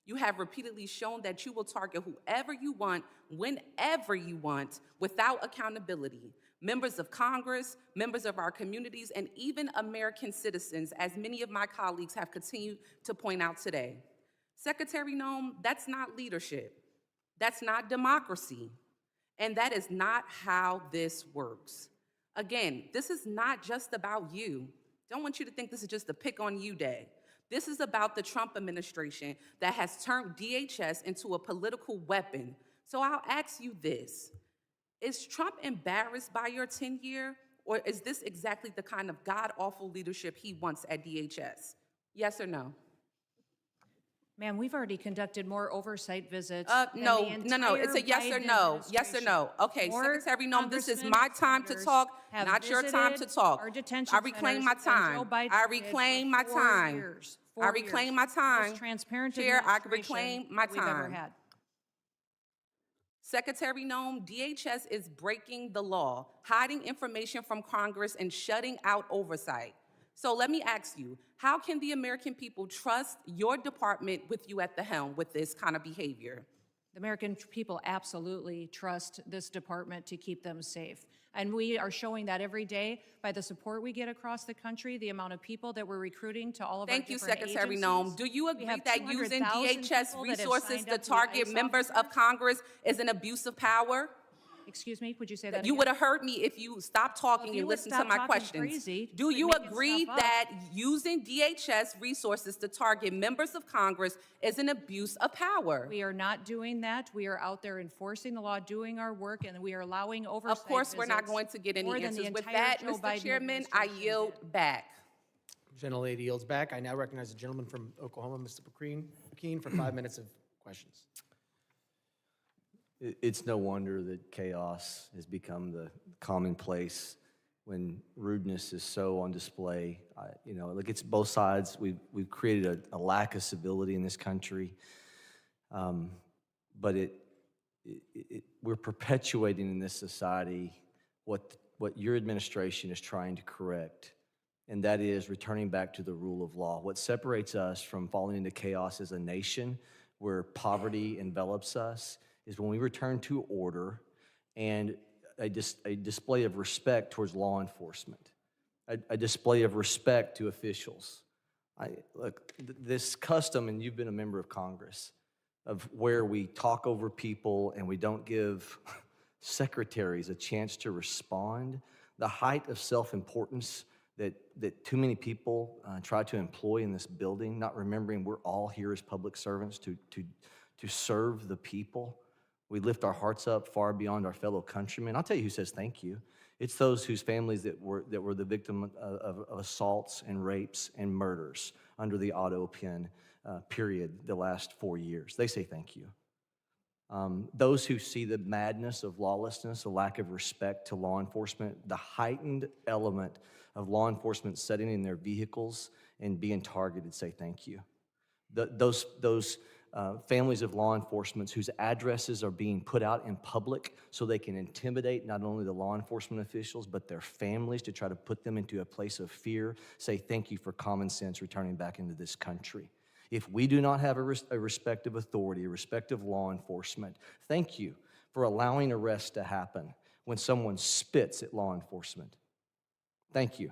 You have repeatedly shown that you will target whoever you want, whenever you want, without accountability. Members of Congress, members of our communities, and even American citizens, as many of my colleagues have continued to point out today. Secretary Noem, that's not leadership. That's not democracy. And that is not how this works. Again, this is not just about you. Don't want you to think this is just a pick on you day. This is about the Trump administration that has turned DHS into a political weapon. So I'll ask you this. Is Trump embarrassed by your tenure, or is this exactly the kind of god-awful leadership he wants at DHS? Yes or no? Ma'am, we've already conducted more oversight visits. No, it's a yes or no. Yes or no. Okay, Secretary Noem, this is my time to talk, not your time to talk. I reclaim my time. I reclaim my time. I reclaim my time. Chair, I reclaim my time. Secretary Noem, DHS is breaking the law, hiding information from Congress, and shutting out oversight. So let me ask you, how can the American people trust your department with you at the helm with this kind of behavior? The American people absolutely trust this department to keep them safe. And we are showing that every day by the support we get across the country, the amount of people that we're recruiting to all of our different agencies. Thank you, Secretary Noem. Do you agree that using DHS resources to target members of Congress is an abuse of power? Excuse me, would you say that You again? would have heard me if you stopped talking and listened to my questions. Do you agree that using DHS resources to target members of Congress is an abuse of power? We are not doing that. We are out there enforcing the law, doing our work, and we are allowing oversight. Of course, we're not going to get any answers. With that, Mr. Chairman, I yield back. Gentlelady yields back. I now recognize the gentleman from Oklahoma, Mr. Keene, for 5 minutes of questions. It's no wonder that chaos has become the commonplace when rudeness is so on display. Look, it's both sides. We've created a lack of civility in this country, but we're perpetuating in this society what your administration is trying to correct, and that is returning back to the rule of law. What separates us from falling into chaos as a nation where poverty envelops us is when we return to order and a display of respect towards law enforcement, a display of respect to officials. Look, this custom, and you've been a member of Congress, of where we talk over people and we don't give secretaries a chance to respond, the height of self-importance that too many people try to employ in this building, not remembering we're all here as public servants to serve the people. We lift our hearts up far beyond our fellow countrymen. I'll tell you who says thank you. It's those whose families that were the victim of assaults and rapes and murders under the auto pen period the last 4 years. They say thank you. Those who see the madness of lawlessness, a lack of respect to law enforcement, the heightened element of law enforcement sitting in their vehicles and being targeted say thank you. Those families of law enforcement whose addresses are being put out in public so they can intimidate not only the law enforcement officials, but their families to try to put them into a place of fear, say thank you for common sense returning back into this country. If we do not have a respect of authority, a respect of law enforcement, thank you for allowing arrests to happen when someone spits at law enforcement. Thank you.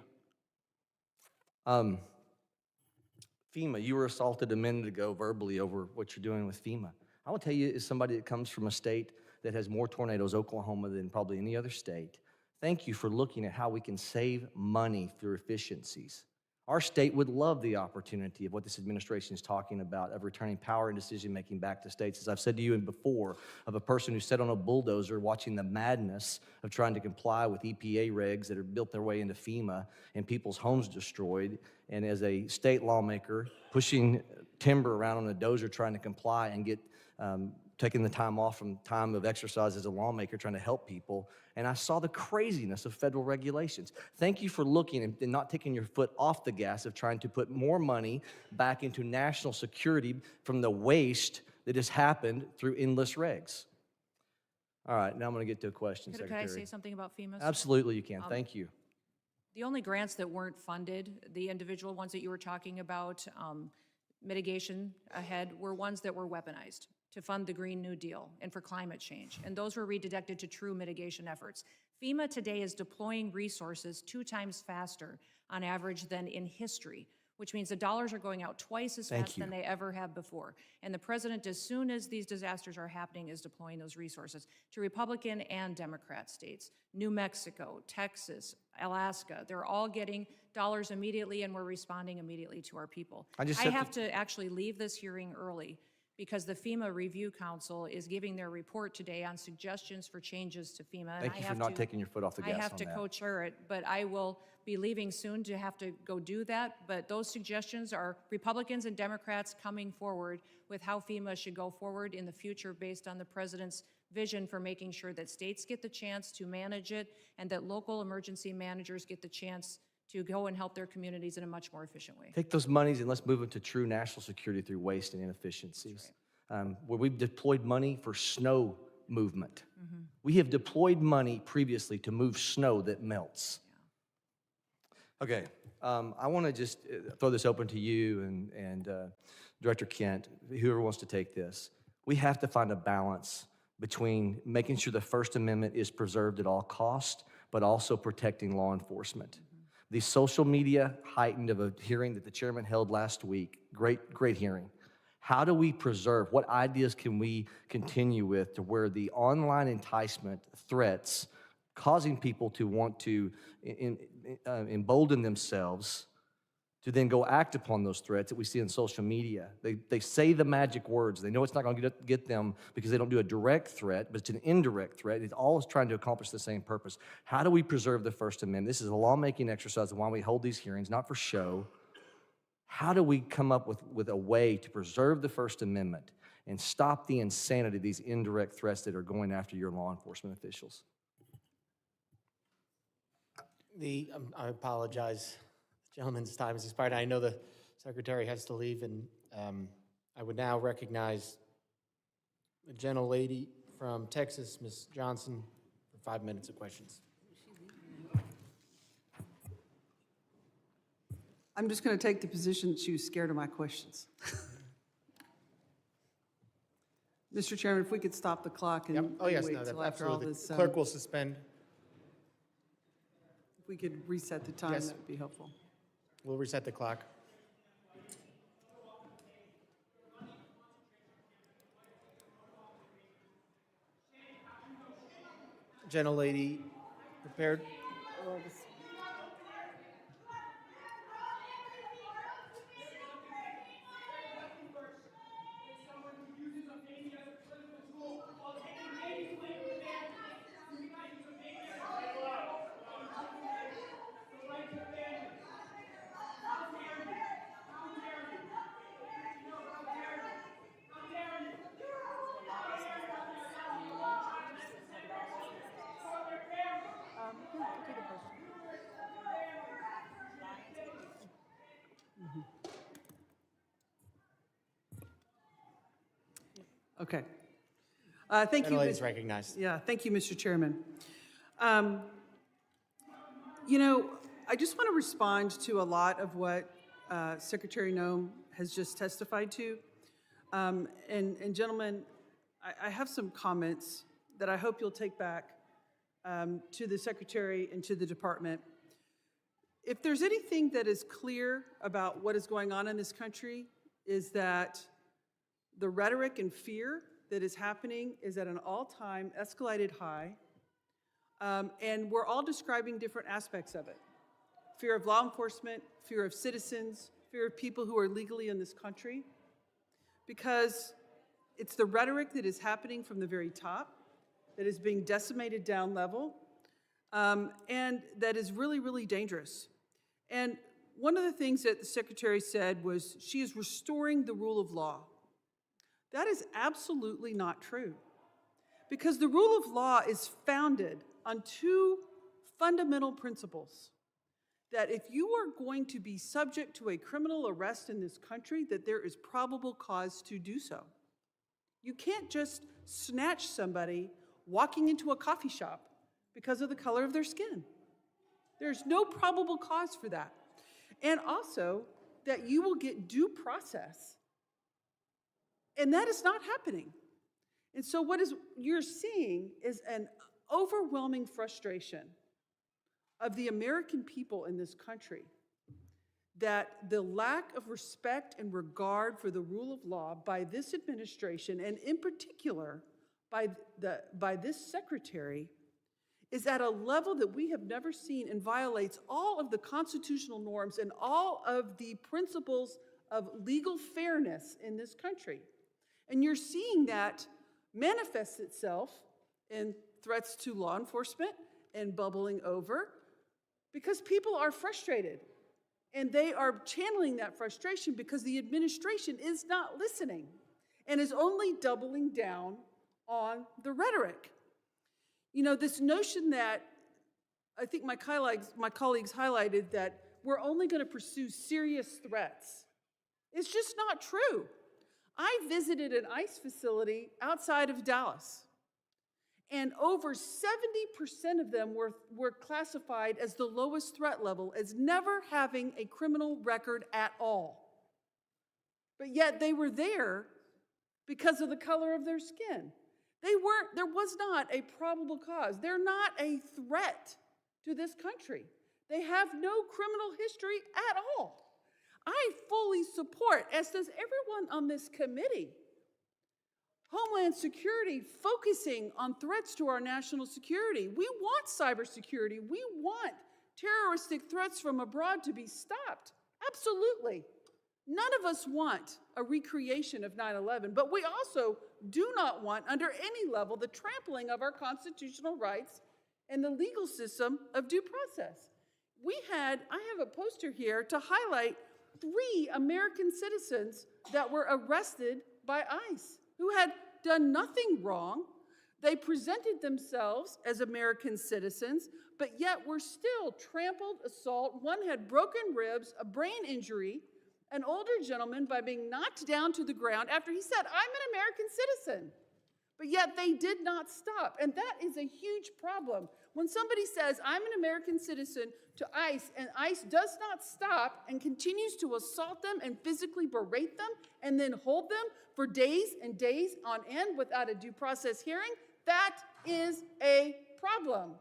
FEMA, you were assaulted a minute ago verbally over what you're doing with FEMA. I will tell you, as somebody that comes from a state that has more tornadoes, Oklahoma, than probably any other state, thank you for looking at how we can save money through efficiencies. Our state would love the opportunity of what this administration is talking about, of returning power and decision-making back to states. As I've said to you before, of a person who sat on a bulldozer watching the madness of trying to comply with EPA regs that have built their way into FEMA and people's homes destroyed, and as a state lawmaker pushing timber around on a dozer trying to comply and get taking the time off from time of exercise as a lawmaker trying to help people, and I saw the craziness of federal regulations. Thank you for looking and not taking your foot off the gas of trying to put more money back into national security from the waste that has happened through endless regs. All right, now I'm going to get to a question, Could Secretary. I say something about FEMA? Absolutely, you can. Thank you. The only grants that weren't funded, the individual ones that you were talking about, mitigation ahead, were ones that were weaponized to fund the Green New Deal and for climate change. And those were redirected to true mitigation efforts. FEMA today is deploying resources 2 times faster on average than in history, which means the dollars are going out twice as fast than they ever have before. And the president, as soon as these disasters are happening, is deploying those resources to Republican and Democrat states. New Mexico, Texas, Alaska, they're all getting dollars immediately, and we're responding immediately to our people. I have to actually leave this hearing early because the FEMA Review Council is giving their report today on suggestions for changes to FEMA. Thank you for not taking your foot off the gas on that. I have to co-chair it, but I will be leaving soon to have to go do that. But those suggestions are Republicans and Democrats coming forward with how FEMA should go forward in the future based on the president's vision for making sure that states get the chance to manage it and that local emergency managers get the chance to go and help their communities in a much more efficient way. Take those monies and let's move them to true national security through waste and inefficiencies. Where we've deployed money for snow movement. We have deployed money previously to move snow that melts. Okay, I want to just throw this open to you and Director Kent, whoever wants to take this. We have to find a balance between making sure the First Amendment is preserved at all costs, but also protecting law enforcement. The social media heightened of a hearing that the chairman held last week, great hearing. How do we preserve, what ideas can we continue with to where the online enticement threats causing people to want to embolden themselves to then go act upon those threats that we see in social media. They say the magic words. They know it's not going to get them because they don't do a direct threat, but it's an indirect threat. It's always trying to accomplish the same purpose. How do we preserve the First Amendment? This is a lawmaking exercise of why we hold these hearings, not for show. How do we come up with a way to preserve the First Amendment and stop the insanity of these indirect threats that are going after your law enforcement officials? I apologize. The gentleman's time has expired. I know the secretary has to leave, and I would now recognize the gentlelady from Texas, Ms. Johnson, for 5 minutes of questions. I'm just going to take the position that she was scared of my questions. Mr. Chairman, if we could stop the clock and Oh, yes, wait no, till after all absolutely. this. Clerk will suspend. If we could reset the time, Yes. that would be helpful. We'll reset the clock. Gentlelady, prepared? Okay. Thank you. Gentlelady's recognized. Yeah, thank you, Mr. Chairman. You know, I just want to respond to a lot of what Secretary Noem has just testified to. And gentlemen, I have some comments that I hope you'll take back to the Secretary and to the Department. If there's anything that is clear about what is going on in this country, is that the rhetoric and fear that is happening is at an all-time escalated high, and we're all describing different aspects of it. fear of law enforcement, fear of citizens, fear of people who are legally in this country, because it's the rhetoric that is happening from the very top, that is being decimated down level, and that is really, really dangerous. And one of the things that the Secretary said was she is restoring the rule of law. That is absolutely not true, because the rule of law is founded on two fundamental principles: that if you are going to be subject to a criminal arrest in this country, that there is probable cause to do so. You can't just snatch somebody walking into a coffee shop because of the color of their skin. There's no probable cause for that. And also that you will get due process. And that is not happening. And so what you're seeing is an overwhelming frustration of the American people in this country, that the lack of respect and regard for the rule of law by this administration, and in particular by this secretary, is at a level that we have never seen and violates all of the constitutional norms and all of the principles of legal fairness in this country. And you're seeing that manifest itself in threats to law enforcement and bubbling over, because people are frustrated. And they are channeling that frustration because the administration is not listening and is only doubling down on the rhetoric. You know, this notion that I think my colleagues highlighted, that we're only going to pursue serious threats. It's just not true. I visited an ICE facility outside of Dallas, and over 70% of them were classified as the lowest threat level, as never having a criminal record at all. But yet they were there because of the color of their skin. There was not a probable cause. They're not a threat to this country. They have no criminal history at all. I fully support, as does everyone on this committee, Homeland Security focusing on threats to our national security. We want cybersecurity. We want terroristic threats from abroad to be stopped. Absolutely. None of us want a recreation of 9/11, but we also do not want, under any level, the trampling of our constitutional rights and the legal system of due process. I have a poster here to highlight 3 American citizens that were arrested by ICE, who had done nothing wrong. They presented themselves as American citizens, but yet were still trampled, assault. One had broken ribs, a brain injury, an older gentleman by being knocked down to the ground after he said, "I'm an American citizen." But yet they did not stop. And that is a huge problem. When somebody says, "I'm an American citizen," to ICE, and ICE does not stop and continues to assault them and physically berate them and then hold them for days and days on end without a due process hearing, that is a problem.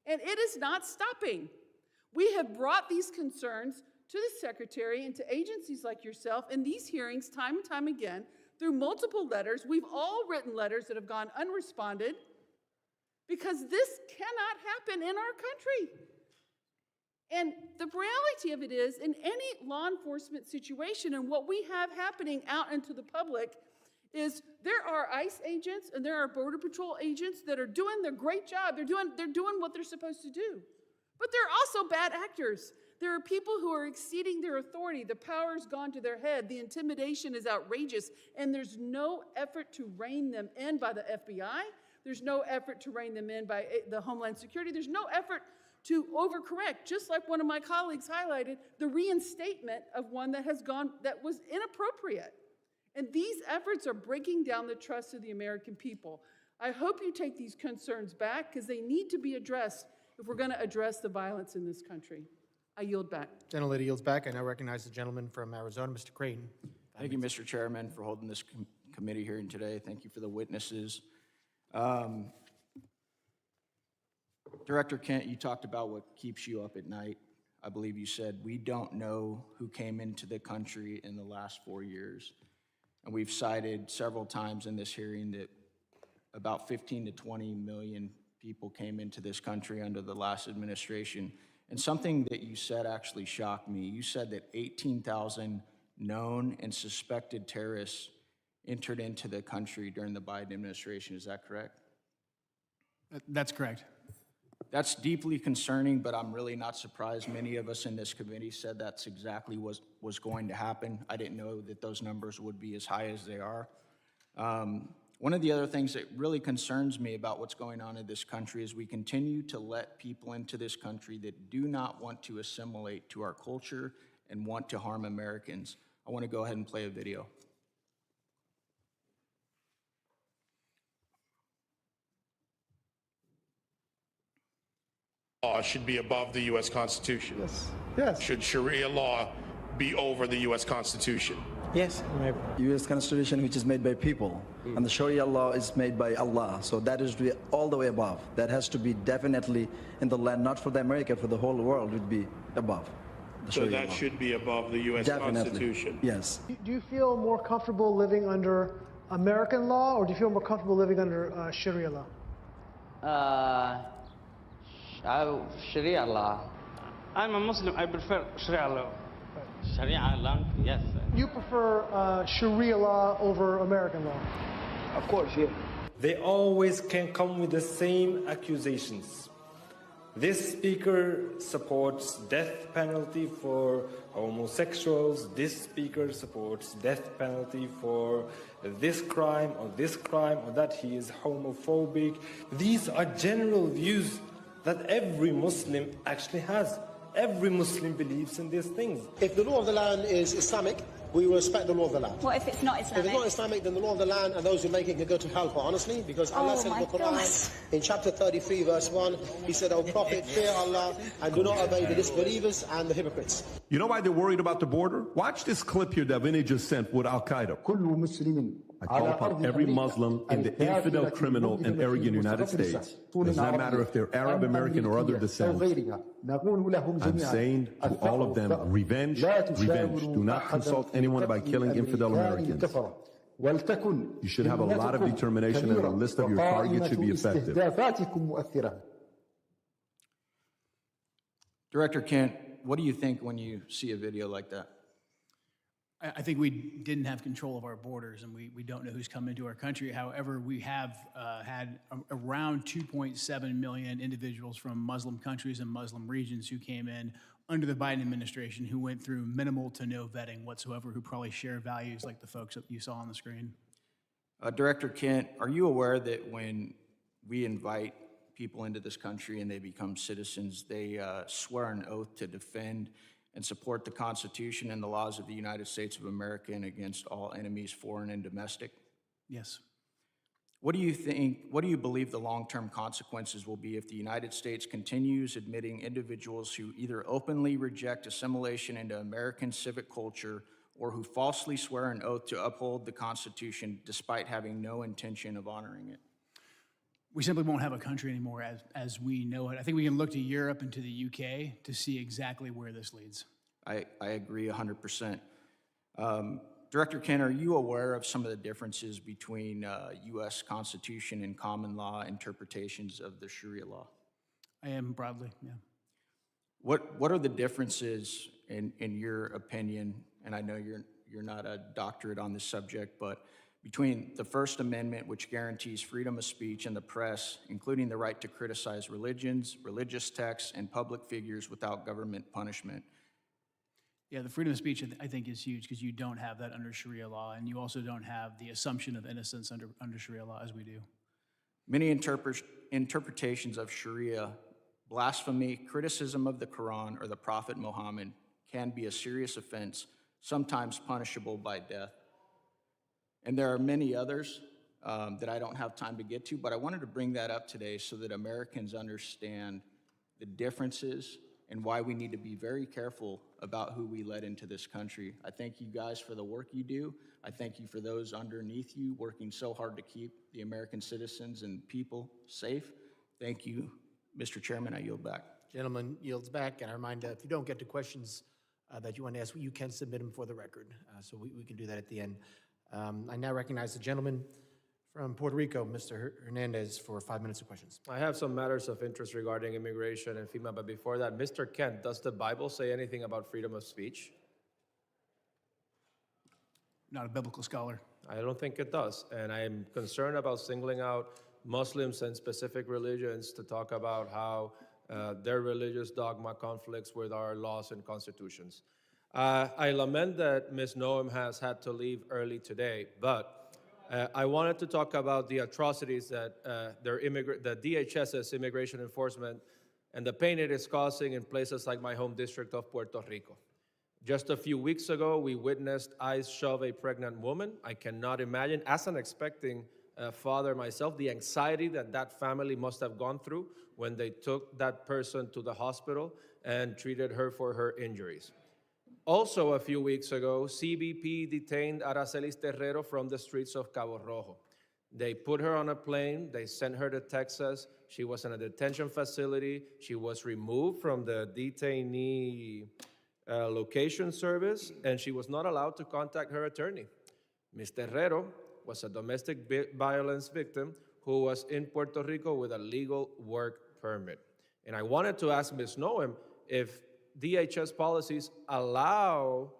And it is not stopping. We have brought these concerns to the Secretary and to agencies like yourself in these hearings time and time again through multiple letters. We've all written letters that have gone unresponded, because this cannot happen in our country. And the reality of it is, in any law enforcement situation, and what we have happening out into the public, is there are ICE agents and there are Border Patrol agents that are doing their great job. They're doing what they're supposed to do. But there are also bad actors. There are people who are exceeding their authority. The power's gone to their head. The intimidation is outrageous. And there's no effort to rein them in by the FBI. There's no effort to rein them in by the Homeland Security. There's no effort to overcorrect, just like one of my colleagues highlighted, the reinstatement of one that was inappropriate. And these efforts are breaking down the trust of the American people. I hope you take these concerns back, because they need to be addressed if we're going to address the violence in this country. I yield back. Gentlelady yields back. I now recognize the gentleman from Arizona, Mr. Creighton. Thank you, Mr. Chairman, for holding this committee hearing today. Thank you for the witnesses. Director Kent, you talked about what keeps you up at night. I believe you said, "We don't know who came into the country in the last 4 years." And we've cited several times in this hearing that about 15 to 20 million people came into this country under the last administration. And something that you said actually shocked me. You said that 18,000 known and suspected terrorists entered into the country during the Biden administration. Is that correct? That's correct. That's deeply concerning, but I'm really not surprised. Many of us in this committee said that's exactly what was going to happen. I didn't know that those numbers would be as high as they are. One of the other things that really concerns me about what's going on in this country is we continue to let people into this country that do not want to assimilate to our culture and want to harm Americans. I want to go ahead and play a video. Law should be above the U.S. Constitution. Yes. Yes. Should Sharia law be over the U.S. Constitution? Yes. U.S. Constitution, which is made by people, and the Sharia law is made by Allah. So that is all the way above. That has to be definitely in the land, not for the America, for the whole world would be above. So that should be above the U.S. Constitution. Yes. Do you feel more comfortable living under American law, or do you feel more comfortable living under Sharia law? Sharia law. I'm a Muslim. I prefer Sharia law. Sharia law, yes. You prefer Sharia law over American law? Of course, yeah. They always can come with the same accusations. This speaker supports death penalty for homosexuals. This speaker supports death penalty for this crime or that he is homophobic. These are general views that every Muslim actually has. Every Muslim believes in these things. If the law of the land is Islamic, we will respect the law of the land. What if it's not Islamic? If it's not Islamic, then the law of the land and those who make it can go to hell, quite honestly, because Allah said in the Quran, in chapter 33, verse 1, he said, O Prophet, fear Allah and do not obey the disbelievers and the hypocrites. You know why they're worried about the border? Watch this clip here that Vinny just sent with Al-Qaeda. I call upon every Muslim and the infidel, criminal, and arrogant United States. It does not matter if they're Arab, American, or other descent. I'm saying to all of them, revenge, revenge. Do not consult anyone by killing infidel Americans. You should have a lot of determination, and a list of your targets should be effective. Director Kent, what do you think when you see a video like that? I think we didn't have control of our borders, and we don't know who's come into our country. However, we have had around 2.7 million individuals from Muslim countries and Muslim regions who came in under the Biden administration, who went through minimal to no vetting whatsoever, who probably share values like the folks that you saw on the screen. Director Kent, are you aware that when we invite people into this country and they become citizens, they swear an oath to defend and support the Constitution and the laws of the United States of America and against all enemies, foreign and domestic? Yes. What do you believe the long-term consequences will be if the United States continues admitting individuals who either openly reject assimilation into American civic culture or who falsely swear an oath to uphold the Constitution despite having no intention of honoring it? We simply won't have a country anymore as we know it. I think we can look to Europe and to the UK to see exactly where this leads. I agree 100%. Director Kent, are you aware of some of the differences between U.S. Constitution and common law interpretations of the Sharia law? I am broadly, yeah. What are the differences in your opinion, and I know you're not a doctorate on this subject, but between the First Amendment, which guarantees freedom of speech and the press, including the right to criticize religions, religious texts, and public figures without government punishment? Yeah, the freedom of speech, I think, is huge because you don't have that under Sharia law, and you also don't have the assumption of innocence under Sharia law as we do. Many interpretations of Sharia, blasphemy, criticism of the Quran or the Prophet Muhammad can be a serious offense, sometimes punishable by death. And there are many others that I don't have time to get to, but I wanted to bring that up today so that Americans understand the differences and why we need to be very careful about who we let into this country. I thank you guys for the work you do. I thank you for those underneath you working so hard to keep the American citizens and people safe. Thank you, Mr. Chairman. I yield back. Gentleman yields back, and I remind if you don't get to questions that you want to ask, you can submit them for the record, so we can do that at the end. I now recognize the gentleman From Puerto Rico, Mr. Hernandez for 5 minutes of questions. I have some matters of interest regarding immigration and FEMA, but before that, Mr. Kent, does the Bible say anything about freedom of speech? Not a biblical scholar. I don't think it does, and I'm concerned about singling out Muslims and specific religions to talk about how their religious dogma conflicts with our laws and constitutions. I lament that Ms. Noem has had to leave early today, but I wanted to talk about the atrocities that the DHS's immigration enforcement and the pain it is causing in places like my home district of Puerto Rico. Just a few weeks ago, we witnessed ICE shove a pregnant woman. I cannot imagine, as an expecting father myself, the anxiety that that family must have gone through when they took that person to the hospital and treated her for her injuries. Also, a few weeks ago, CBP detained Aracelis Terrero from the streets of Cabo Rojo. They put her on a plane, they sent her to Texas. She was in a detention facility. She was removed from the detainee location service, and she was not allowed to contact her attorney. Ms. Terrero was a domestic violence victim who was in Puerto Rico with a legal work permit. And I wanted to ask Ms. Noem if DHS policies allow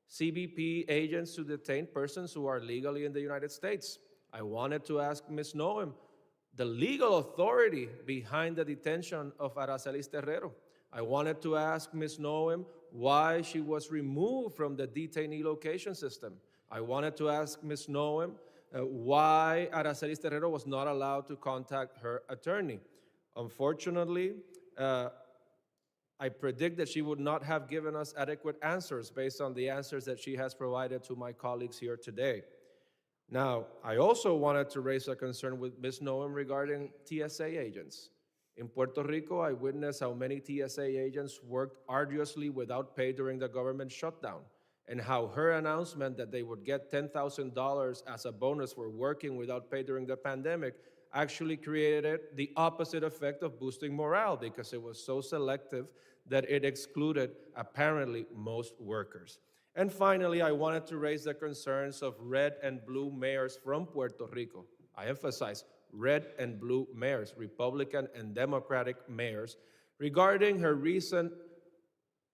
CBP agents to detain persons who are legally in the United States. I wanted to ask Ms. Noem the legal authority behind the detention of Aracelis Terrero. I wanted to ask Ms. Noem why she was removed from the detainee location system. I wanted to ask Ms. Noem why Aracelis Terrero was not allowed to contact her attorney. Unfortunately, I predict that she would not have given us adequate answers based on the answers that she has provided to my colleagues here today. Now, I also wanted to raise a concern with Ms. Noem regarding TSA agents. In Puerto Rico, I witnessed how many TSA agents worked arduously without pay during the government shutdown, and how her announcement that they would get $10,000 as a bonus for working without pay during the pandemic actually created the opposite effect of boosting morale, because it was so selective that it excluded, apparently, most workers. And finally, I wanted to raise the concerns of red and blue mayors from Puerto Rico. I emphasize red and blue mayors, Republican and Democratic mayors, regarding her recent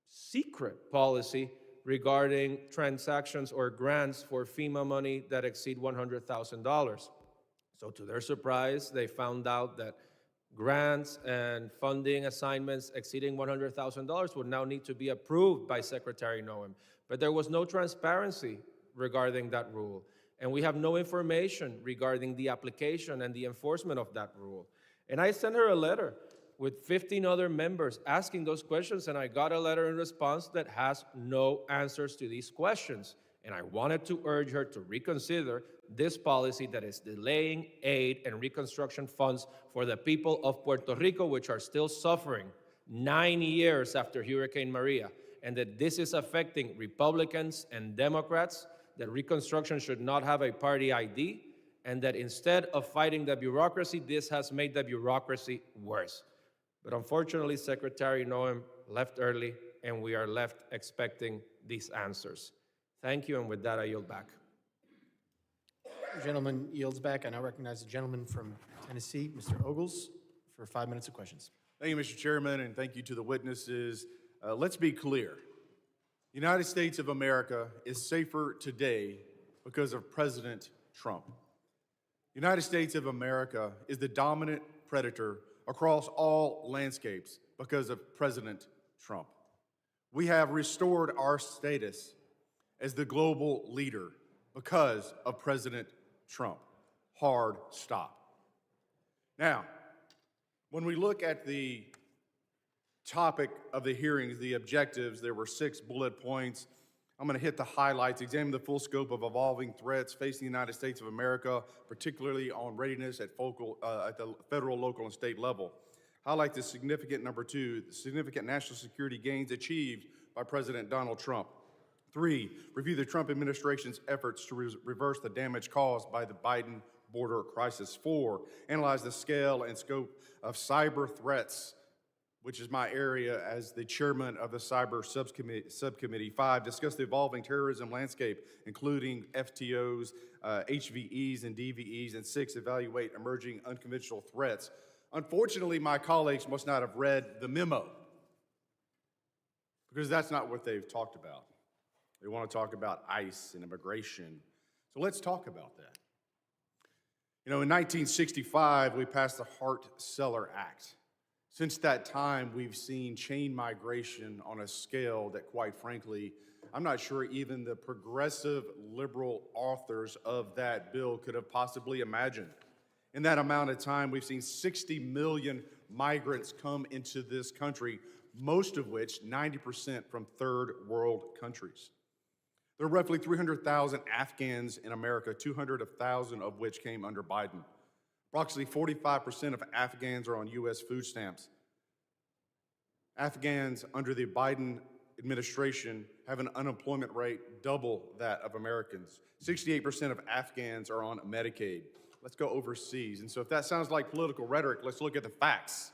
secret policy regarding transactions or grants for FEMA money that exceed $100,000. So to their surprise, they found out that grants and funding assignments exceeding $100,000 would now need to be approved by Secretary Noem. But there was no transparency regarding that rule. And we have no information regarding the application and the enforcement of that rule. And I sent her a letter with 15 other members asking those questions, and I got a letter in response that has no answers to these questions. And I wanted to urge her to reconsider this policy that is delaying aid and reconstruction funds for the people of Puerto Rico, which are still suffering 9 years after Hurricane Maria, and that this is affecting Republicans and Democrats, that reconstruction should not have a party ID, and that instead of fighting the bureaucracy, this has made the bureaucracy worse. But unfortunately, Secretary Noem left early, and we are left expecting these answers. Thank you, and with that, I yield back. The gentleman yields back. I now recognize the gentleman from Tennessee, Mr. Ogles, for 5 minutes of questions. Thank you, Mr. Chairman, and thank you to the witnesses. Let's be clear. The United States of America is safer today because of President Trump. The United States of America is the dominant predator across all landscapes because of President Trump. We have restored our status as the global leader because of President Trump. Hard stop. Now, when we look at the topic of the hearings, the objectives, there were 6 bullet points. I'm going to hit the highlights, examine the full scope of evolving threats facing the United States of America, particularly on readiness at the federal, local, and state level. Highlight the significant, number 2, the significant national security gains achieved by President Donald Trump. 3, review the Trump administration's efforts to reverse the damage caused by the Biden border crisis. 4, analyze the scale and scope of cyber threats which is my area as the chairman of the Cyber Subcommittee. 5, discuss the evolving terrorism landscape, including FTOs, HVEs, and DVEs. And 6, evaluate emerging unconventional threats. Unfortunately, my colleagues must not have read the memo, because that's not what they've talked about. They want to talk about ICE and immigration. So let's talk about that. You know, in 1965, we passed the Hart-Celler Act. Since that time, we've seen chain migration on a scale that, quite frankly, I'm not sure even the progressive liberal authors of that bill could have possibly imagined. In that amount of time, we've seen 60 million migrants come into this country, most of which, 90%, from third world countries. There are roughly 300,000 Afghans in America, 200,000 of which came under Biden. Approximately 45% of Afghans are on U.S. food stamps. Afghans under the Biden administration have an unemployment rate double that of Americans. 68% of Afghans are on Medicaid. Let's go overseas. And so if that sounds like political rhetoric, let's look at the facts.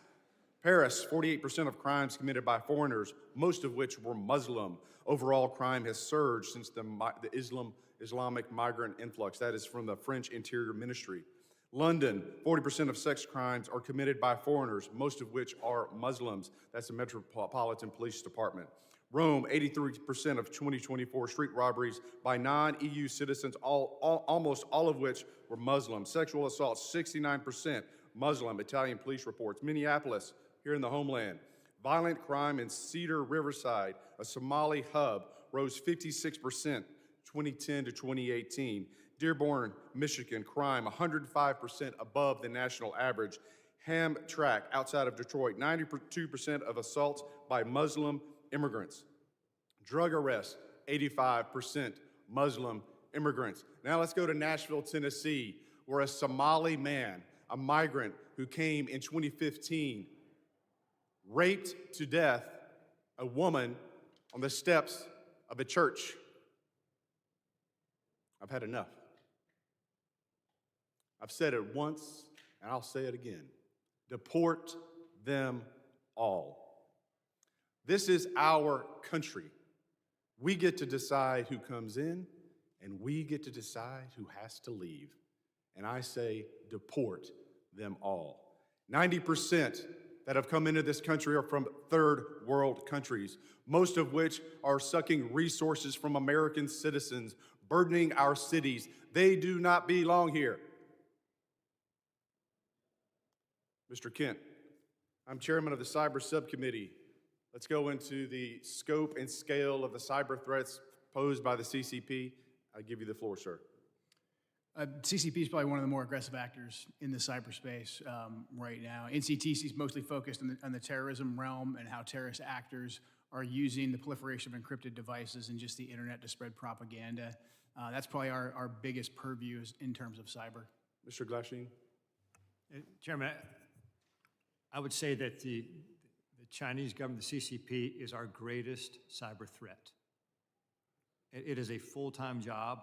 Paris, 48% of crimes committed by foreigners, most of which were Muslim. Overall crime has surged since the Islamic migrant influx. That is from the French Interior Ministry. London, 40% of sex crimes are committed by foreigners, most of which are Muslims. That's the Metropolitan Police Department. Rome, 83% of 2024 street robberies by non-EU citizens, almost all of which were Muslim. Sexual assaults, 69% Muslim, Italian police reports. Minneapolis, here in the homeland. Violent crime in Cedar Riverside, a Somali hub, rose 56% 2010 to 2018. Dearborn, Michigan, crime 105% above the national average. Hamtramck, outside of Detroit, 92% of assaults by Muslim immigrants. Drug arrests, 85% Muslim immigrants. Now let's go to Nashville, Tennessee, where a Somali man, a migrant who came in 2015, raped to death a woman on the steps of a church. I've had enough. I've said it once, and I'll say it again. Deport them all. This is our country. We get to decide who comes in, and we get to decide who has to leave. And I say, deport them all. 90% that have come into this country are from third world countries, most of which are sucking resources from American citizens, burdening our cities. They do not belong here. Mr. Kent, I'm chairman of the Cyber Subcommittee. Let's go into the scope and scale of the cyber threats posed by the CCP. I give you the floor, sir. CCP is probably one of the more aggressive actors in the cyberspace right now. NCTC is mostly focused on the terrorism realm and how terrorist actors are using the proliferation of encrypted devices and just the internet to spread propaganda. That's probably our biggest purview in terms of cyber. Mr. Glasheen? Chairman, I would say that the Chinese government, the CCP, is our greatest cyber threat. It is a full-time job,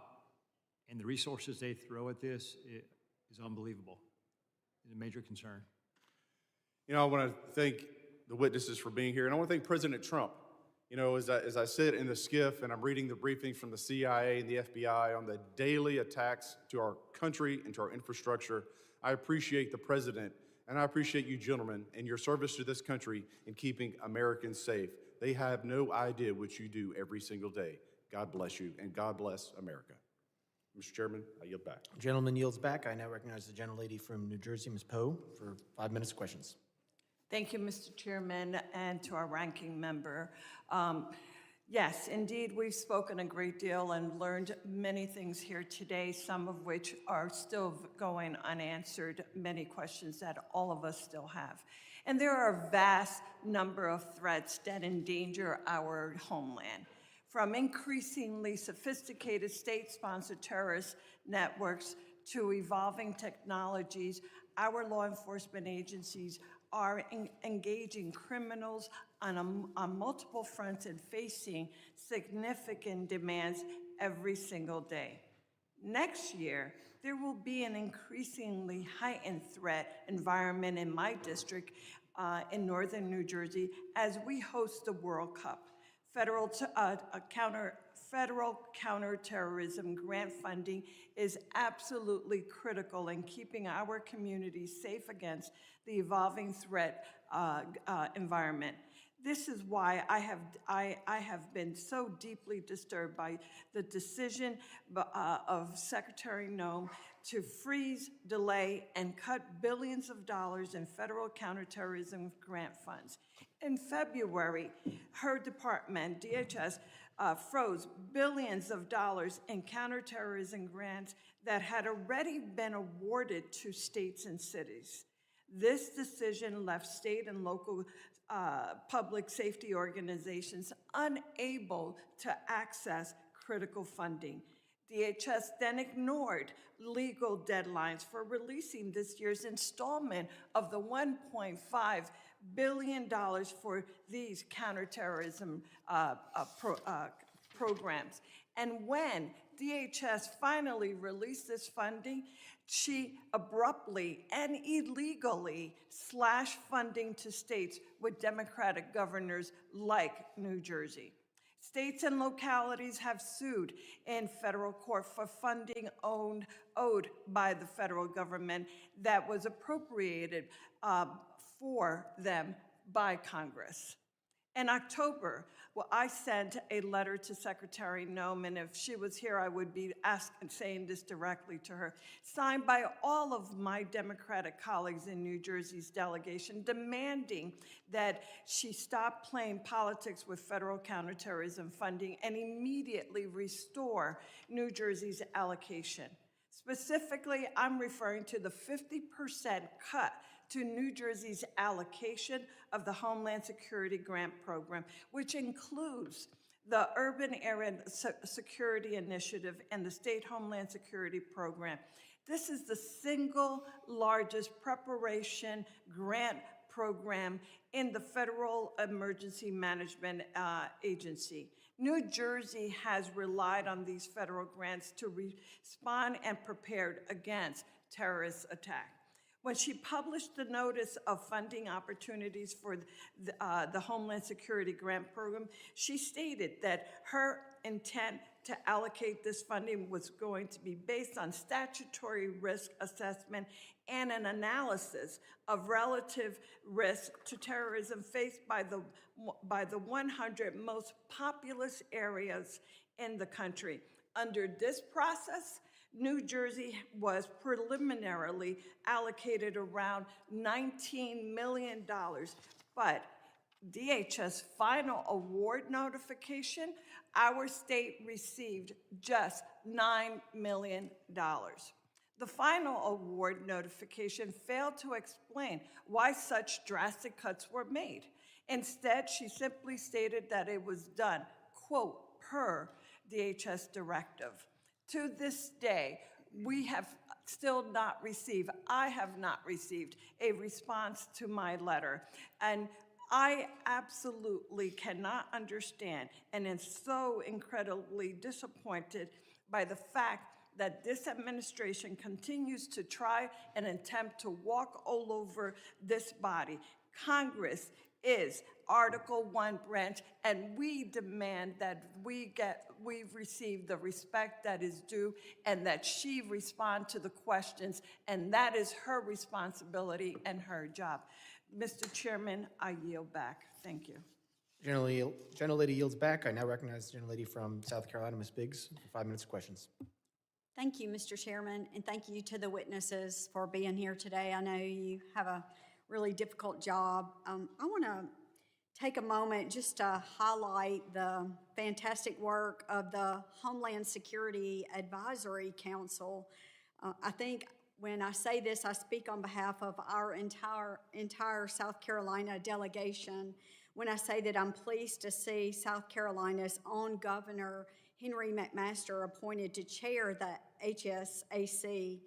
and the resources they throw at this is unbelievable. It's a major concern. You know, I want to thank the witnesses for being here, and I want to thank President Trump. You know, as I sit in the skiff and I'm reading the briefings from the CIA and the FBI on the daily attacks to our country and to our infrastructure, I appreciate the president, and I appreciate you gentlemen and your service to this country in keeping Americans safe. They have no idea what you do every single day. God bless you, and God bless America. Mr. Chairman, I yield back. Gentleman yields back. I now recognize the gentlelady from New Jersey, Ms. Poe, for 5 minutes of questions. Thank you, Mr. Chairman, and to our ranking member. Yes, indeed, we've spoken a great deal and learned many things here today, some of which are still going unanswered, many questions that all of us still have. And there are a vast number of threats that endanger our homeland, from increasingly sophisticated state-sponsored terrorist networks to evolving technologies. Our law enforcement agencies are engaging criminals on multiple fronts and facing significant demands every single day. Next year, there will be an increasingly heightened threat environment in my district in northern New Jersey as we host the World Cup. Federal counterterrorism grant funding is absolutely critical in keeping our communities safe against the evolving threat environment. This is why I have been so deeply disturbed by the decision of Secretary Noem to freeze, delay, and cut billions of dollars in federal counterterrorism grant funds. In February, her department, DHS, froze billions of dollars in counterterrorism grants that had already been awarded to states and cities. This decision left state and local public safety organizations unable to access critical funding. DHS then ignored legal deadlines for releasing this year's installment of the $1.5 billion for these counterterrorism programs. And when DHS finally released this funding, she abruptly and illegally slashed funding to states with Democratic governors like New Jersey. States and localities have sued in federal court for funding owed by the federal government that was appropriated for them by Congress. In October, I sent a letter to Secretary Noem, and if she was here, I would be saying this directly to her, signed by all of my Democratic colleagues in New Jersey's delegation, demanding that she stop playing politics with federal counterterrorism funding and immediately restore New Jersey's allocation. Specifically, I'm referring to the 50% cut to New Jersey's allocation of the Homeland Security Grant Program, which includes the Urban Area Security Initiative and the State Homeland Security Program. This is the single largest preparation grant program in the Federal Emergency Management Agency. New Jersey has relied on these federal grants to respond and prepared against terrorist attacks. When she published the notice of funding opportunities for the Homeland Security Grant Program, she stated that her intent to allocate this funding was going to be based on statutory risk assessment and an analysis of relative risk to terrorism faced by the 100 most populous areas in the country. Under this process, New Jersey was preliminarily allocated around $19 million, but DHS final award notification, our state received just $9 million. The final award notification failed to explain why such drastic cuts were made. Instead, she simply stated that it was done, quote, per DHS directive. To this day, we have still not received, I have not received a response to my letter. And I absolutely cannot understand and am so incredibly disappointed by the fact that this administration continues to try and attempt to walk all over this body. Congress is Article 1 branch, and we demand that we receive the respect that is due and that she respond to the questions, and that is her responsibility and her job. Mr. Chairman, I yield back. Thank you. Gentlelady yields back. I now recognize the gentlelady from South Carolina, Ms. Biggs, for 5 minutes of questions. Thank you, Mr. Chairman, and thank you to the witnesses for being here today. I know you have a really difficult job. I want to take a moment just to highlight the fantastic work of the Homeland Security Advisory Council. I think when I say this, I speak on behalf of our entire South Carolina delegation when I say that I'm pleased to see South Carolina's own Governor Henry McMaster appointed to chair the HSAC.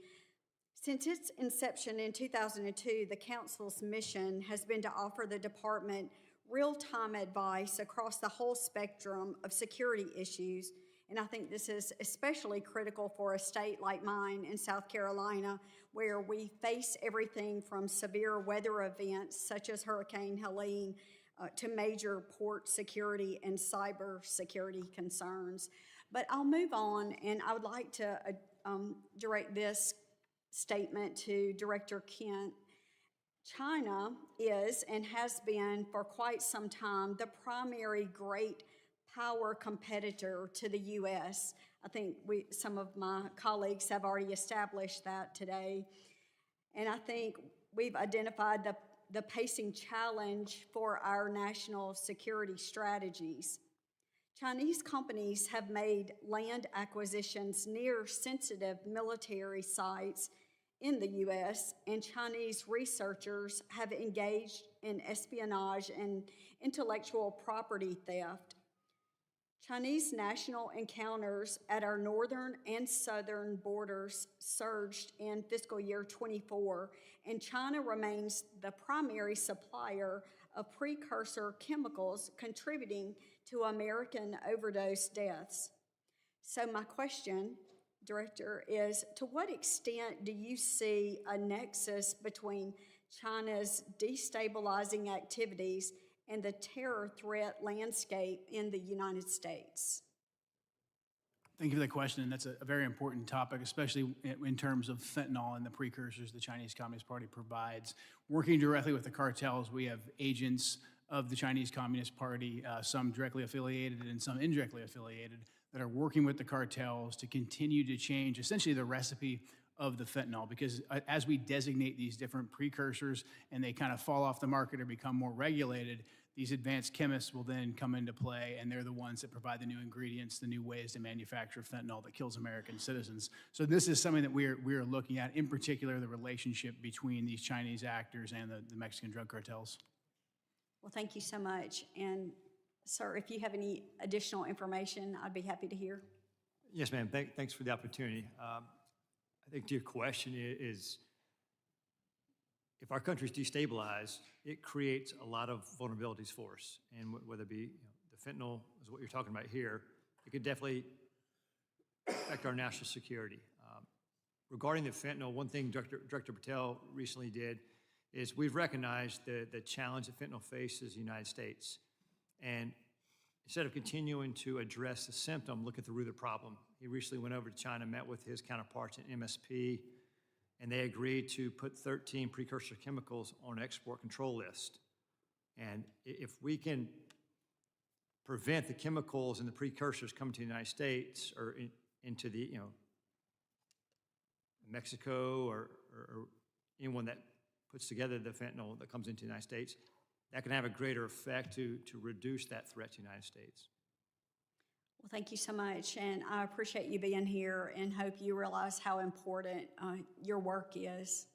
Since its inception in 2002, the Council's mission has been to offer the department real-time advice across the whole spectrum of security issues And I think this is especially critical for a state like mine in South Carolina, where we face everything from severe weather events such as Hurricane Helene to major port security and cyber security concerns. But I'll move on, and I would like to direct this statement to Director Kent. China is and has been for quite some time the primary great power competitor to the U.S. I think some of my colleagues have already established that today. And I think we've identified the pacing challenge for our national security strategies. Chinese companies have made land acquisitions near sensitive military sites in the U.S., and Chinese researchers have engaged in espionage and intellectual property theft. Chinese national encounters at our northern and southern borders surged in fiscal year 24, and China remains the primary supplier of precursor chemicals contributing to American overdose deaths. So my question, Director, is to what extent do you see a nexus between China's destabilizing activities and the terror threat landscape in the United States? Thank you for that question, and that's a very important topic, especially in terms of fentanyl and the precursors the Chinese Communist Party provides. Working directly with the cartels, we have agents of the Chinese Communist Party, some directly affiliated and some indirectly affiliated, that are working with the cartels to continue to change essentially the recipe of the fentanyl, because as we designate these different precursors and they kind of fall off the market or become more regulated, these advanced chemists will then come into play, and they're the ones that provide the new ingredients, the new ways to manufacture fentanyl that kills American citizens. So this is something that we are looking at, in particular the relationship between these Chinese actors and the Mexican drug cartels. Well, thank you so much. And sir, if you have any additional information, I'd be happy to hear. Yes, ma'am. Thanks for the opportunity. I think to your question is, if our country's destabilized, it creates a lot of vulnerabilities for us. And whether it be the fentanyl is what you're talking about here, it could definitely affect our national security. Regarding the fentanyl, one thing Director Patel recently did is we've recognized the challenge that fentanyl faces the United States. And instead of continuing to address the symptom, look at the root of the problem. He recently went over to China, met with his counterparts at MSP, and they agreed to put 13 precursor chemicals on an export control list. And if we can prevent the chemicals and the precursors coming to the United States or into the, Mexico or anyone that puts together the fentanyl that comes into the United States, that can have a greater effect to reduce that threat to the United States. Well, thank you so much, and I appreciate you being here and hope you realize how important your work is.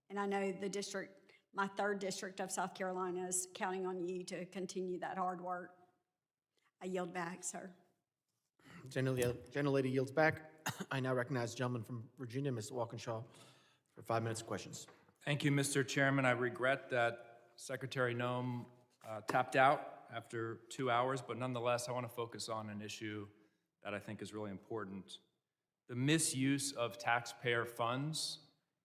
And I know the district, my 3rd district of South Carolina, is counting on you to continue that hard work. I yield back, sir. Gentlelady yields back. I now recognize the gentleman from Virginia, Ms. Walkinshaw, for 5 minutes of questions. Thank you, Mr. Chairman. I regret that Secretary Noem tapped out after 2 hours, but nonetheless, I want to focus on an issue that I think is really important: the misuse of taxpayer funds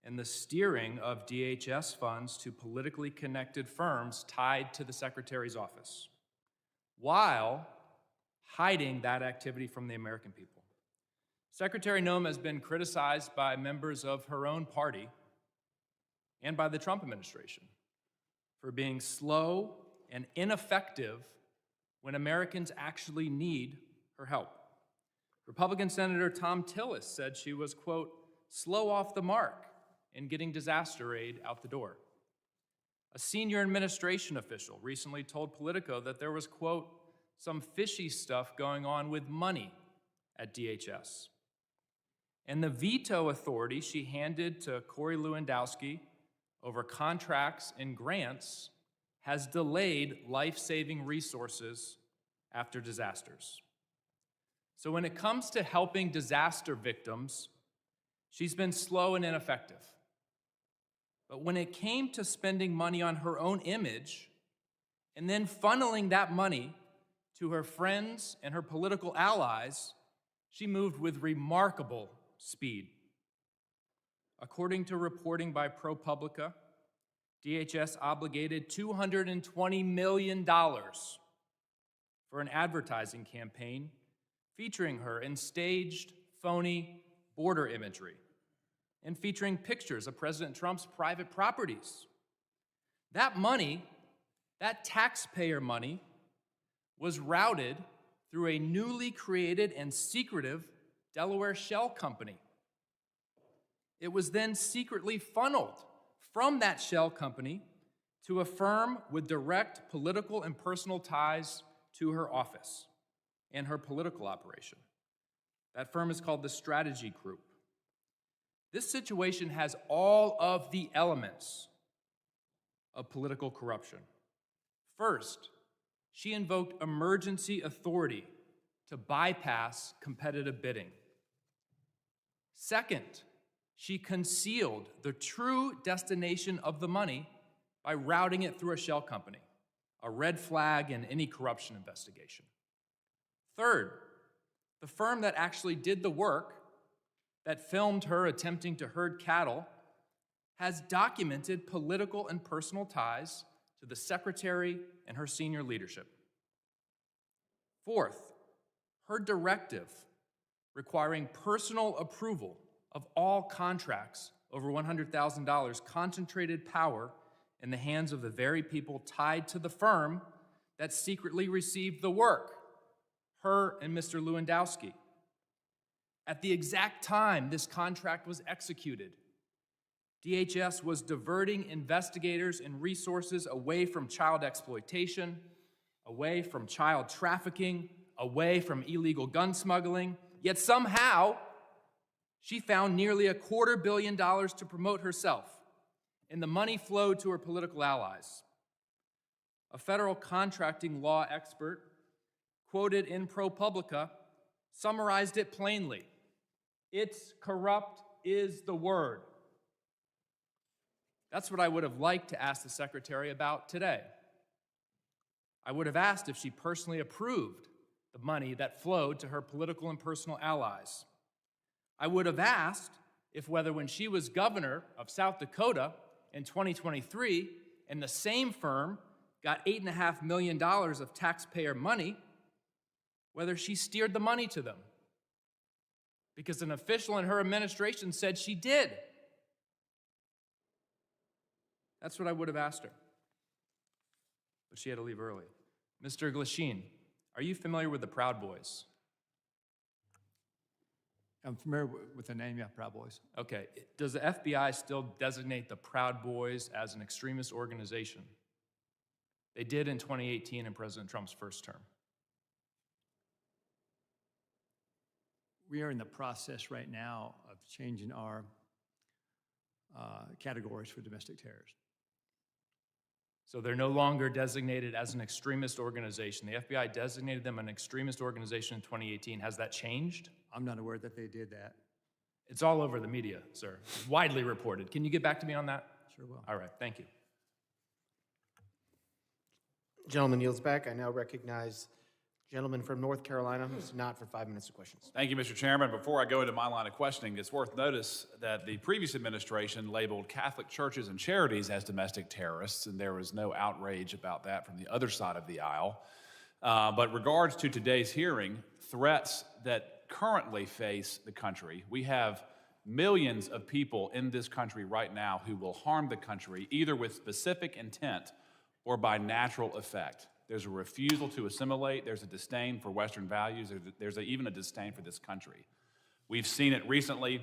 and the steering of DHS funds to politically connected firms tied to the Secretary's office, while hiding that activity from the American people. Secretary Noem has been criticized by members of her own party and by the Trump administration for being slow and ineffective when Americans actually need her help. Republican Senator Tom Tillis said she was, quote, slow off the mark in getting disaster aid out the door. A senior administration official recently told Politico that there was, quote, some fishy stuff going on with money at DHS. And the veto authority she handed to Corey Lewandowski over contracts and grants has delayed life-saving resources after disasters. So when it comes to helping disaster victims, she's been slow and ineffective. But when it came to spending money on her own image and then funneling that money to her friends and her political allies, She moved with remarkable speed. According to reporting by ProPublica, DHS obligated $220 million for an advertising campaign featuring her in staged, phony border imagery and featuring pictures of President Trump's private properties. That money, that taxpayer money, was routed through a newly created and secretive Delaware shell company. It was then secretly funneled from that shell company to a firm with direct political and personal ties to her office and her political operation. That firm is called the Strategy Group. This situation has all of the elements of political corruption. First, she invoked emergency authority to bypass competitive bidding. Second, she concealed the true destination of the money by routing it through a shell company, a red flag in any corruption investigation. Third, the firm that actually did the work, that filmed her attempting to herd cattle, has documented political and personal ties to the secretary and her senior leadership. Fourth, her directive requiring personal approval of all contracts over $100,000 concentrated power in the hands of the very people tied to the firm that secretly received the work, her and Mr. Lewandowski. At the exact time this contract was executed, DHS was diverting investigators and resources away from child exploitation, away from child trafficking, away from illegal gun smuggling, yet somehow she found nearly $250 million to promote herself, and the money flowed to her political allies. A federal contracting law expert, quoted in ProPublica, summarized it plainly. It's corrupt is the word. That's what I would have liked to ask the secretary about today. I would have asked if she personally approved the money that flowed to her political and personal allies. I would have asked if whether when she was governor of South Dakota in 2023 and the same firm got $8.5 million of taxpayer money, whether she steered the money to them. Because an official in her administration said she did. That's what I would have asked her. But she had to leave early. Mr. Glasheen, are you familiar with the Proud Boys? I'm familiar with the name, yeah, Proud Boys. Okay. Does the FBI still designate the Proud Boys as an extremist organization? They did in 2018 in President Trump's first term. We are in the process right now of changing our categories for domestic terrorism. So they're no longer designated as an extremist organization. The FBI designated them an extremist organization in 2018. Has that changed? I'm not aware that they did that. It's all over the media, sir. It's widely reported. Can you get back to me on that? Sure will. All right, thank you. Gentleman yields back. I now recognize gentleman from North Carolina who's not for 5 minutes of questions. Thank you, Mr. Chairman. Before I go into my line of questioning, it's worth notice that the previous administration labeled Catholic churches and charities as domestic terrorists, and there was no outrage about that from the other side of the aisle. But regards to today's hearing, threats that currently face the country, we have millions of people in this country right now who will harm the country either with specific intent or by natural effect. There's a refusal to assimilate. There's a disdain for Western values. There's even a disdain for this country. We've seen it recently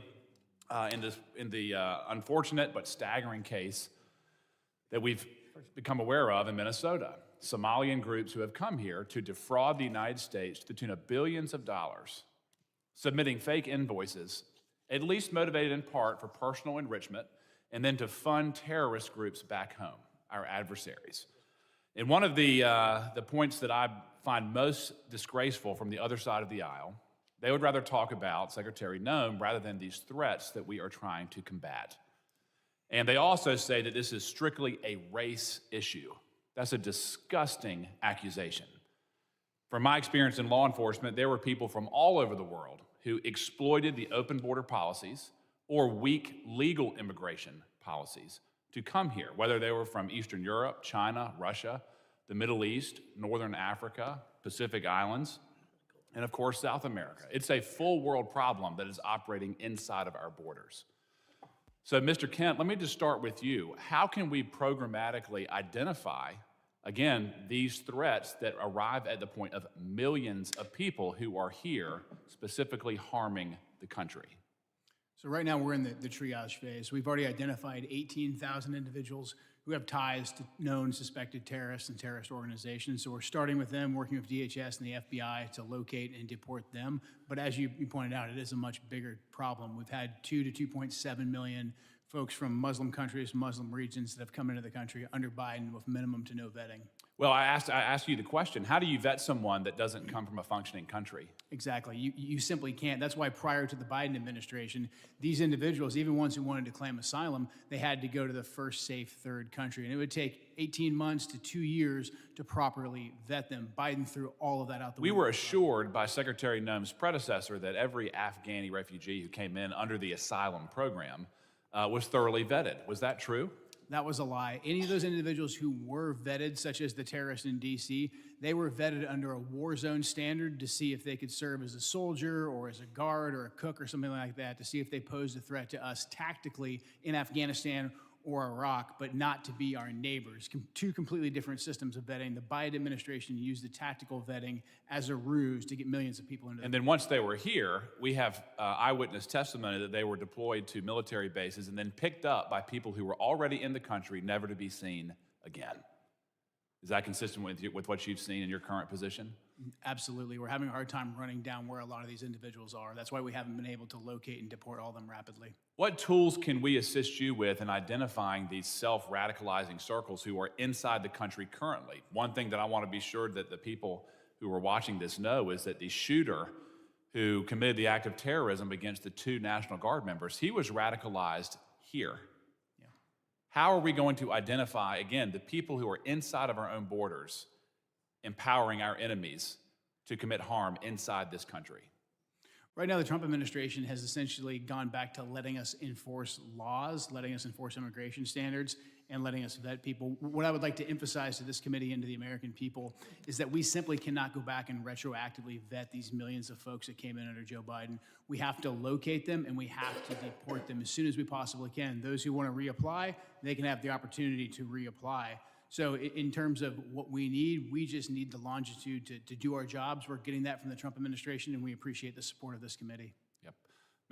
in the unfortunate but staggering case that we've become aware of in Minnesota. Somalian groups who have come here to defraud the United States to the tune of billions of dollars, submitting fake invoices, at least motivated in part for personal enrichment, and then to fund terrorist groups back home, our adversaries. And one of the points that I find most disgraceful from the other side of the aisle, they would rather talk about Secretary Noem rather than these threats that we are trying to combat. And they also say that this is strictly a race issue. That's a disgusting accusation. From my experience in law enforcement, there were people from all over the world who exploited the open border policies or weak legal immigration policies to come here, whether they were from Eastern Europe, China, Russia, the Middle East, Northern Africa, Pacific Islands, and of course, South America. It's a full world problem that is operating inside of our borders. So, Mr. Kent, let me just start with you. How can we programmatically identify, again, these threats that arrive at the point of millions of people who are here, specifically harming the country? So right now, we're in the triage phase. We've already identified 18,000 individuals who have ties to known suspected terrorists and terrorist organizations. So we're starting with them, working with DHS and the FBI to locate and deport them. But as you pointed out, it is a much bigger problem. We've had 2 to 2.7 million folks from Muslim countries, Muslim regions that have come into the country under Biden with minimum to no vetting. Well, I asked you the question, how do you vet someone that doesn't come from a functioning country? Exactly. You simply can't. That's why prior to the Biden administration, these individuals, even ones who wanted to claim asylum, they had to go to the first safe third country. And it would take 18 months to 2 years to properly vet them. Biden threw all of that out the window. We were assured by Secretary Noem's predecessor that every Afghani refugee who came in under the asylum program was thoroughly vetted. Was that true? That was a lie. Any of those individuals who were vetted, such as the terrorists in D.C., they were vetted under a war zone standard to see if they could serve as a soldier or as a guard or a cook or something like that, to see if they posed a threat to us tactically in Afghanistan or Iraq, but not to be our neighbors. Two completely different systems of vetting. The Biden administration used the tactical vetting as a ruse to get millions of people into. And then once they were here, we have eyewitness testimony that they were deployed to military bases and then picked up by people who were already in the country, never to be seen again. Is that consistent with what you've seen in your current position? Absolutely. We're having a hard time running down where a lot of these individuals are. That's why we haven't been able to locate and deport all of them rapidly. What tools can we assist you with in identifying these self-radicalizing circles who are inside the country currently? One thing that I want to be sure that the people who are watching this know is that the shooter who committed the act of terrorism against the 2 National Guard members, he was radicalized here. Yeah. How are we going to identify, again, the people who are inside of our own borders, empowering our enemies to commit harm inside this country? Right now, the Trump administration has essentially gone back to letting us enforce laws, letting us enforce immigration standards, and letting us vet people. What I would like to emphasize to this committee and to the American people is that we simply cannot go back and retroactively vet these millions of folks that came in under Joe Biden. We have to locate them, and we have to deport them as soon as we possibly can. Those who want to reapply, they can have the opportunity to reapply. So in terms of what we need, we just need the longitude to do our jobs. We're getting that from the Trump administration, and we appreciate the support of this committee. Yep.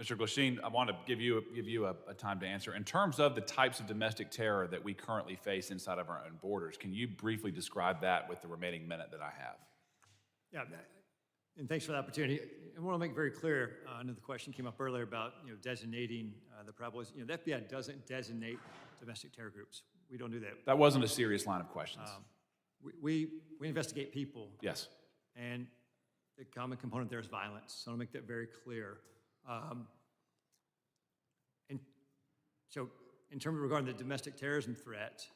Mr. Glasheen, I want to give you a time to answer. In terms of the types of domestic terror that we currently face inside of our own borders, can you briefly describe that with the remaining minute that I have? Yeah, and thanks for the opportunity. I want to make very clear, I know the question came up earlier about designating the problems. The FBI doesn't designate domestic terror groups. We don't do that. That wasn't a serious line of questions. We investigate people. Yes. And the common component there is violence. So I want to make that very clear. And so in terms of regarding the domestic terrorism threat,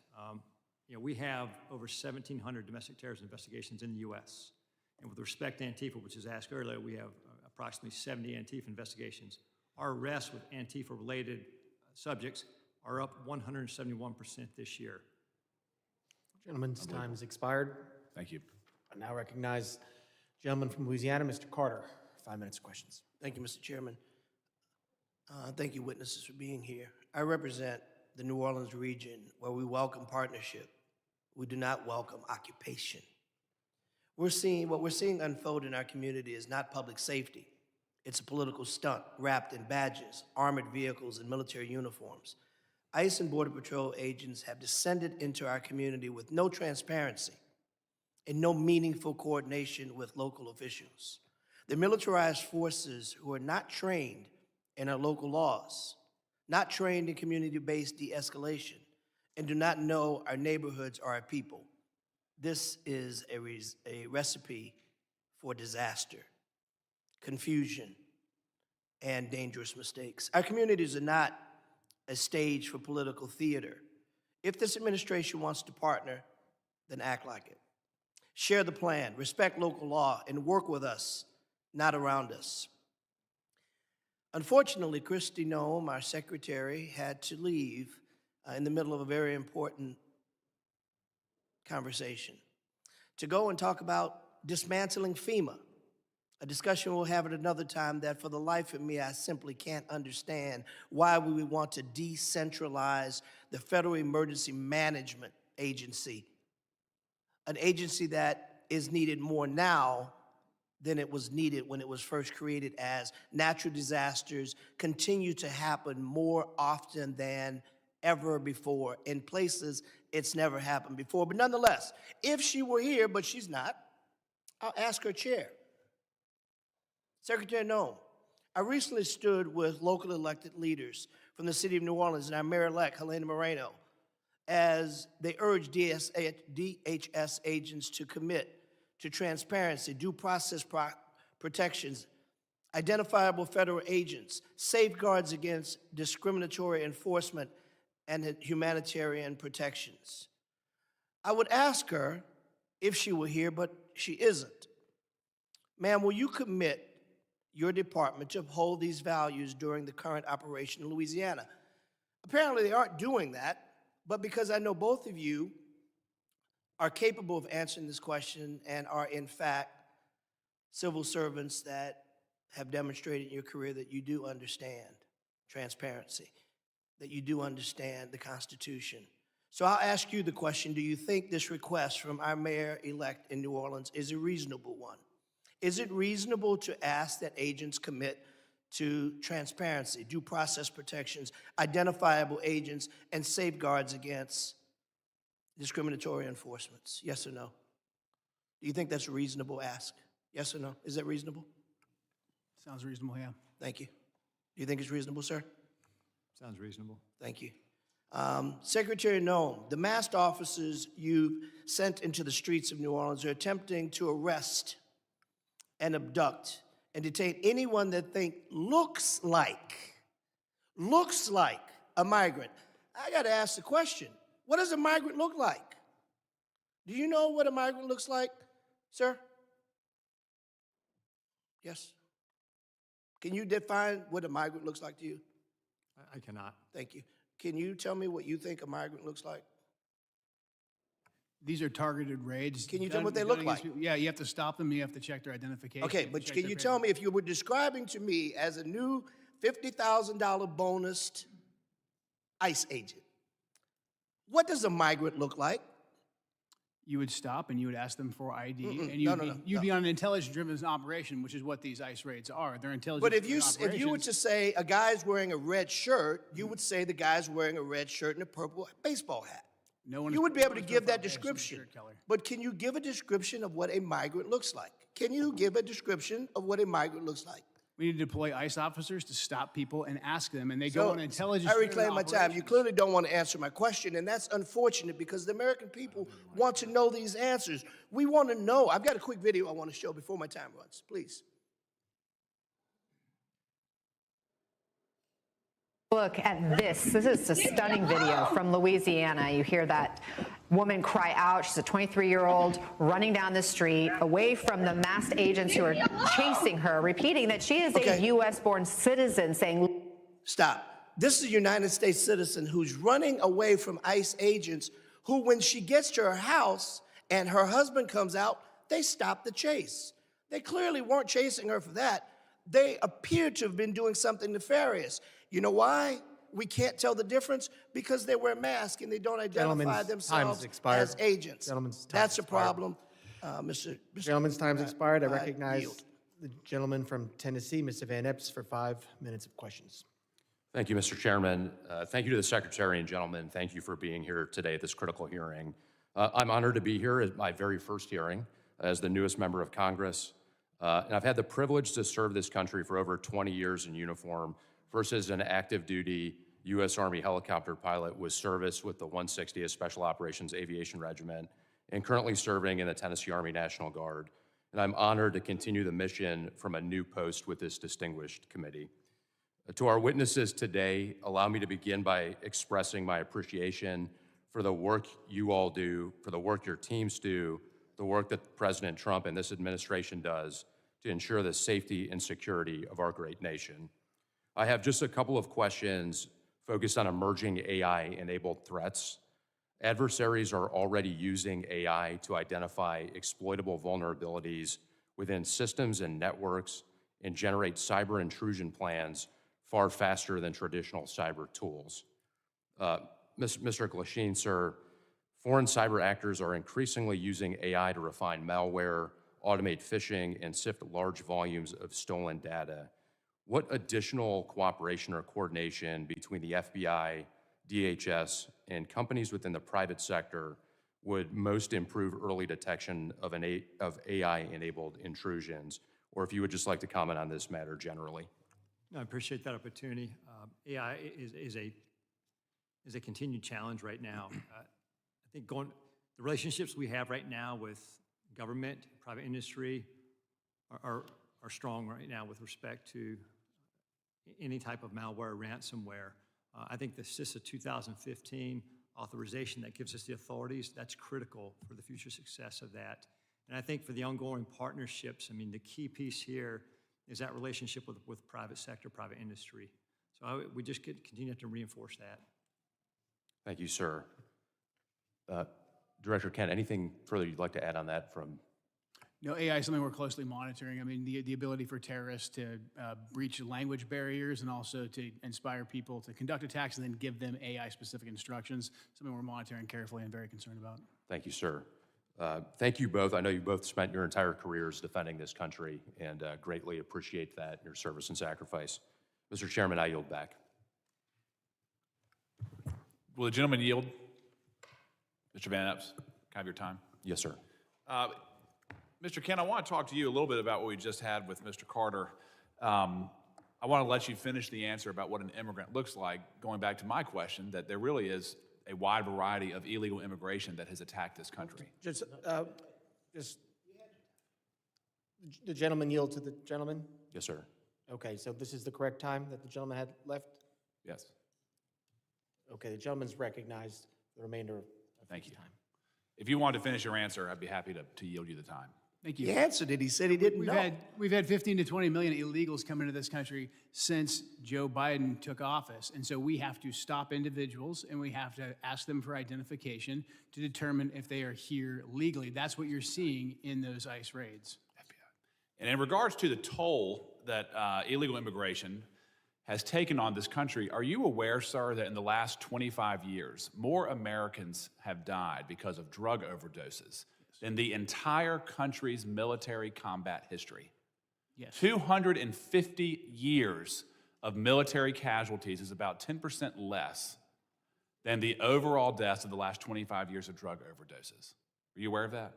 we have over 1,700 domestic terrorism investigations in the U.S. And with respect to Antifa, which was asked earlier, we have approximately 70 Antifa investigations. Our arrests with Antifa-related subjects are up 171% this year. Gentleman's time has expired. Thank you. I now recognize the gentleman from Louisiana, Mr. Carter. 5 minutes of questions. Thank you, Mr. Chairman. Thank you, witnesses, for being here. I represent the New Orleans region where we welcome partnership. We do not welcome occupation. What we're seeing unfold in our community is not public safety. It's a political stunt wrapped in badges, armored vehicles, and military uniforms. ICE and Border Patrol agents have descended into our community with no transparency and no meaningful coordination with local officials. The militarized forces who are not trained in our local laws, not trained in community-based de-escalation, and do not know our neighborhoods or our people. This is a recipe for disaster, confusion, and dangerous mistakes. Our communities are not a stage for political theater. If this administration wants to partner, then act like it. Share the plan, respect local law, and work with us, not around us. Unfortunately, Kristi Noem, our secretary, had to leave in the middle of a very important conversation to go and talk about dismantling FEMA, a discussion we'll have at another time that for the life of me, I simply can't understand why we would want to decentralize the Federal Emergency Management Agency, an agency that is needed more now than it was needed when it was first created, as natural disasters continue to happen more often than ever before in places it's never happened before. But nonetheless, if she were here, but she's not, I'll ask her chair. Secretary Noem, I recently stood with local elected leaders from the city of New Orleans and our mayor-elect, Helena Moreno, as they urged DHS agents to commit to transparency, due process protections, identifiable federal agents, safeguards against discriminatory enforcement, and humanitarian protections. I would ask her if she were here, but she isn't. Ma'am, will you commit your department to uphold these values during the current operation in Louisiana? Apparently they aren't doing that, but because I know both of you are capable of answering this question and are in fact civil servants that have demonstrated in your career that you do understand transparency, that you do understand the Constitution. So I'll ask you the question, do you think this request from our mayor-elect in New Orleans is a reasonable one? Is it reasonable to ask that agents commit to transparency, due process protections, identifiable agents, and safeguards against discriminatory enforcements? Yes or no? Do you think that's a reasonable ask? Yes or no? Is that reasonable? Sounds reasonable, yeah. Thank you. Do you think it's reasonable, sir? Sounds reasonable. Thank you. Secretary Noem, the masked officers you sent into the streets of New Orleans are attempting to arrest and abduct and detain anyone that looks like a migrant. I got to ask the question, what does a migrant look like? Do you know what a migrant looks like, sir? Yes? Can you define what a migrant looks like to you? I cannot. Thank you. Can you tell me what you think a migrant looks like? These are targeted raids. Can you tell me what they look like? Yeah, you have to stop them, you have to check their identification. Okay, but can you tell me, if you were describing to me as a new $50,000 bonused ICE agent, what does a migrant look like? You would stop and you would ask them for ID, and you'd be on an intelligence-driven operation, which is what these ICE raids are. They're intelligence. But if you were to say a guy's wearing a red shirt, you would say the guy's wearing a red shirt and a purple baseball hat. You would be able to give that description. But can you give a description of what a migrant looks like? Can you give a description of what a migrant looks like? We need to deploy ICE officers to stop people and ask them, and they go on intelligence. I reclaim my time. You clearly don't want to answer my question, and that's unfortunate because the American people want to know these answers. We want to know. I've got a quick video I want to show before my time runs. Please. Look at this. This is a stunning video from Louisiana. You hear that woman cry out. She's a 23-year-old running down the street away from the masked agents who are chasing her, repeating that she is a U.S.-born citizen, saying, Stop. This is a United States citizen who's running away from ICE agents who, when she gets to her house and her husband comes out, they stop the chase. They clearly weren't chasing her for that. They appear to have been doing something nefarious. You know why we can't tell the difference? Because they wear masks and they don't identify themselves as agents. That's a problem, Mr. Gentleman's time's expired. I recognize the gentleman from Tennessee, Mr. Van Epps, for 5 minutes of questions. Thank you, Mr. Chairman. Thank you to the Secretary and gentlemen. Thank you for being here today at this critical hearing. I'm honored to be here at my very first hearing as the newest member of Congress. And I've had the privilege to serve this country for over 20 years in uniform, first as an active duty U.S. Army helicopter pilot with service with the 160th Special Operations Aviation Regiment, and currently serving in the Tennessee Army National Guard. And I'm honored to continue the mission from a new post with this distinguished committee. To our witnesses today, allow me to begin by expressing my appreciation for the work you all do, for the work your teams do, the work that President Trump and this administration does to ensure the safety and security of our great nation. I have just a couple of questions focused on emerging AI-enabled threats. Adversaries are already using AI to identify exploitable vulnerabilities within systems and networks and generate cyber intrusion plans far faster than traditional cyber tools. Mr. Glasheen, sir, foreign cyber actors are increasingly using AI to refine malware, automate phishing, and sift large volumes of stolen data. What additional cooperation or coordination between the FBI, DHS, and companies within the private sector would most improve early detection of AI-enabled intrusions? Or if you would just like to comment on this matter generally. No, I appreciate that opportunity. AI is a continued challenge right now. I think the relationships we have right now with government, private industry are strong right now with respect to any type of malware, ransomware. I think the CISA 2015 authorization that gives us the authorities, that's critical for the future success of that. And I think for the ongoing partnerships, I mean, the key piece here is that relationship with private sector, private industry. So we just continue to reinforce that. Thank you, sir. Director Kent, anything further you'd like to add on that from? No, AI is something we're closely monitoring. I mean, the ability for terrorists to breach language barriers and also to inspire people to conduct attacks and then give them AI-specific instructions, something we're monitoring carefully and very concerned about. Thank you, sir. Thank you both. I know you both spent your entire careers defending this country and greatly appreciate that, your service and sacrifice. Mr. Chairman, I yield back. Will the gentleman yield? Mr. Van Epps, can I have your time? Yes, sir. Mr. Kent, I want to talk to you a little bit about what we just had with Mr. Carter. I want to let you finish the answer about what an immigrant looks like, going back to my question, that there really is a wide variety of illegal immigration that has attacked this country. Just the gentleman yield to the gentleman? Yes, sir. Okay, so this is the correct time that the gentleman had left? Yes. Okay, the gentleman's recognized the remainder of Thank you. time. If you want to finish your answer, I'd be happy to yield you the time. Thank you. He answered it. He said he didn't know. We've had 15 to 20 million illegals come into this country since Joe Biden took office. And so we have to stop individuals and we have to ask them for identification to determine if they are here legally. That's what you're seeing in those ICE raids. And in regards to the toll that illegal immigration has taken on this country, are you aware, sir, that in the last 25 years, more Americans have died because of drug overdoses than the entire country's military combat history? Yes. 250 years of military casualties is about 10% less than the overall deaths of the last 25 years of drug overdoses. Are you aware of that?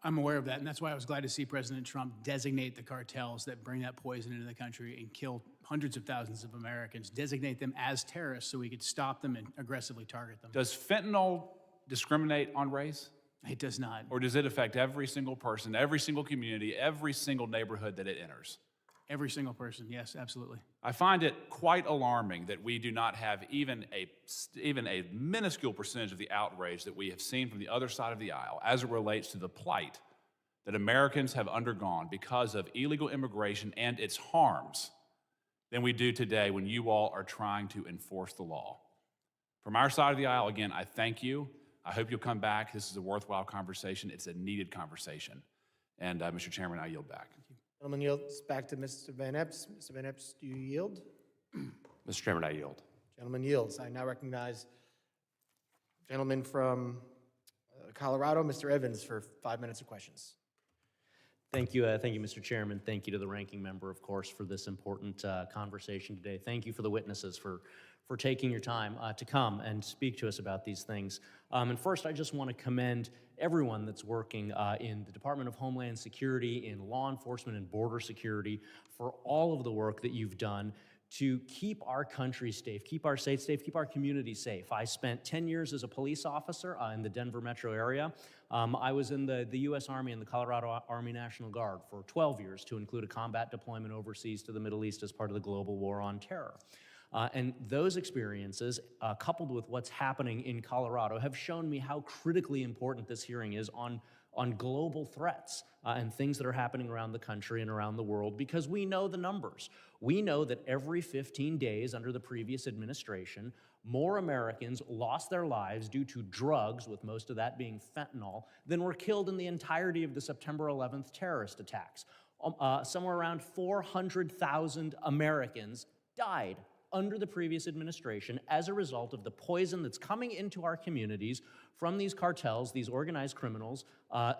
I'm aware of that, and that's why I was glad to see President Trump designate the cartels that bring that poison into the country and kill hundreds of thousands of Americans, designate them as terrorists so we could stop them and aggressively target them. Does fentanyl discriminate on race? It does not. Or does it affect every single person, every single community, every single neighborhood that it enters? Every single person, yes, absolutely. I find it quite alarming that we do not have even a minuscule percentage of the outrage that we have seen from the other side of the aisle as it relates to the plight that Americans have undergone because of illegal immigration and its harms than we do today when you all are trying to enforce the law. From our side of the aisle, again, I thank you. I hope you'll come back. This is a worthwhile conversation. It's a needed conversation. And Mr. Chairman, I yield back. Gentleman yields back to Mr. Van Epps. Mr. Van Epps, do you yield? Mr. Chairman, I yield. Gentleman yields. I now recognize gentleman from Colorado, Mr. Evans, for 5 minutes of questions. Thank you, Mr. Chairman. Thank you to the ranking member, of course, for this important conversation today. Thank you for the witnesses for taking your time to come and speak to us about these things. And first, I just want to commend everyone that's working in the Department of Homeland Security, in law enforcement and border security, for all of the work that you've done to keep our country safe, keep our states safe, keep our communities safe. I spent 10 years as a police officer in the Denver metro area. I was in the U.S. Army and the Colorado Army National Guard for 12 years to include a combat deployment overseas to the Middle East as part of the global war on terror. And those experiences, coupled with what's happening in Colorado, have shown me how critically important this hearing is on on global threats and things that are happening around the country and around the world, because we know the numbers. We know that every 15 days under the previous administration, more Americans lost their lives due to drugs, with most of that being fentanyl, than were killed in the entirety of the September 11th terrorist attacks. Somewhere around 400,000 Americans died under the previous administration as a result of the poison that's coming into our communities from these cartels, these organized criminals,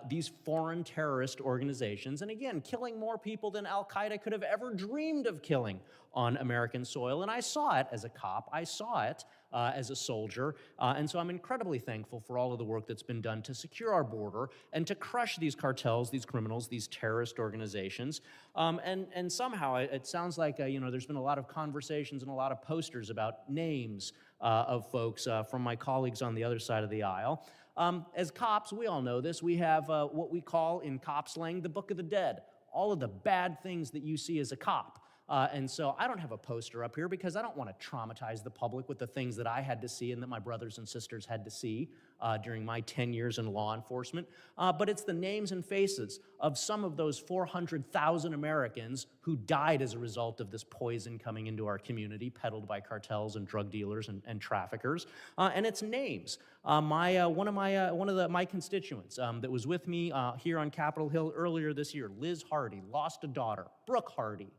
these foreign terrorist organizations, and again, killing more people than Al-Qaeda could have ever dreamed of killing on American soil. And I saw it as a cop, I saw it as a soldier, and so I'm incredibly thankful for all of the work that's been done to secure our border and to crush these cartels, these criminals, these terrorist organizations. And somehow it sounds like there's been a lot of conversations and a lot of posters about names of folks from my colleagues on the other side of the aisle. As cops, we all know this, we have what we call in cop slang the Book of the Dead, all of the bad things that you see as a cop. And so I don't have a poster up here because I don't want to traumatize the public with the things that I had to see and that my brothers and sisters had to see during my 10 years in law enforcement. But it's the names and faces of some of those 400,000 Americans who died as a result of this poison coming into our community, peddled by cartels and drug dealers and traffickers. And it's names. One of my constituents that was with me here on Capitol Hill earlier this year, Liz Hardy, lost a daughter. Brooke Hardy,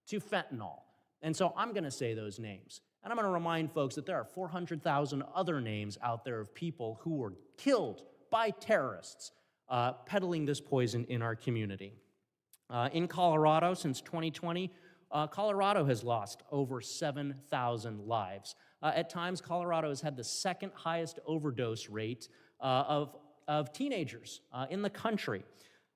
to fentanyl. And so I'm going to say those names. And I'm going to remind folks that there are 400,000 other names out there of people who were killed by terrorists peddling this poison in our community. In Colorado, since 2020, Colorado has lost over 7,000 lives. At times, Colorado has had the second highest overdose rate of teenagers in the country.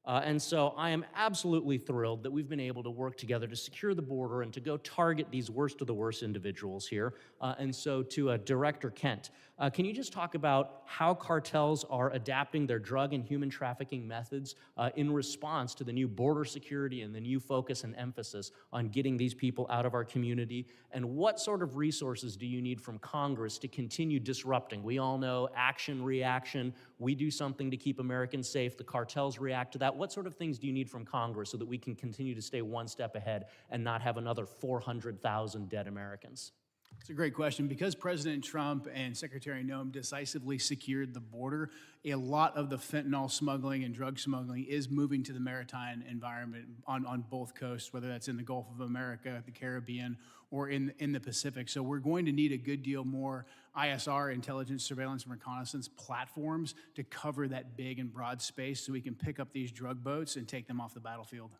And so I am absolutely thrilled that we've been able to work together to secure the border and to go target these worst of the worst individuals here. And so to Director Kent, can you just talk about how cartels are adapting their drug and human trafficking methods in response to the new border security and the new focus and emphasis on getting these people out of our community? And what sort of resources do you need from Congress to continue disrupting? We all know action, reaction. We do something to keep Americans safe. The cartels react to that. What sort of things do you need from Congress so that we can continue to stay one step ahead and not have another 400,000 dead Americans? It's a great question. Because President Trump and Secretary Noem decisively secured the border, a lot of the fentanyl smuggling and drug smuggling is moving to the maritime environment on both coasts, whether that's in the Gulf of America, the Caribbean, or in the Pacific. So we're going to need a good deal more ISR, intelligence, surveillance, and reconnaissance platforms to cover that big and broad space so we can pick up these drug boats and take them off the battlefield.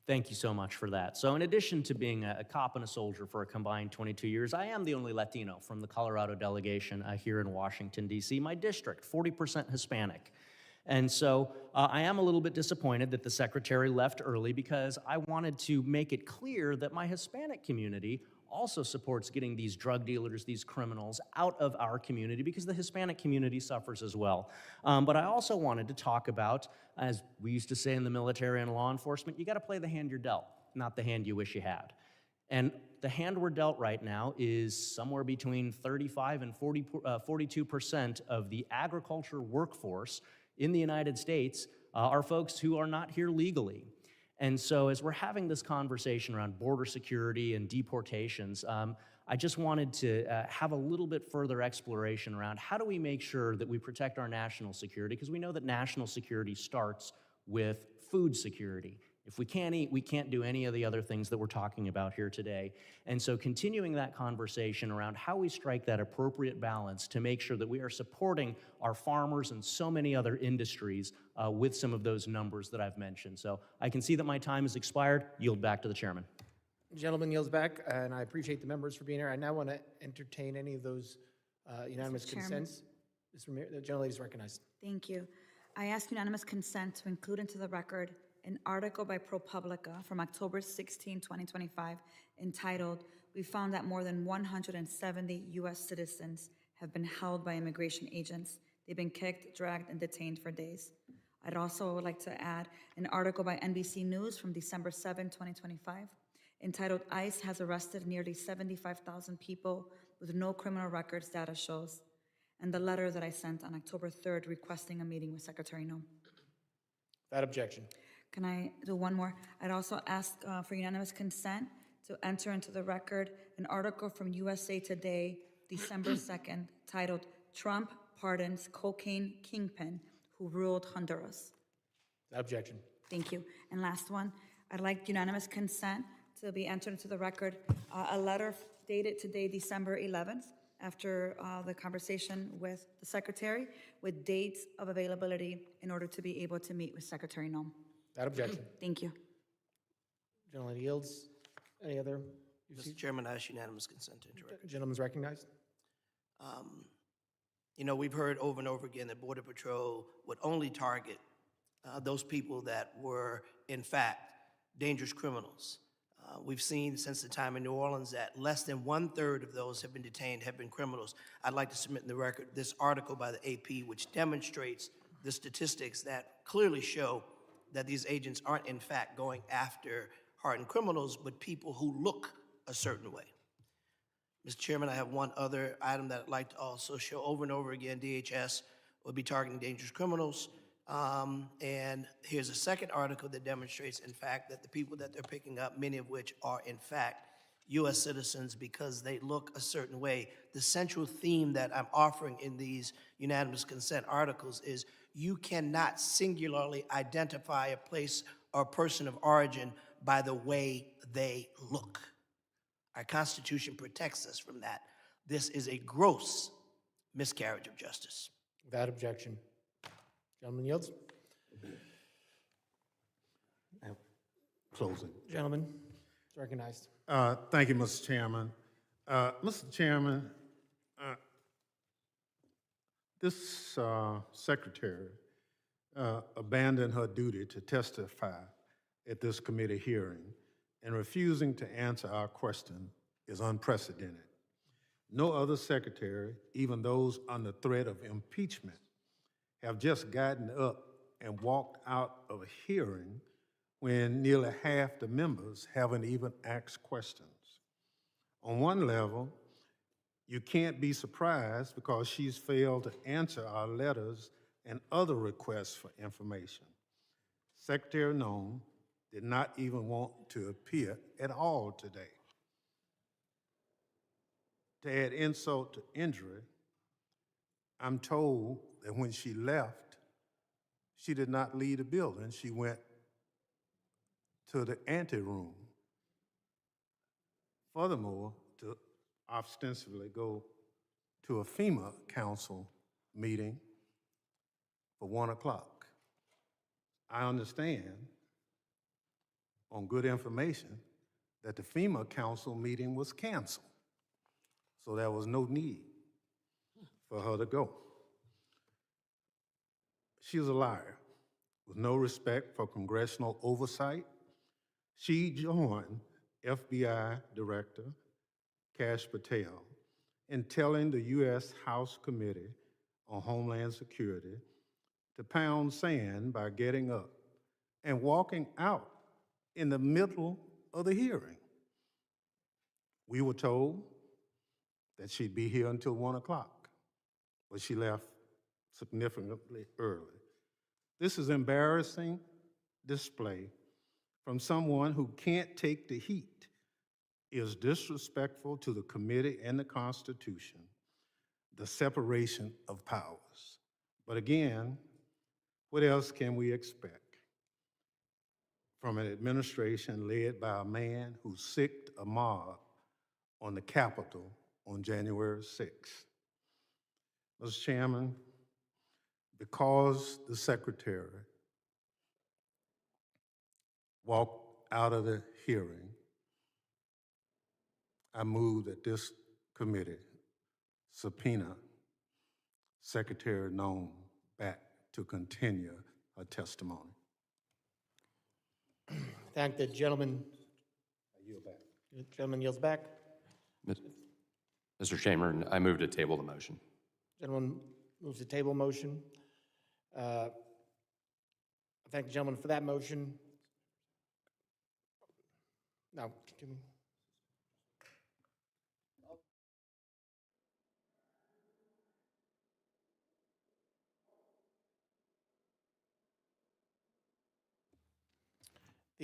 Thank you so much for that. So in addition to being a cop and a soldier for a combined 22 years, I am the only Latino from the Colorado delegation here in Washington, D.C. My district, 40% Hispanic. And so I am a little bit disappointed that the secretary left early because I wanted to make it clear that my Hispanic community also supports getting these drug dealers, these criminals out of our community because the Hispanic community suffers as well. But I also wanted to talk about, as we used to say in the military and law enforcement, you got to play the hand you're dealt, not the hand you wish you had. And the hand we're dealt right now is somewhere between 35 and 42% of the agriculture workforce in the United States are folks who are not here legally. And so as we're having this conversation around border security and deportations, I just wanted to have a little bit further exploration around how do we make sure that we protect our national security, because we know that national security starts with food security. If we can't eat, we can't do any of the other things that we're talking about here today. And so continuing that conversation around how we strike that appropriate balance to make sure that we are supporting our farmers and so many other industries with some of those numbers that I've mentioned. So I can see that my time has expired. Yield back to the chairman. Gentleman yields back, and I appreciate the members for being here. I now want to entertain any of those unanimous consents. The gentlelady is recognized. Thank you. I ask unanimous consent to include into the record an article by ProPublica from October 16, 2025, entitled, "We found that more than 170 U.S. citizens have been held by immigration agents. They've been kicked, dragged, and detained for days." I'd also like to add an article by NBC News from December 7, 2025, entitled, "ICE has arrested nearly 75,000 people with no criminal records, data shows." and the letter that I sent on October 3rd requesting a meeting with Secretary Noem. Without objection. Can I do one more? I'd also ask for unanimous consent to enter into the record an article from USA Today, December 2nd, titled "Trump Pardons Cocaine Kingpin Who Ruled Honduras." Without objection. Thank you. And last one, I'd like unanimous consent to be entered into the record, a letter dated today, December 11th, after the conversation with the Secretary, with dates of availability in order to be able to meet with Secretary Noem. Without objection. Thank you. Gentleman yields. Any other? Mr. Chairman, I ask unanimous consent to enter record. Gentleman's recognized. You know, we've heard over and over again that Border Patrol would only target those people that were, in fact, dangerous criminals. We've seen since the time in New Orleans that less than 1/3 of those have been detained have been criminals. I'd like to submit in the record this article by the AP, which demonstrates the statistics that clearly show that these agents aren't, in fact, going after hardened criminals, but people who look a certain way. Mr. Chairman, I have one other item that I'd like to also show over and over again. DHS will be targeting dangerous criminals. And here's a second article that demonstrates, in fact, that the people that they're picking up, many of which are, in fact, U.S. citizens because they look a certain way. The central theme that I'm offering in these unanimous consent articles is you cannot singularly identify a place or person of origin by the way they look. Our Constitution protects us from that. This is a gross miscarriage of justice. Without objection. Gentleman yields. Closing. Gentleman is recognized. Thank you, Mr. Chairman. Mr. Chairman, this secretary abandoned her duty to testify at this committee hearing, and refusing to answer our question is unprecedented. No other secretary, even those under threat of impeachment, have just gotten up and walked out of a hearing when nearly half the members haven't even asked questions. On one level, you can't be surprised because she's failed to answer our letters and other requests for information. Secretary Noem did not even want to appear at all today. To add insult to injury, I'm told that when she left, she did not leave the building. She went to the anteroom. Furthermore, to ostensibly go to a FEMA council meeting for 1 o'clock. I understand on good information that the FEMA council meeting was canceled. So there was no need for her to go. She was a liar with no respect for congressional oversight. She joined FBI Director Kash Patel in telling the U.S. House Committee on Homeland Security to pound sand by getting up and walking out in the middle of the hearing. We were told that she'd be here until 1 o'clock, but she left significantly early. This is embarrassing display from someone who can't take the heat, is disrespectful to the committee and the Constitution, the separation of powers. But again, what else can we expect from an administration led by a man who sicked a mob on the Capitol on January 6th? Mr. Chairman, because the secretary walked out of the hearing, I move that this committee subpoena Secretary Noem back to continue her testimony. Thank the gentleman. I yield back. The gentleman yields back. Mr. Chairman, I move to table the motion. Gentleman moves the table motion. I thank the gentleman for that motion. Now, continue.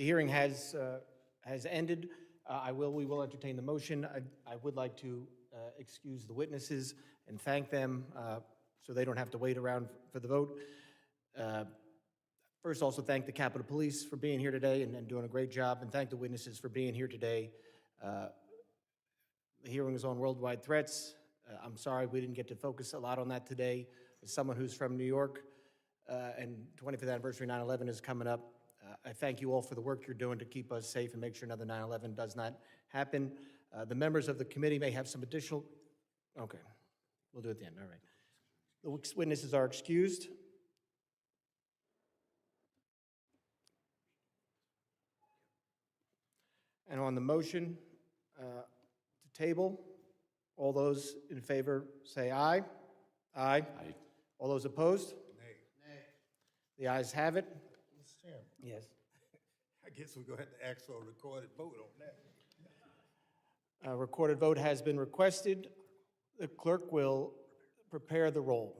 The hearing has ended. We will entertain the motion. I would like to excuse the witnesses and thank them so they don't have to wait around for the vote. First, also thank the Capitol Police for being here today and doing a great job, and thank the witnesses for being here today. The hearing is on worldwide threats. I'm sorry we didn't get to focus a lot on that today. As someone who's from New York, and 25th anniversary 9/11 is coming up, I thank you all for the work you're doing to keep us safe and make sure another 9/11 does not happen. The members of the committee may have some additional, okay, we'll do it at the end, all right. The witnesses are excused. And on the motion to table, all those in favor say aye. Aye. Aye. All those opposed? Nay. Nay. The ayes have it. Mr. Chairman. Yes. I guess we're going to have to ask for a recorded vote on that. A recorded vote has been requested. The clerk will prepare the roll.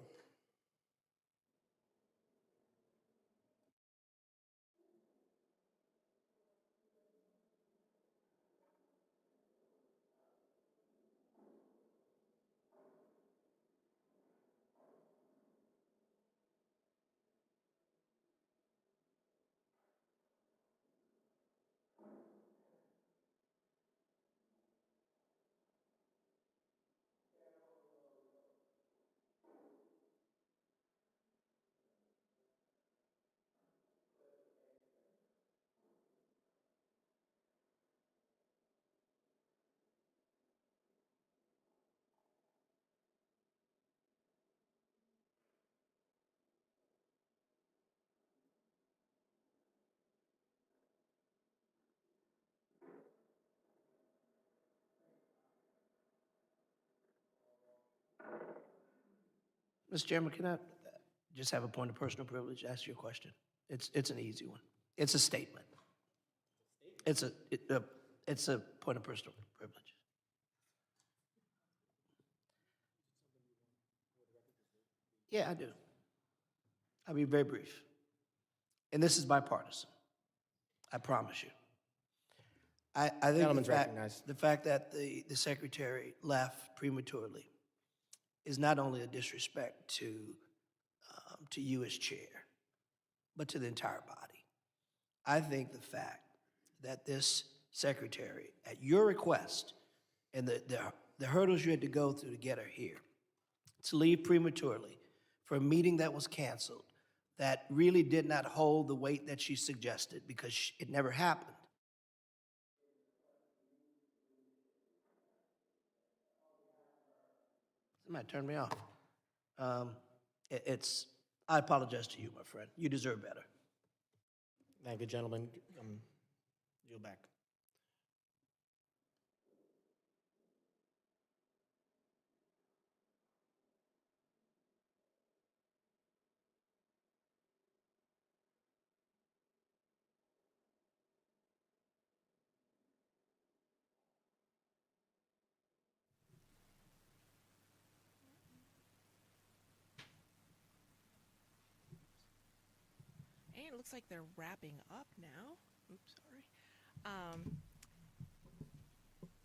Mr. Chairman, can I just have a point of personal privilege, ask you a question? It's an easy one. It's a statement. It's a point of personal privilege. Yeah, I do. I'll be very brief. And this is bipartisan. I promise you. I think Gentleman's recognized. the fact that the secretary left prematurely is not only a disrespect to you as chair, but to the entire body. I think the fact that this secretary, at your request, and the hurdles you had to go through to get her here, to leave prematurely for a meeting that was canceled, that really did not hold the weight that she suggested because it never happened. Somebody turned me off. I apologize to you, my friend. You deserve better. Thank you, gentlemen. Yield back. And it looks like they're wrapping up now. Oops, sorry.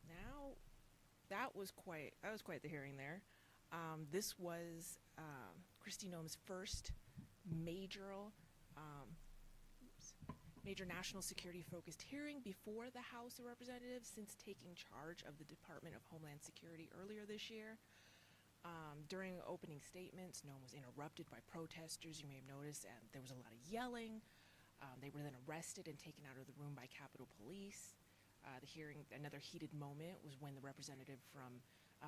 Now, that was quite the hearing there. This was Kristi Noem's first major national security focused hearing before the House of Representatives since taking charge of the Department of Homeland Security earlier this year. During opening statements, Noem was interrupted by protesters. You may have noticed there was a lot of yelling. They were then arrested and taken out of the room by Capitol Police. The hearing, another heated moment, was when the representative from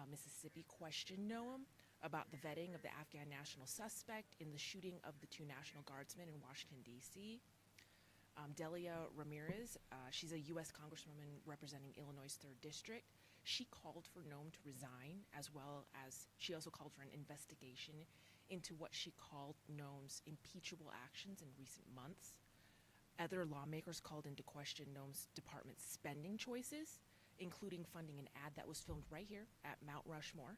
Mississippi questioned Noem about the vetting of the Afghan national suspect in the shooting of the 2 National Guardsmen in Washington, D.C. Delia Ramirez, she's a U.S. Congresswoman representing Illinois' 3rd District. She called for Noem to resign, as well as she also called for an investigation into what she called Noem's impeachable actions in recent months. Other lawmakers called into question Noem's department's spending choices, including funding an ad that was filmed right here at Mount Rushmore.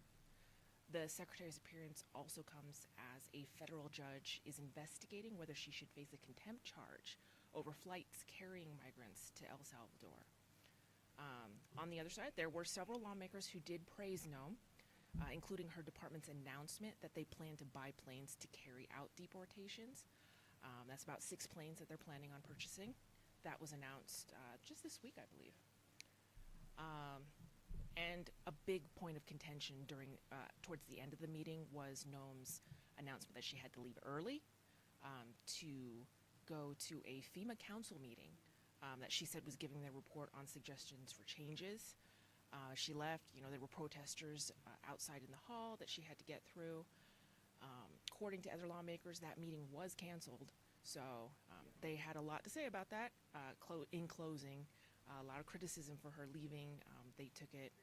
The secretary's appearance also comes as a federal judge is investigating whether she should face a contempt charge over flights carrying migrants to El Salvador. On the other side, there were several lawmakers who did praise Noem, including her department's announcement that they plan to buy planes to carry out deportations. That's about 6 planes that they're planning on purchasing. That was announced just this week, I believe. And a big point of contention towards the end of the meeting was Noem's announcement that she had to leave early to go to a FEMA council meeting that she said was giving their report on suggestions for changes. She left, there were protesters outside in the hall that she had to get through. According to other lawmakers, that meeting was canceled. So they had a lot to say about that. In closing, a lot of criticism for her leaving. They took it,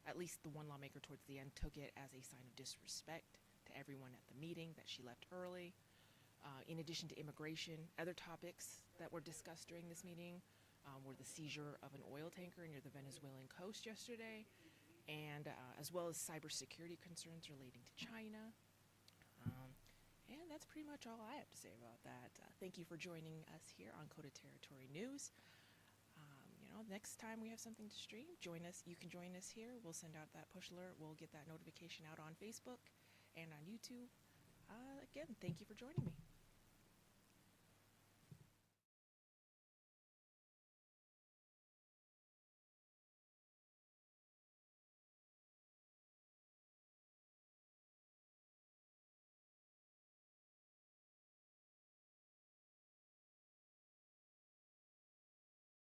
at least the one lawmaker towards the end, took it as a sign of disrespect to everyone at the meeting that she left early. In addition to immigration, other topics that were discussed during this meeting were the seizure of an oil tanker near the Venezuelan coast yesterday, and as well as cybersecurity concerns relating to China. And that's pretty much all I have to say about that. Thank you for joining us here on KOTA Territory News. Next time we have something to stream, join us. You can join us here. We'll send out that push alert. We'll get that notification out on Facebook and on YouTube. Again, thank you for joining me.